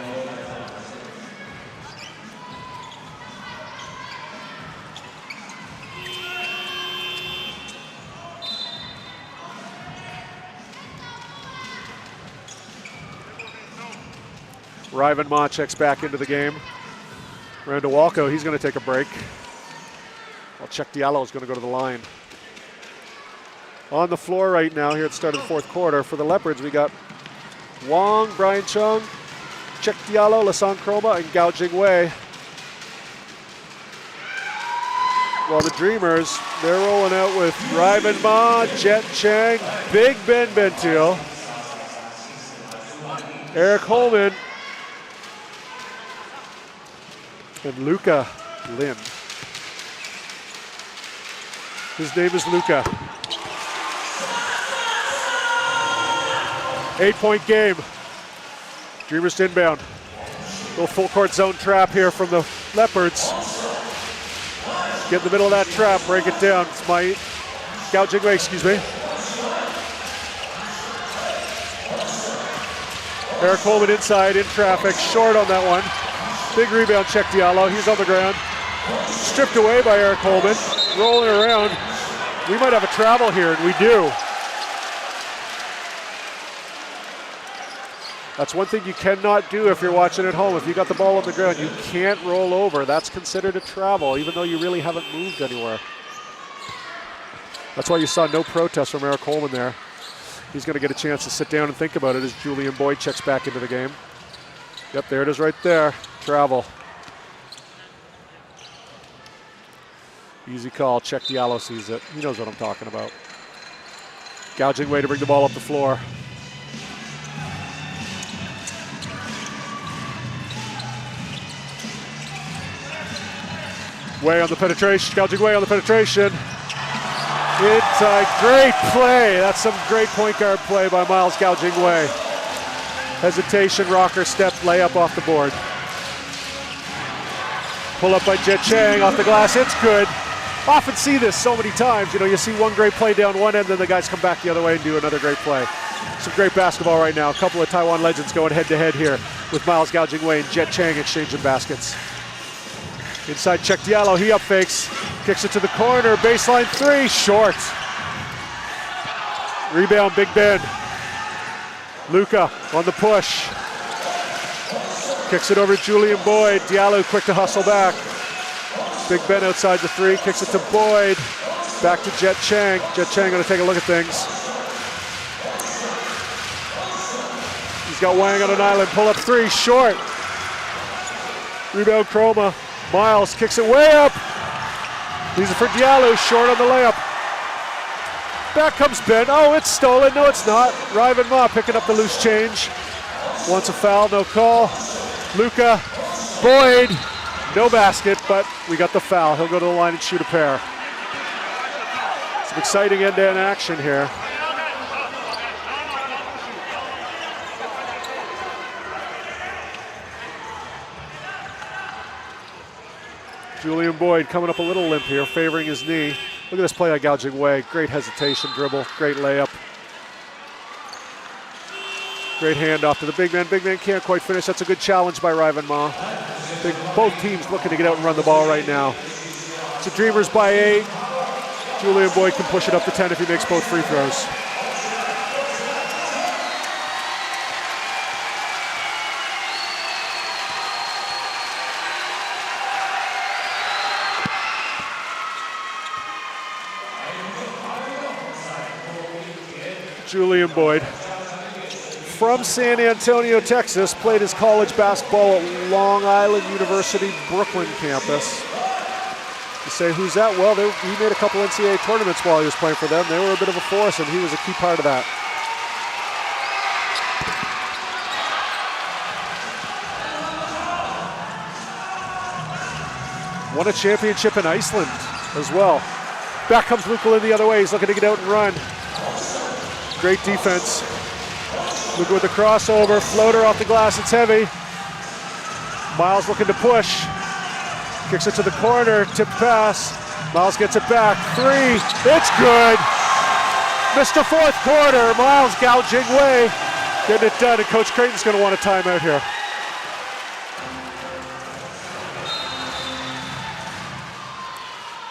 Ryvan Ma checks back into the game. Randawalko, he's going to take a break. While Check Diallo is going to go to the line. On the floor right now here at the start of the fourth quarter for the Leopards, we got Wong, Brian Chung, Check Diallo, Lasan Chroma, and Gao Jingwei. While the Dreamers, they're rolling out with Ryvan Ma, Jet Chang, Big Ben Bentil, Eric Holman, and Luca Lin. His name is Luca. 8-point game. Dreamers to inbound. Little full court zone trap here from the Leopards. Get in the middle of that trap, break it down. It's Gao Jingwei, excuse me. Eric Coleman inside, in traffic, short on that one. Big rebound check Diallo, he's on the ground. Stripped away by Eric Coleman, rolling around. We might have a travel here, and we do. That's one thing you cannot do if you're watching at home. If you got the ball on the ground, you can't roll over. That's considered a travel, even though you really haven't moved anywhere. That's why you saw no protest from Eric Coleman there. He's going to get a chance to sit down and think about it as Julian Boyd checks back into the game. Yep, there it is right there. Travel. Easy call. Check Diallo sees it. He knows what I'm talking about. Gao Jingwei to bring the ball up the floor. Way on the penetration. Gao Jingwei on the penetration. It's a great play. That's some great point guard play by Miles Gao Jingwei. Hesitation, rocker step, layup off the board. Pull up by Jet Chang off the glass. It's good. Often see this so many times. You know, you see one great play down one end, then the guys come back the other way and do another great play. Some great basketball right now. A couple of Taiwan legends going head-to-head here with Miles Gao Jingwei and Jet Chang exchanging baskets. Inside check Diallo, he up fakes, kicks it to the corner, baseline three, short. Rebound, Big Ben. Luca on the push. Kicks it over to Julian Boyd. Diallo quick to hustle back. Big Ben outside the three, kicks it to Boyd. Back to Jet Chang. Jet Chang gonna take a look at things. He's got Wang on an island, pull up three, short. Rebound Chroma. Miles kicks it way up. These are for Diallo, short on the layup. Back comes Ben. Oh, it's stolen. No, it's not. Ryvan Ma picking up the loose change. Wants a foul, no call. Luca, Boyd, no basket, but we got the foul. He'll go to the line and shoot a pair. Some exciting end-to-end action here. Julian Boyd coming up a little limp here, favoring his knee. Look at this play by Gouging Wei. Great hesitation dribble, great layup. Great handoff to the big man. Big man can't quite finish. That's a good challenge by Ryvan Ma. Both teams looking to get out and run the ball right now. It's the Dreamers by 8. Julian Boyd can push it up to 10 if he makes both free throws. Julian Boyd, from San Antonio, Texas, played his college basketball at Long Island University, Brooklyn campus. You say, who's that? Well, he made a couple NCAA tournaments while he was playing for them. They were a bit of a force, and he was a key part of that. Won a championship in Iceland as well. Back comes Luka Lin the other way. He's looking to get out and run. Great defense. Luka with the crossover, floater off the glass, it's heavy. Miles looking to push. Kicks it to the corner, tip pass. Miles gets it back, 3, it's good. Missed the fourth quarter, Miles Gouging Wei getting it done, and Coach Creighton's gonna want a timeout here.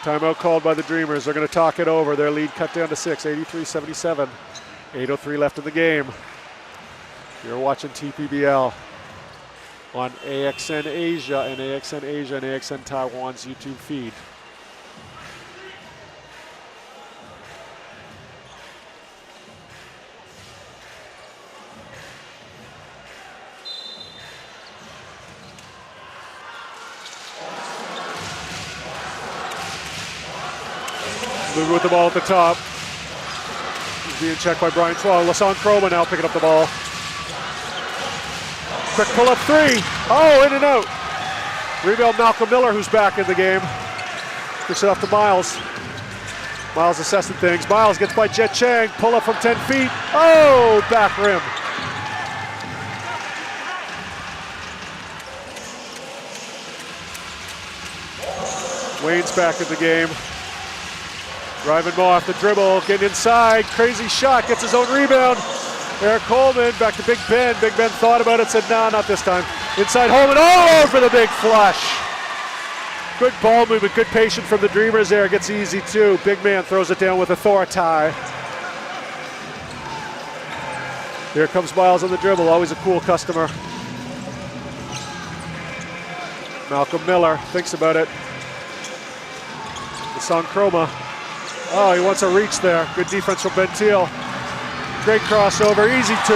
Timeout called by the Dreamers. They're gonna talk it over. Their lead cut down to 6, 83-77. 8:03 left in the game. You're watching TPBL on AXN Asia and AXN Taiwan's YouTube feed. Luka with the ball at the top. He's being checked by Brian Twall. Lasan Croma now picking up the ball. Quick pull-up 3. Oh, in and out. Rebound Malcolm Miller, who's back in the game. Kicks it off to Miles. Miles assessing things. Miles gets by Jet Chang. Pull-up from 10 feet. Oh, back rim. Wayne's back in the game. Ryvan Mo off the dribble, getting inside. Crazy shot, gets his own rebound. Eric Coleman back to Big Ben. Big Ben thought about it, said, nah, not this time. Inside Holman, oh, for the big flush. Good ball movement, good patience from the Dreamers there. Gets easy too. Big man throws it down with authority. Here comes Miles on the dribble, always a cool customer. Malcolm Miller thinks about it. Lasan Croma. Oh, he wants a reach there. Good defense from Bentil. Great crossover, easy 2.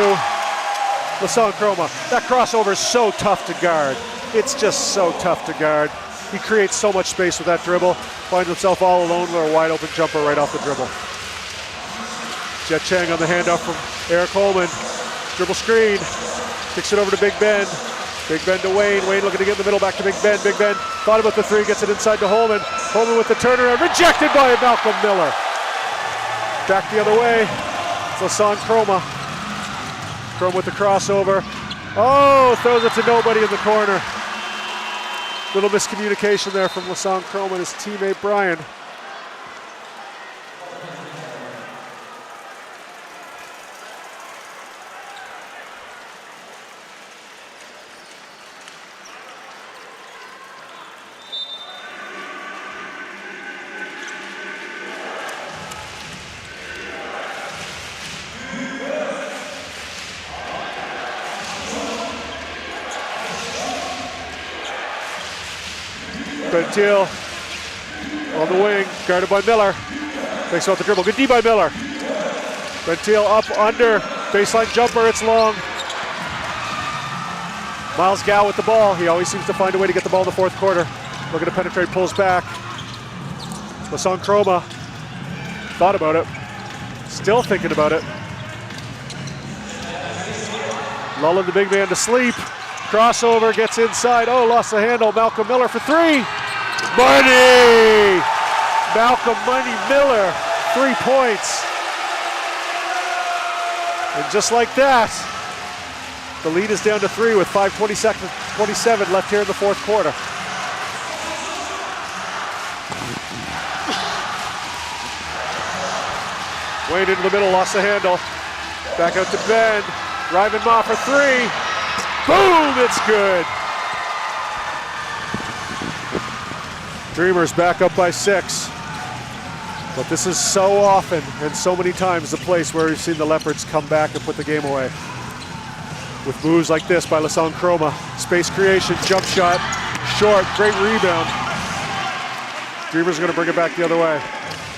Lasan Croma. That crossover is so tough to guard. It's just so tough to guard. He creates so much space with that dribble. Finds himself all alone with a wide open jumper right off the dribble. Jet Chang on the handoff from Eric Holman. Dribble screen. Kicks it over to Big Ben. Big Ben to Wayne. Wayne looking to get in the middle, back to Big Ben. Big Ben thought about the 3, gets it inside to Holman. Holman with the turnaround, rejected by Malcolm Miller. Back the other way. Lasan Croma. Croma with the crossover. Oh, throws it to nobody in the corner. Little miscommunication there from Lasan Croma and his teammate Brian. Bentil on the wing, guarded by Miller. Takes off the dribble, good D by Miller. Bentil up, under, baseline jumper, it's long. Miles Gow with the ball. He always seems to find a way to get the ball in the fourth quarter. Looking to penetrate, pulls back. Lasan Croma thought about it. Still thinking about it. Lulling the big man to sleep. Crossover, gets inside. Oh, lost the handle. Malcolm Miller for 3. Money! Malcolm Money Miller, 3 points. And just like that, the lead is down to 3 with 5:27 left here in the fourth quarter. Wayne into the middle, lost the handle. Back out to Ben. Ryman Ma for three. Boom, it's good. Dreamers back up by 6. But this is so often and so many times the place where we've seen the Leopards come back and put the game away. With moves like this by Lassong Chroma. Space creation, jump shot, short, great rebound. Dreamers are gonna bring it back the other way.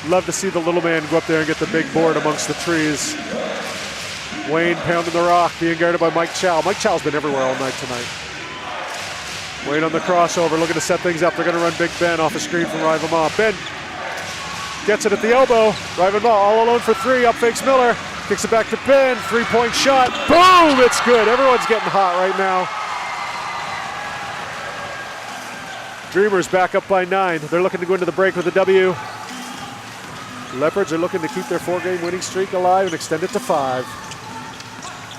Love to see the little man go up there and get the big board amongst the trees. Wayne pounding the rock, being guarded by Mike Chow. Mike Chow's been everywhere all night tonight. Wayne on the crossover, looking to set things up. They're gonna run Big Ben off a screen from Ryvan Ma. Ben gets it at the elbow. Ryvan Ma all alone for 3, up fakes Miller. Kicks it back to Ben, 3-point shot. Boom, it's good. Everyone's getting hot right now. Dreamers back up by 9. They're looking to go into the break with a W. Leopards are looking to keep their 4-game winning streak alive and extend it to 5.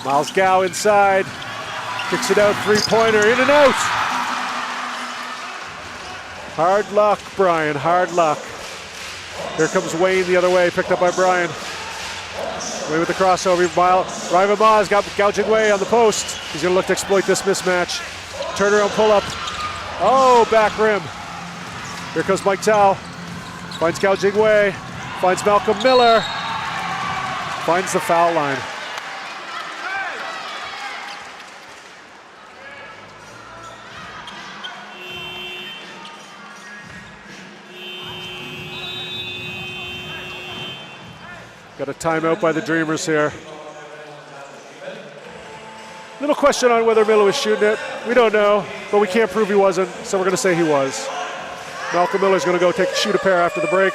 Miles Gow inside, kicks it out, 3-pointer, in and out. Hard luck, Brian, hard luck. Here comes Wayne the other way, picked up by Brian. Wayne with the crossover, Ryvan Ma's got gouging Way on the post. He's gonna look to exploit this mismatch. Turnaround pull-up, oh, back rim. Here comes Mike Tao, finds gouging Way, finds Malcolm Miller, finds the foul line. Got a timeout by the Dreamers here. Little question on whether Miller was shooting it. We don't know, but we can't prove he wasn't, so we're gonna say he was. Malcolm Miller's gonna go shoot a pair after the break.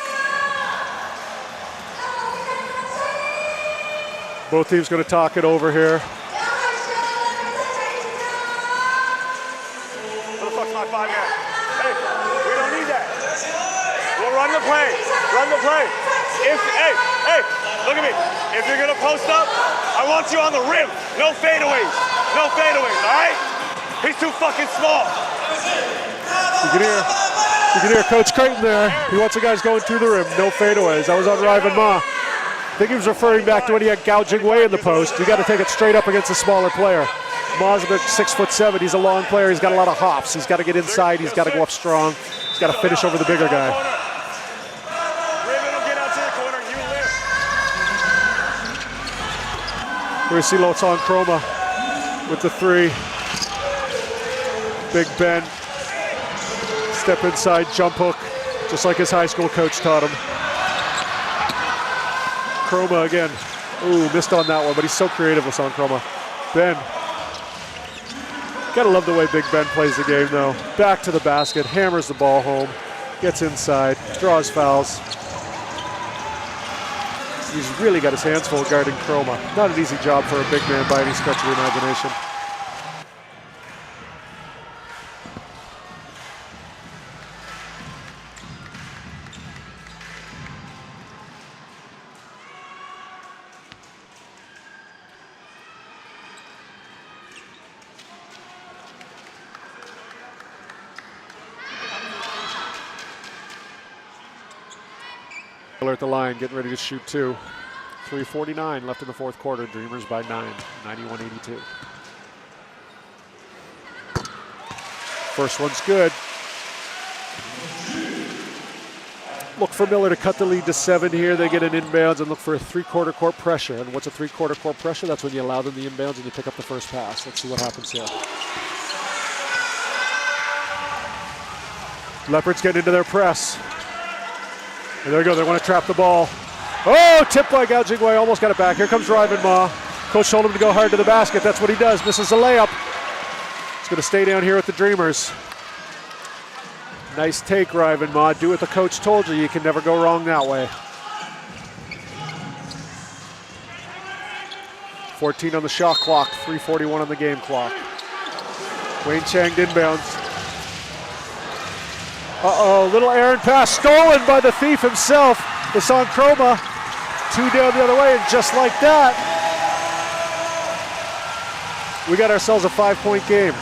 Both teams gonna talk it over here. What the fuck's my 5 guy? Hey, we don't need that. We'll run the play. Run the play. Hey, look at me. If you're gonna post up, I want you on the rim. No fadeaways. No fadeaways, all right? He's too fucking small. You can hear Coach Creighton there. He wants the guys going through the rim. No fadeaways. That was on Ryvan Ma. I think he was referring back to when he had gouging Way in the post. You got to take it straight up against a smaller player. Ma's about 6'7". He's a long player. He's got a lot of hops. He's got to get inside. He's got to go up strong. He's got to finish over the bigger guy. Here's Silo Lassong Chroma with the 3. Big Ben. Step inside, jump hook, just like his high school coach taught him. Chroma again. Ooh, missed on that one, but he's so creative, Lassong Chroma. Ben. Gotta love the way Big Ben plays the game, though. Back to the basket, hammers the ball home, gets inside, draws fouls. He's really got his hands full guarding Chroma. Not an easy job for a big man by any stretch of the imagination. At the line, getting ready to shoot 2. 3:49 left in the 4th quarter. Dreamers by 9, 91-82. First one's good. Look for Miller to cut the lead to 7 here. They get an inbounds and look for a 3-quarter court pressure. And what's a 3-quarter court pressure? That's when you allow them the inbounds and you pick up the first pass. Let's see what happens here. Leopards get into their press. And there we go, they want to trap the ball. Oh, tipped by gouging Way, almost got it back. Here comes Ryvan Ma. Coach told him to go hard to the basket. That's what he does, misses the layup. He's going to stay down here with the Dreamers. Nice take, Ryvan Ma. Do what the coach told you. You can never go wrong that way. 14 on the shot clock, 3:41 on the game clock. Wayne Chang inbounds. Uh-oh, little errant pass stolen by the thief himself. Lassong Chroma, 2 down the other way, and just like that, we got ourselves a 5-point game.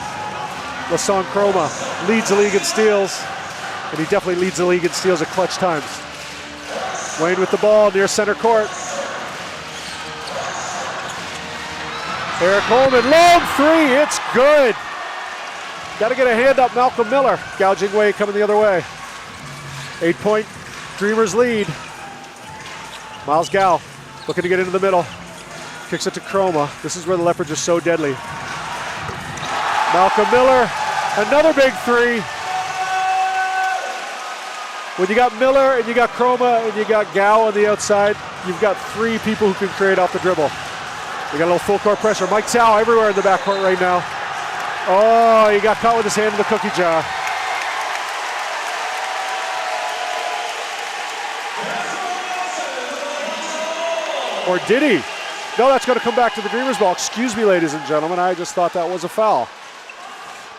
Lassong Chroma leads the league in steals, and he definitely leads the league in steals at clutch times. Wayne with the ball near center court. Eric Coleman, long three, it's good. Got to get a hand up, Malcolm Miller. Gouging Wei coming the other way. 8-point Dreamers lead. Miles Gao looking to get into the middle. Kicks it to Chroma. This is where the Leopards are so deadly. Malcolm Miller, another big three. When you got Miller and you got Chroma and you got Gao on the outside, you've got three people who can create off the dribble. We got a little full court pressure. Mike Tao everywhere in the backcourt right now. Oh, he got caught with his hand in the cookie jar. Or did he? No, that's going to come back to the Dreamers ball. Excuse me, ladies and gentlemen. I just thought that was a foul.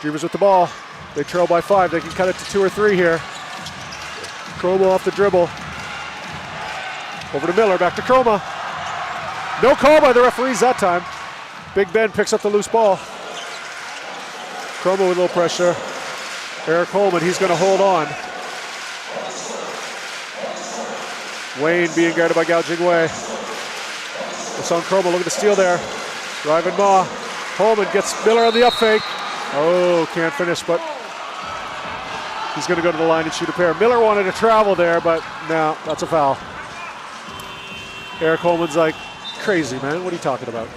Dreamers with the ball. They trail by 5. They can cut it to 2 or 3 here. Chroma off the dribble. Over to Miller, back to Chroma. No call by the referees that time. Big Ben picks up the loose ball. Chroma with a little pressure. Eric Coleman, he's going to hold on. Wayne being guarded by Gouging Wei. It's on Chroma, look at the steal there. Ryvan Ma. Coleman gets Miller on the up fake. Oh, can't finish, but he's going to go to the line and shoot a pair. Miller wanted to travel there, but no, that's a foul. Eric Coleman's like, crazy, man. What are you talking about?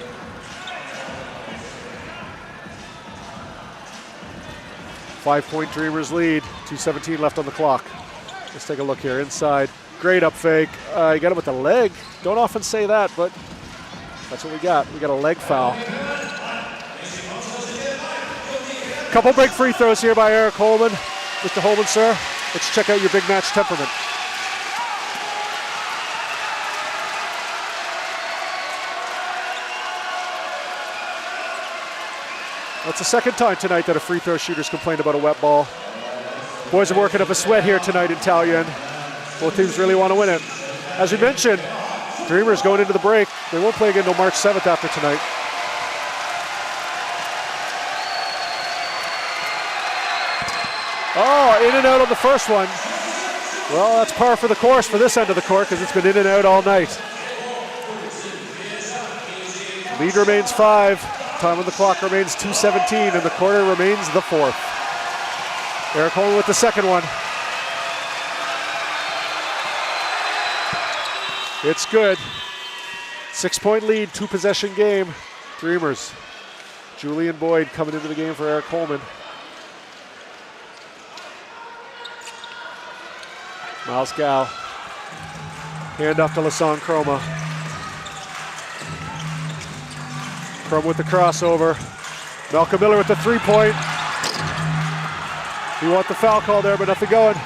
Five-point Dreamers lead. 2:17 left on the clock. Let's take a look here. Inside. Great up fake. You got him with the leg. Don't often say that, but that's what we got. We got a leg foul. Couple big free throws here by Eric Coleman. Mr. Holman, sir, let's check out your big match temperament. That's the second time tonight that a free throw shooter's complained about a wet ball. Boys are working up a sweat here tonight in Taoyuan. Both teams really want to win it. As we mentioned, Dreamers going into the break. They won't play again until March 7th after tonight. Oh, in and out on the first one. Well, that's par for the course for this end of the court because it's been in and out all night. Lead remains 5. Time on the clock remains 2:17, and the quarter remains the 4th. Eric Coleman with the second one. It's good. 6-point lead, 2-possession game. Dreamers. Julian Boyd coming into the game for Eric Coleman. Miles Gao. Hand off to Lassong Chroma. Chroma with the crossover. Malcolm Miller with the 3-point. You want the foul call there, but nothing going.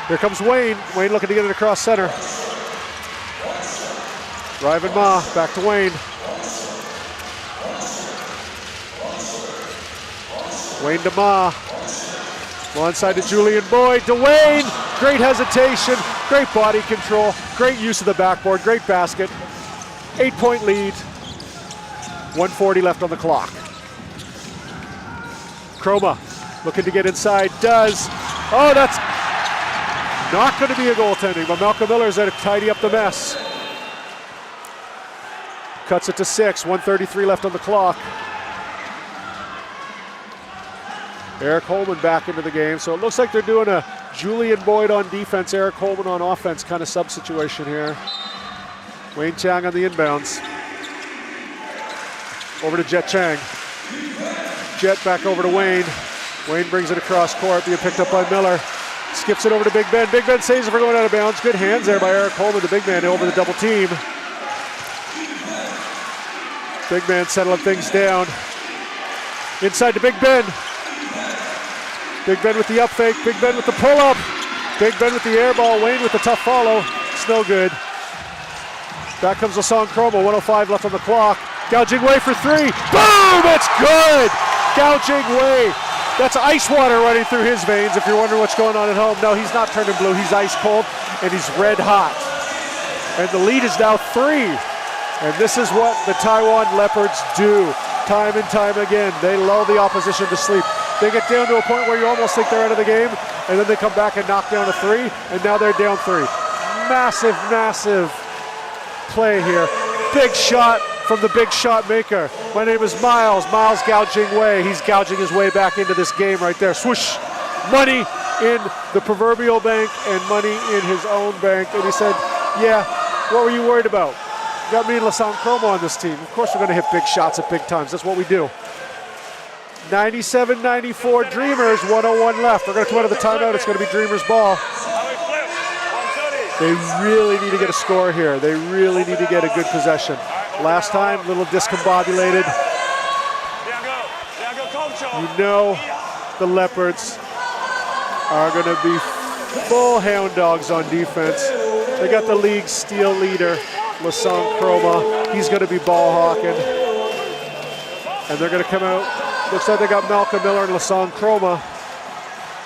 Here comes Wayne. Wayne looking to get it across center. Ryvan Ma, back to Wayne. Wayne to Ma. Onside to Julian Boyd, to Wayne. Great hesitation, great body control, great use of the backboard, great basket. 8-point lead, 1:40 left on the clock. Chroma looking to get inside, does. Oh, that's not going to be a goaltending, but Malcolm Miller's there to tidy up the mess. Cuts it to 6, 1:33 left on the clock. Eric Coleman back into the game, so it looks like they're doing a Julian Boyd on defense, Eric Coleman on offense kind of sub situation here. Wayne Chang on the inbounds. Over to Jet Chang. Jet back over to Wayne. Wayne brings it across court, being picked up by Miller. Skips it over to Big Ben. Big Ben saves it for going out of bounds. Good hands there by Eric Coleman, the big man, over the double team. Big man settling things down. Inside to Big Ben. Big Ben with the up fake, Big Ben with the pull up. Big Ben with the air ball, Wayne with the tough follow. It's no good. Back comes Lassong Chroma, 1:05 left on the clock. Gouging Wei for 3. Boom, it's good! Gouging Wei. That's ice water running through his veins if you're wondering what's going on at home. No, he's not turning blue, he's ice cold and he's red hot. And the lead is now 3. And this is what the Taiwan Leopards do time and time again. They lull the opposition to sleep. They get down to a point where you almost think they're out of the game, and then they come back and knock down a 3, and now they're down 3. Massive, massive play here. Big shot from the big shot maker. My name is Miles. Miles gouging way. He's gouging his way back into this game right there. Swoosh. Money in the proverbial bank and money in his own bank. And he said, yeah, what were you worried about? You got me and Lasan Chromo on this team. Of course we're going to hit big shots at big times. That's what we do. 97-94 Dreamers, 101 left. They're going to come out of the timeout. It's going to be Dreamers ball. They really need to get a score here. They really need to get a good possession. Last time, a little discombobulated. You know the Leopards are going to be full hound dogs on defense. They got the league steal leader, Lasan Chroma. He's going to be ball hawking. And they're going to come out. Looks like they got Malcolm Miller and Lasan Chroma.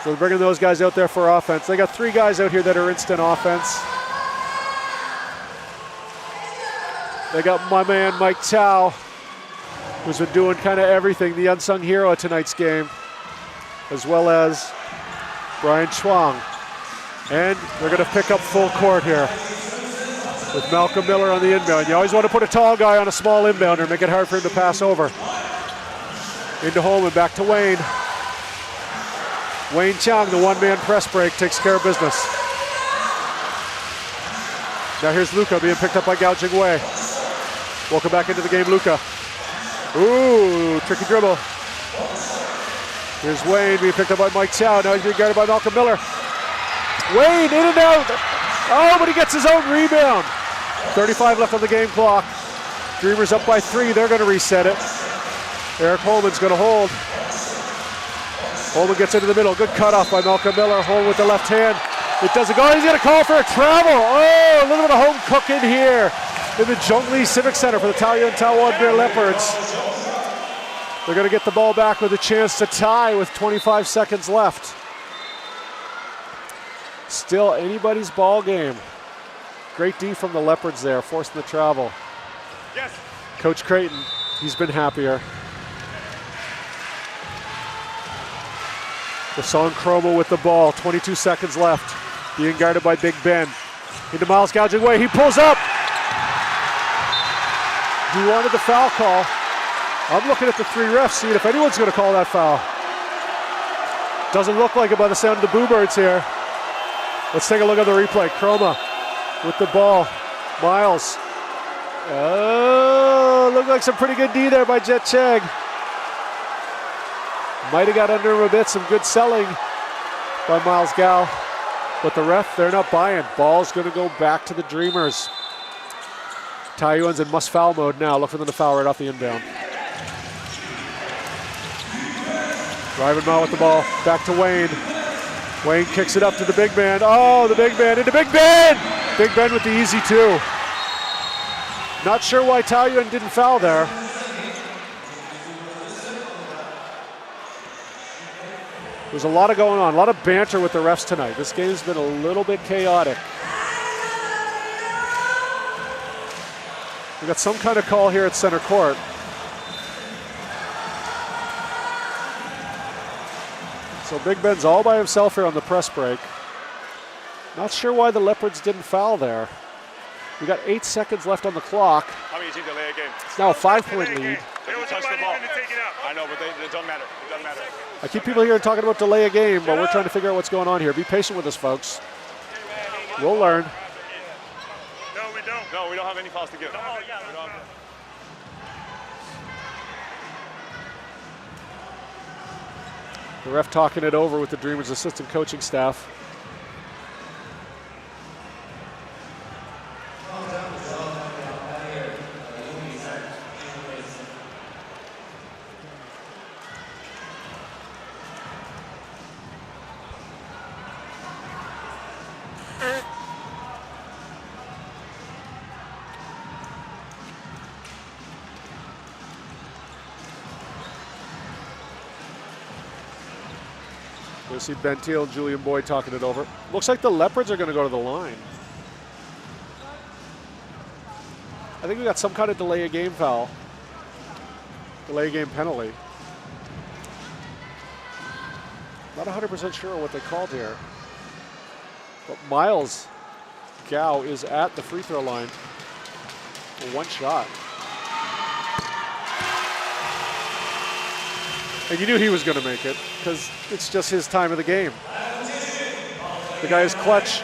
So they're bringing those guys out there for offense. They got 3 guys out here that are instant offense. They got my man Mike Tao, who's been doing kind of everything, the unsung hero of tonight's game, as well as Brian Chuang. And they're going to pick up full court here with Malcolm Miller on the inbound. You always want to put a tall guy on a small inbounder, make it hard for him to pass over. Into Holman, back to Wayne. Wayne Chang, the one-man press break, takes care of business. Now here's Luca being picked up by Gouging Wei. Welcome back into the game, Luca. Ooh, tricky dribble. Here's Wayne being picked up by Mike Chow. Now he's being guarded by Malcolm Miller. Wayne in and out. Oh, but he gets his own rebound. 35 left on the game clock. Dreamers up by 3. They're going to reset it. Eric Holman's going to hold. Holman gets into the middle. Good cutoff by Malcolm Miller. Holman with the left hand. It doesn't go. He's going to call for a travel. Oh, a little bit of home cooking here in the Zhongli Civic Center for the Taoyuan Taiwan Bear Leopards. They're going to get the ball back with a chance to tie with 25 seconds left. Still anybody's ball game. Great D from the Leopards there, forcing the travel. Yes. Coach Creighton, he's been happier. Lasan Chroma with the ball, 22 seconds left. Being guarded by Big Ben. Into Miles Gouging Way, he pulls up. He wanted the foul call. I'm looking at the 3 refs, seeing if anyone's going to call that foul. Doesn't look like it by the sound of the Boo Birds here. Let's take a look at the replay. Chroma with the ball. Miles. Oh, looked like some pretty good D there by Jet Cheng. Might have got under him a bit, some good selling by Miles Gao. But the ref, they're not buying. Ball's going to go back to the Dreamers. Taoyuan's in must foul mode now. Look for them to foul right off the inbound. Driving Mao with the ball. Back to Wayne. Wayne kicks it up to the big man. Oh, the big man into Big Ben! Big Ben with the easy 2. Not sure why Taoyuan didn't foul there. There's a lot of going on, a lot of banter with the refs tonight. This game's been a little bit chaotic. We got some kind of call here at center court. So Big Ben's all by himself here on the press break. Not sure why the Leopards didn't foul there. We got 8 seconds left on the clock. How many teams delay a game? It's now a 5-point lead. They don't touch the ball. I know, but it doesn't matter. It doesn't matter. I keep people here talking about delay a game, but we're trying to figure out what's going on here. Be patient with us, folks. We'll learn. No, we don't. No, we don't have any fouls to give. The ref talking it over with the Dreamers' assistant coaching staff. You see Ben Teal and Julian Boyd talking it over. Looks like the Leopards are going to go to the line. I think we got some kind of delay a game foul. Delay a game penalty. Not 100% sure what they called here. But Miles Gao is at the free throw line for one shot. And you knew he was going to make it because it's just his time of the game. The guy is clutch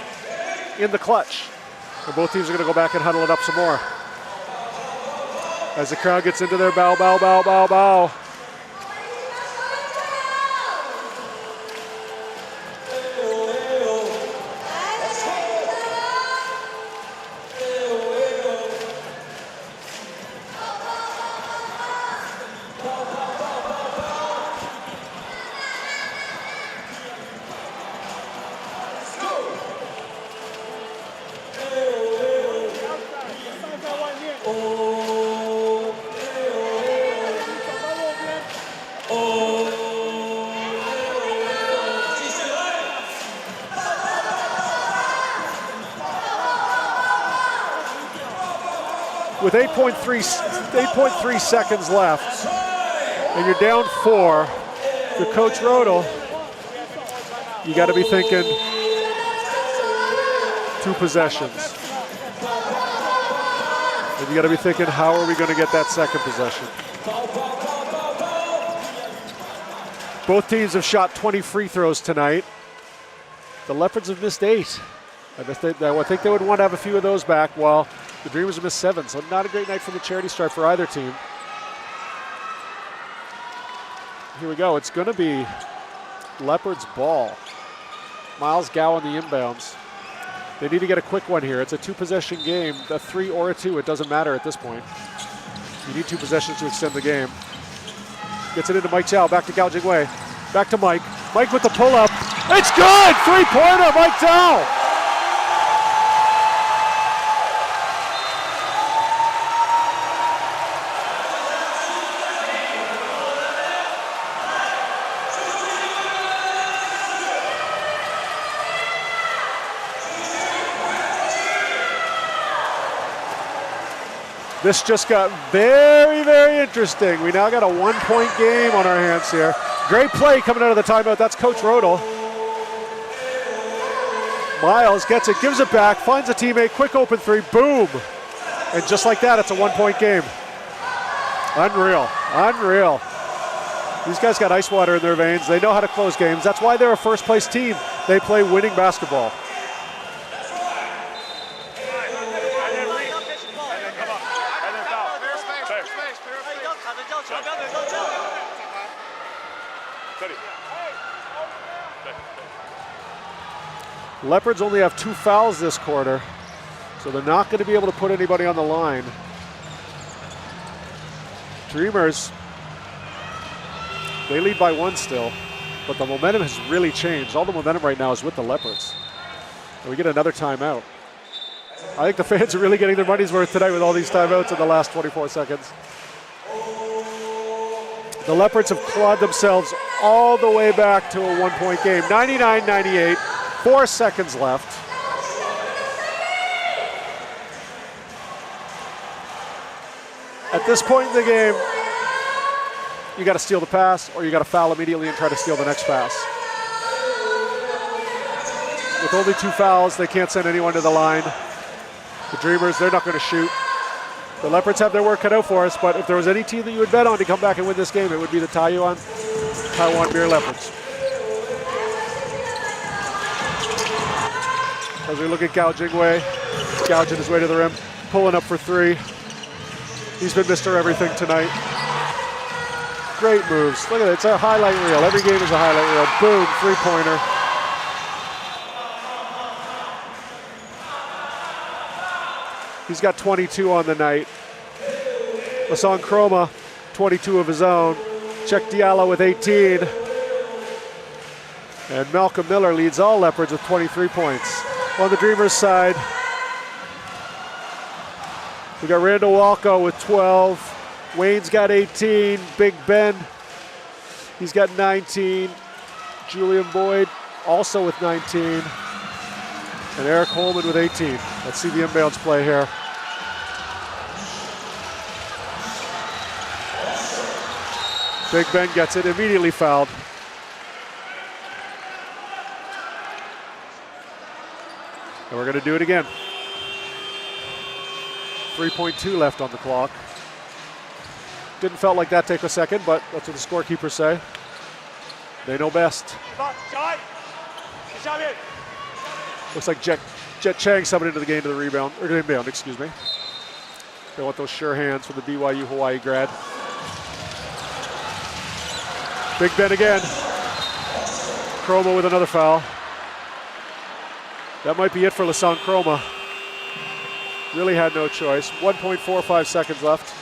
in the clutch. And both teams are going to go back and huddle it up some more. As the crowd gets into their bow, bow, bow, bow, bow. With 8.3 seconds left, and you're down 4, for Coach Rodel, you got to be thinking 2 possessions. And you got to be thinking, how are we going to get that second possession? Both teams have shot 20 free throws tonight. The Leopards have missed 8. I think they would want to have a few of those back, while the Dreamers have missed 7, so not a great night from the charity stripe for either team. Here we go. It's going to be Leopards ball. Miles Gow on the inbounds. They need to get a quick one here. It's a 2-possession game, a 3 or a 2. It doesn't matter at this point. You need 2 possessions to extend the game. Gets it into Mike Chow. Back to Gao Jingwei. Back to Mike. Mike with the pull-up. It's good! 3-pointer, Mike Chow! This just got very, very interesting. We now got a 1-point game on our hands here. Great play coming out of the timeout. That's Coach Rodel. Miles gets it, gives it back, finds a teammate, quick open 3, boom. And just like that, it's a 1-point game. Unreal, unreal. These guys got ice water in their veins. They know how to close games. That's why they're a first-place team. They play winning basketball. Leopards only have 2 fouls this quarter, so they're not going to be able to put anybody on the line. Dreamers, they lead by 1 still, but the momentum has really changed. All the momentum right now is with the Leopards. And we get another timeout. I think the fans are really getting their money's worth tonight with all these timeouts in the last 24 seconds. The Leopards have clawed themselves all the way back to a 1-point game. 99-98, 4 seconds left. At this point in the game, you got to steal the pass, or you got to foul immediately and try to steal the next pass. With only 2 fouls, they can't send anyone to the line. The Dreamers, they're not going to shoot. The Leopards have their work cut out for us, but if there was any team that you would bet on to come back and win this game, it would be the Taiwan Beer Leopards. As we look at Gao Jingwei, gouging his way to the rim, pulling up for 3. He's been Mr. Everything tonight. Great moves. Look at it, it's a highlight reel. Every game is a highlight reel. Boom, 3-pointer. He's got 22 on the night. Lasan Chroma, 22 of his own. Czech Diallo with 18. And Malcolm Miller leads all Leopards with 23 points. On the Dreamers side, we got Randall Walco with 12. Wayne's got 18. Big Ben, he's got 19. Julian Boyd also with 19. And Eric Holman with 18. Let's see the inbounds play here. Big Ben gets it, immediately fouled. And we're going to do it again. 3.2 left on the clock. Didn't felt like that take a second, but that's what the scorekeepers say. They know best. Looks like Jet Chang subbing into the game to the rebound, or to inbound, excuse me. They want those sure hands for the BYU Hawaii grad. Big Ben again. Chroma with another foul. That might be it for Lasan Chroma. Really had no choice. 1.45 seconds left.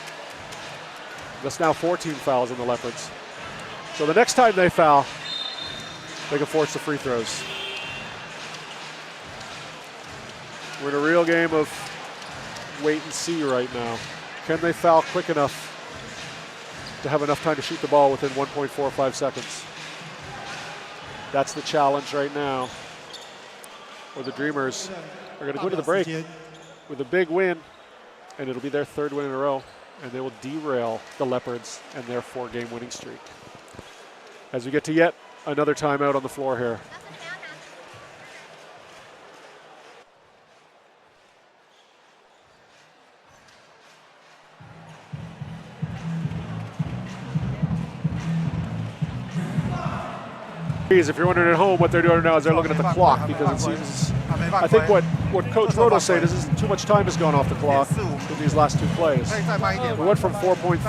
That's now 14 fouls on the Leopards. So the next time they foul, they can force the free throws. We're in a real game of wait and see right now. Can they foul quick enough to have enough time to shoot the ball within 1.45 seconds? That's the challenge right now. Or the Dreamers are going to go to the break with a big win, and it'll be their third win in a row, and they will derail the Leopards and their 4-game winning streak. As we get to yet another timeout on the floor here. If you're wondering at home what they're doing now is they're looking at the clock, because it seems, I think what Coach Roto's saying is too much time has gone off the clock in these last two plays. We went from 4.3 to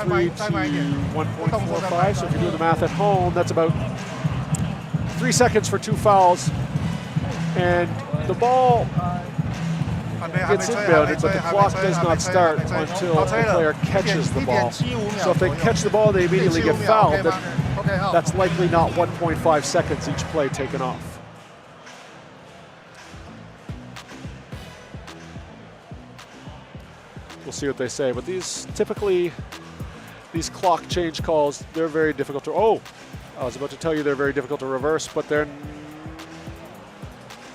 1.45, so if you're doing the math at home, that's about 3 seconds for 2 fouls. And the ball gets inbounded, but the clock does not start until the player catches the ball. So if they catch the ball, they immediately get fouled. That's likely not 1.5 seconds each play taken off. We'll see what they say, but these clock change calls, they're very difficult to, I was about to tell you they're very difficult to reverse, but they're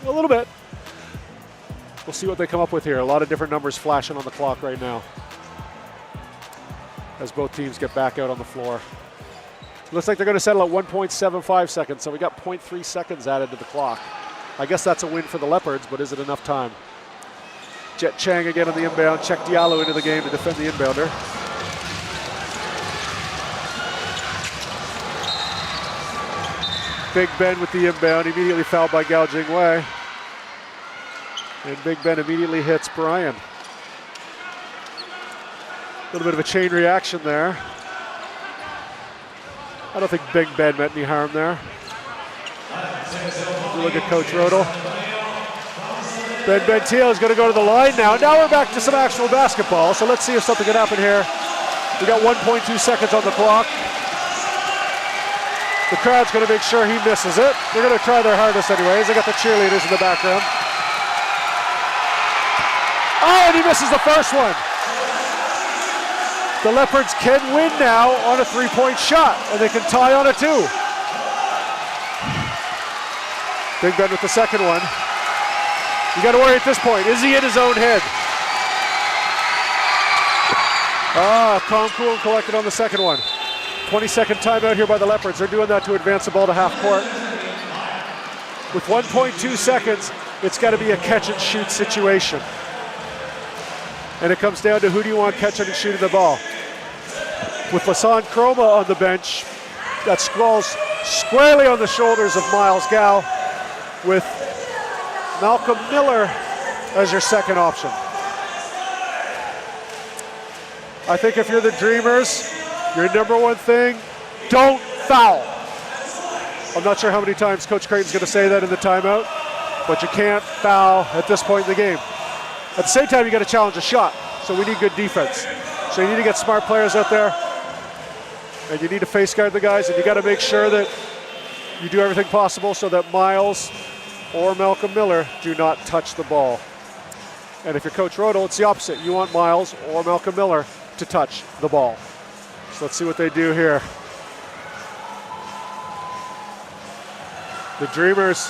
a little bit. We'll see what they come up with here. A lot of different numbers flashing on the clock right now as both teams get back out on the floor. Looks like they're going to settle at 1.75 seconds, so we got 0.3 seconds added to the clock. I guess that's a win for the Leopards, but is it enough time? Jet Chang again on the inbound. Check Diallo into the game to defend the inbounder. Big Ben with the inbound, immediately fouled by Gao Jingwei. And Big Ben immediately hits Brian. A little bit of a chain reaction there. I don't think Big Ben meant any harm there. You look at Coach Rodel. Ben Bentil is going to go to the line now. Now we're back to some actual basketball, so let's see if something can happen here. We got 1.2 seconds on the clock. The crowd's going to make sure he misses it. They're going to try their hardest anyways. They got the cheerleaders in the background. Oh, and he misses the first one. The Leopards can win now on a 3-point shot, and they can tie on a 2. Big Ben with the second one. You got to worry at this point. Is he in his own head? Calm, cool, and collected on the second one. 20-second timeout here by the Leopards. They're doing that to advance the ball to half court. With 1.2 seconds, it's got to be a catch-and-shoot situation. And it comes down to who do you want catching and shooting the ball. With Lasan Chroma on the bench, that falls squarely on the shoulders of Miles Gao, with Malcolm Miller as your second option. I think if you're the Dreamers, your number one thing, don't foul. I'm not sure how many times Coach Creighton's going to say that in the timeout, but you can't foul at this point in the game. At the same time, you got to challenge a shot, so we need good defense. So you need to get smart players out there, and you need to face guard the guys, and you got to make sure that you do everything possible so that Miles or Malcolm Miller do not touch the ball. And if you're Coach Rodel, it's the opposite. You want Miles or Malcolm Miller to touch the ball. So let's see what they do here. The Dreamers,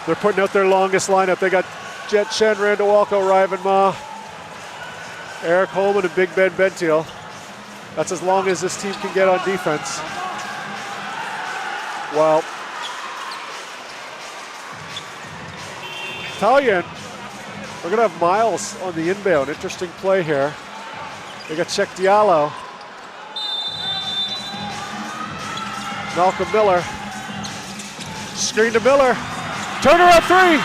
they're putting out their longest lineup. They got Jet Chen, Randall Walko, Ryvan Ma, Eric Holman, and Big Ben Bentil. That's as long as this team can get on defense. While Taoyuan, we're going to have Miles on the inbound. Interesting play here. They got Check Diallo. Malcolm Miller. Screen to Miller. Turner up three.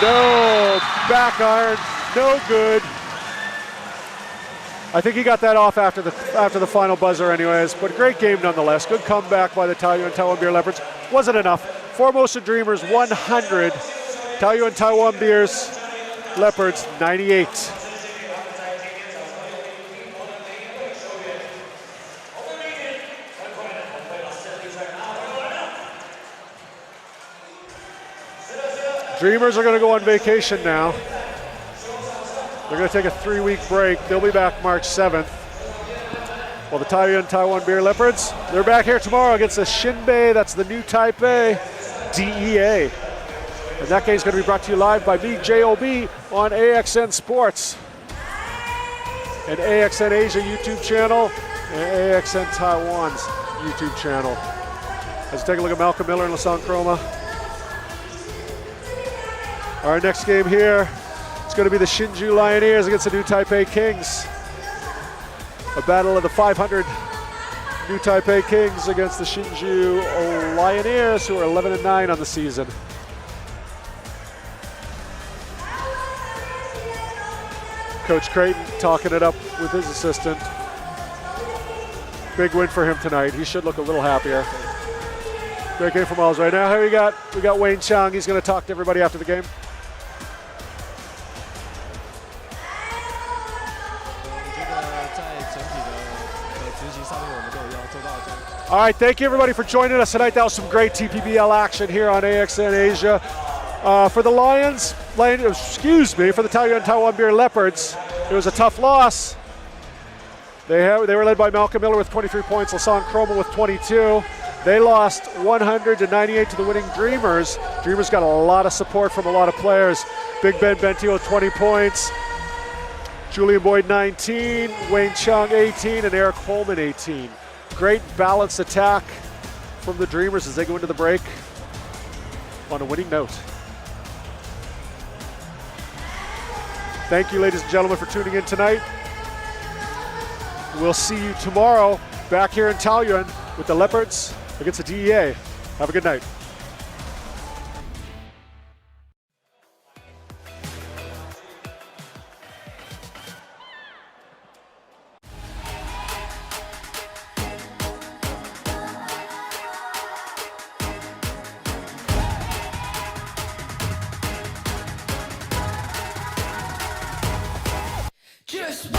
No, back iron, no good. I think he got that off after the final buzzer anyways, but great game nonetheless. Good comeback by the Taiwan Beer Leopards. Wasn't enough. Formosa Dreamers 100. Taiwan Beers Leopards 98. Dreamers are going to go on vacation now. They're going to take a 3-week break. They'll be back March 7th. Well, the Taiwan Beer Leopards, they're back here tomorrow against the Shinbei. That's the new Taipei DEA. And that game is going to be brought to you live by me, JOB, on AXN Sports and AXN Asia YouTube channel and AXN Taiwan's YouTube channel. Let's take a look at Malcolm Miller and Lasan Chroma. Our next game here, it's going to be the Hsinchu Lioneers against the New Taipei Kings. A battle of the 500 New Taipei Kings against the Hsinchu Lioneers, who are 11-9 on the season. Coach Creighton talking it up with his assistant. Big win for him tonight. He should look a little happier. Great game from Miles right now. Here we got Wayne Chang. He's going to talk to everybody after the game. All right, thank you everybody for joining us tonight. That was some great TPBL action here on AXN Asia. For the for the Taiwan Beer Leopards, it was a tough loss. They were led by Malcolm Miller with 23 points, Lasan Chroma with 22. They lost 100-98 to the winning Dreamers. Dreamers got a lot of support from a lot of players. Big Ben Bentio 20 points, Julian Boyd 19, Wayne Chung 18, and Eric Holman 18. Great balanced attack from the Dreamers as they go into the break on a winning note. Thank you, ladies and gentlemen, for tuning in tonight. We'll see you tomorrow back here in Taoyuan with the Leopards against the DEA. Have a good night. Just